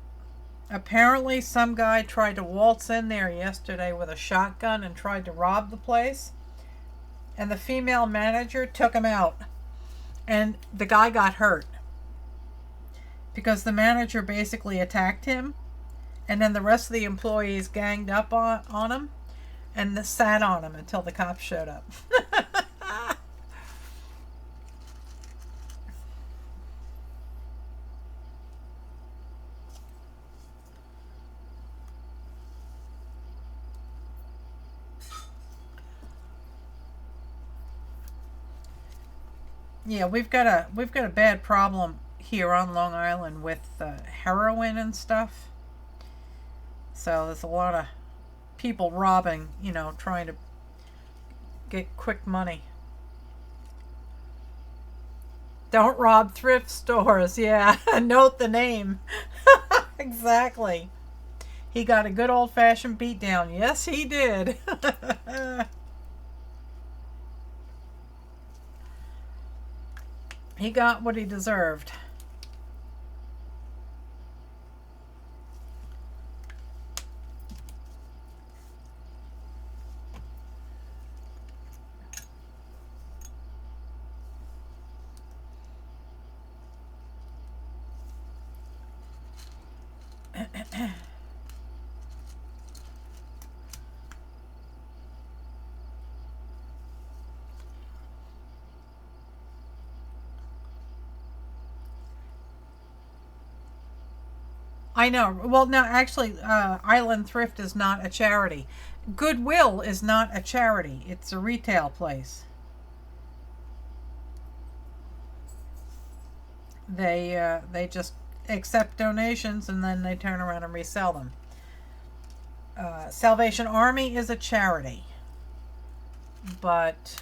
Speaker 1: apparently some guy tried to waltz in there yesterday with a shotgun and tried to rob the place. And the female manager took him out. And the guy got hurt. Because the manager basically attacked him. And then the rest of the employees ganged up on him. And sat on him until the cops showed up. Yeah, we've got a bad problem here on Long Island with heroin and stuff. So there's a lot of people robbing, trying to get quick money. Don't rob thrift stores. Yeah, note the name. Exactly. He got a good old-fashioned beatdown. Yes, he did. He got what he deserved. I know. Well, no, actually, Island Thrift is not a charity. Goodwill is not a charity. It's a retail place. They just accept donations and then they turn around and resell them. Salvation Army is a charity, but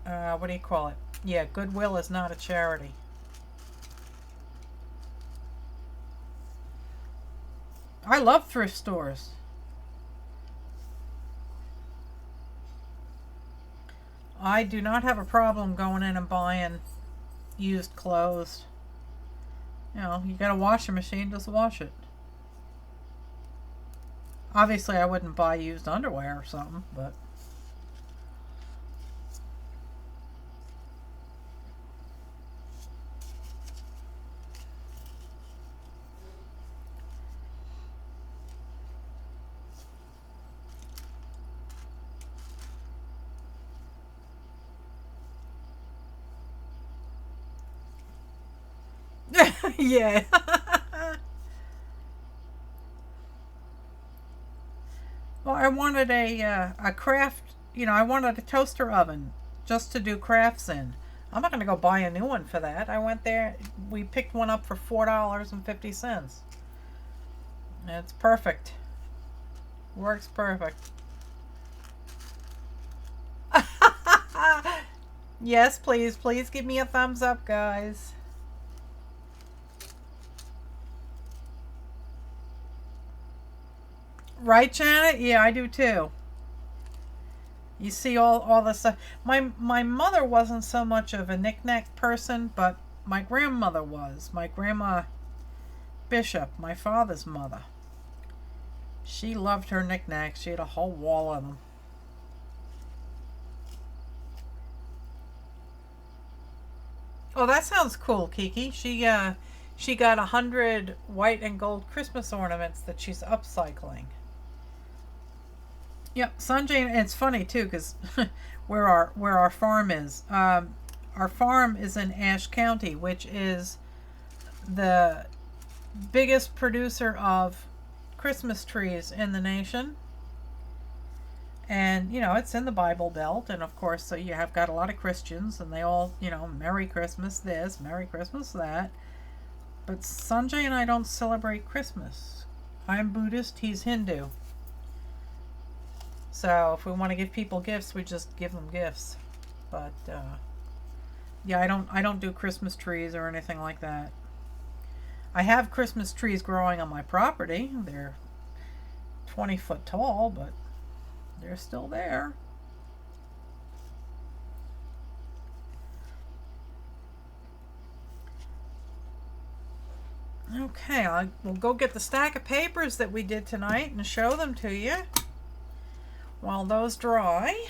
Speaker 1: what do you call it? Yeah, Goodwill is not a charity. I love thrift stores. I do not have a problem going in and buying used clothes. You got a washing machine, just wash it. Obviously, I wouldn't buy used underwear or something, but... Yeah. Well, I wanted a craft, I wanted a toaster oven just to do crafts in. I'm not going to go buy a new one for that. I went there, we picked one up for $4.50. It's perfect. Works perfect. Yes, please. Please give me a thumbs up, guys. Right, Janet? Yeah, I do too. You see all the stuff. My mother wasn't so much of a knick-knack person, but my grandmother was. My grandma Bishop, my father's mother. She loved her knickknacks. She had a whole wall of them. Oh, that sounds cool, Kiki. She got 100 white and gold Christmas ornaments that she's upcycling. Yep, Sanjay, and it's funny too because where our farm is. Our farm is in Ashe County, which is the biggest producer of Christmas trees in the nation. And it's in the Bible Belt, and of course, so you have got a lot of Christians, and they all, Merry Christmas this, Merry Christmas that. But Sanjay and I don't celebrate Christmas. I'm Buddhist, he's Hindu. So if we want to give people gifts, we just give them gifts. But yeah, I don't do Christmas trees or anything like that. I have Christmas trees growing on my property. They're 20 foot tall, but they're still there. Okay, we'll go get the stack of papers that we did tonight and show them to you while those dry.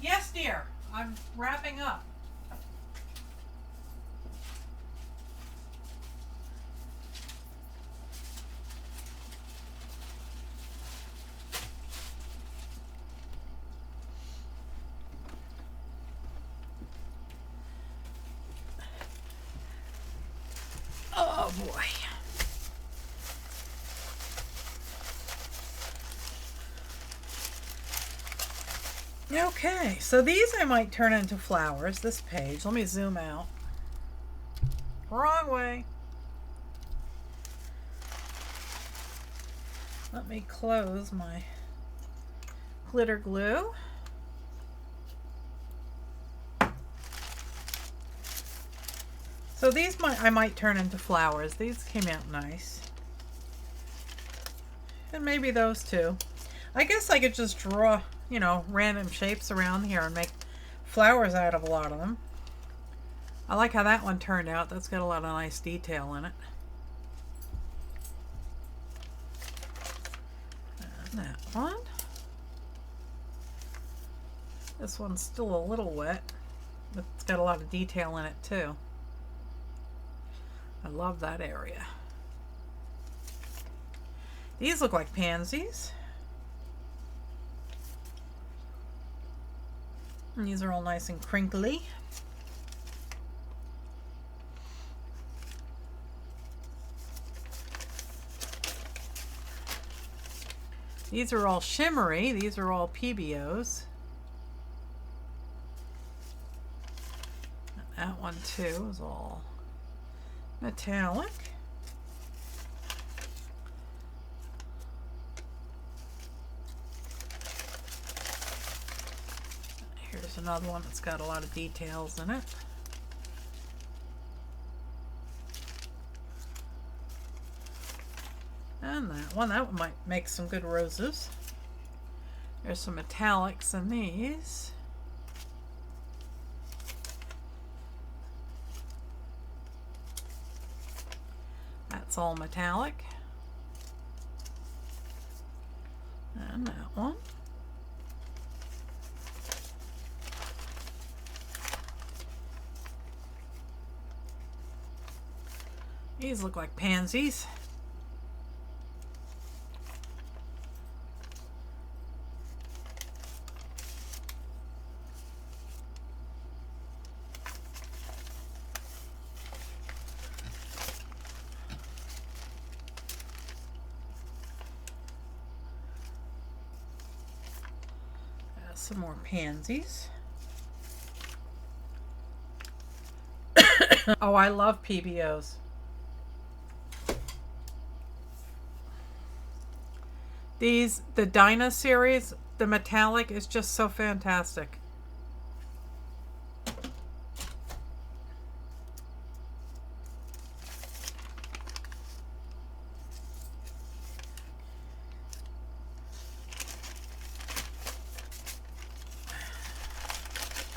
Speaker 1: Yes, dear. I'm wrapping up. Oh boy. Okay, so these I might turn into flowers, this page. Let me zoom out. Wrong way. Let me close my glitter glue. So these I might turn into flowers. These came out nice. And maybe those too. I guess I could just draw, you know, random shapes around here and make flowers out of a lot of them. I like how that one turned out. That's got a lot of nice detail in it. And that one. This one's still a little wet, but it's got a lot of detail in it too. I love that area. These look like pansies. And these are all nice and crinkly. These are all shimmery. These are all PBOs. And that one too is all metallic. Here's another one that's got a lot of details in it. And that one might make some good roses. There's some metallics in these. That's all metallic. And that one. These look like pansies. Some more pansies. Oh, I love PBOs. The Dinah series, the metallic is just so fantastic.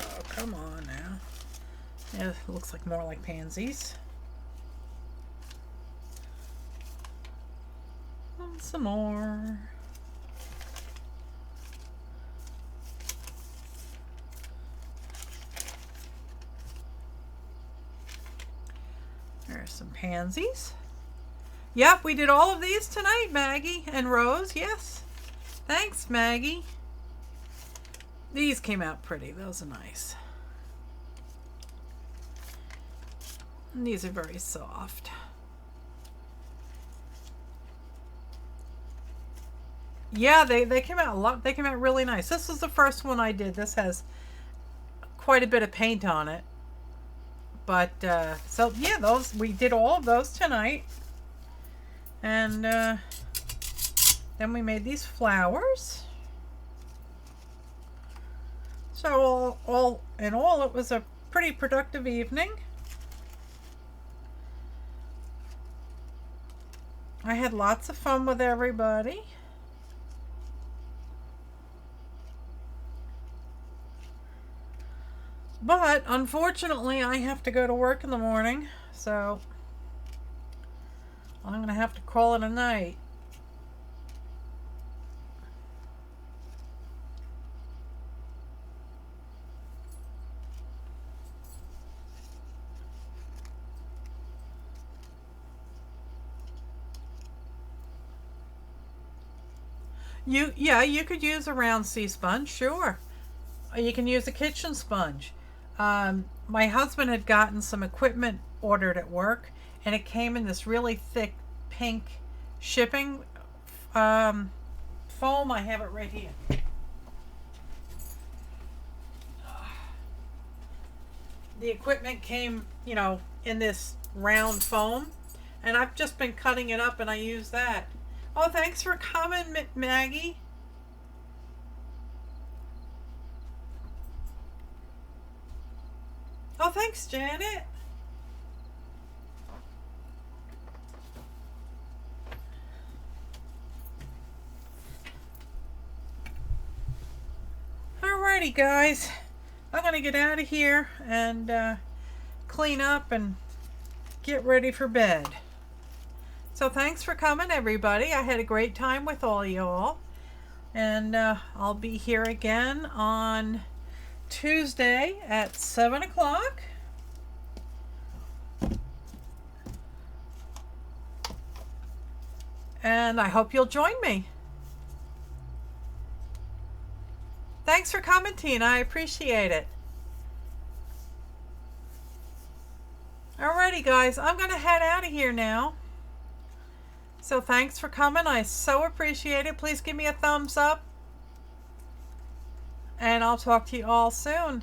Speaker 1: Oh, come on now. Yeah, it looks like more like pansies. And some more. There's some pansies. Yep, we did all of these tonight, Maggie and Rose. Yes. Thanks, Maggie. These came out pretty. Those are nice. And these are very soft. Yeah, they came out a lot. They came out really nice. This was the first one I did. This has quite a bit of paint on it. But, so yeah, we did all of those tonight. And, then we made these flowers. So all in all, it was a pretty productive evening. I had lots of fun with everybody. But unfortunately, I have to go to work in the morning, so I'm going to have to call it a night. You could use a round sea sponge, sure. Or you can use a kitchen sponge. My husband had gotten some equipment ordered at work, and it came in this really thick pink shipping foam. I have it right here. the equipment came, you know, in this round foam, and I've just been cutting it up and I use that. Oh, thanks for coming, Maggie. Oh, thanks, Janet. Alrighty, guys. I'm going to get out of here and clean up and get ready for bed. So thanks for coming, everybody. I had a great time with all y'all. And I'll be here again on Tuesday at 7 o'clock. And I hope you'll join me. Thanks for coming, Tina. I appreciate it. Alrighty, guys. I'm going to head out of here now. So thanks for coming. I so appreciate it. Please give me a thumbs up. And I'll talk to you all soon.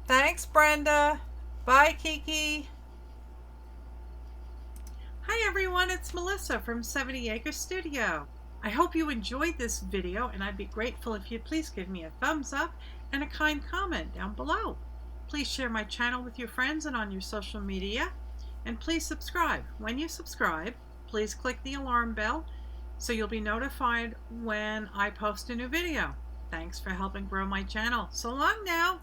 Speaker 1: Thanks, Brenda. Bye, Kiki. Hi, everyone. It's Melissa from 70 Acre Studio. I hope you enjoyed this video, and I'd be grateful if you'd please give me a thumbs up and a kind comment down below. Please share my channel with your friends and on your social media. And please subscribe. When you subscribe, please click the alarm bell so you'll be notified when I post a new video. Thanks for helping grow my channel. So long now.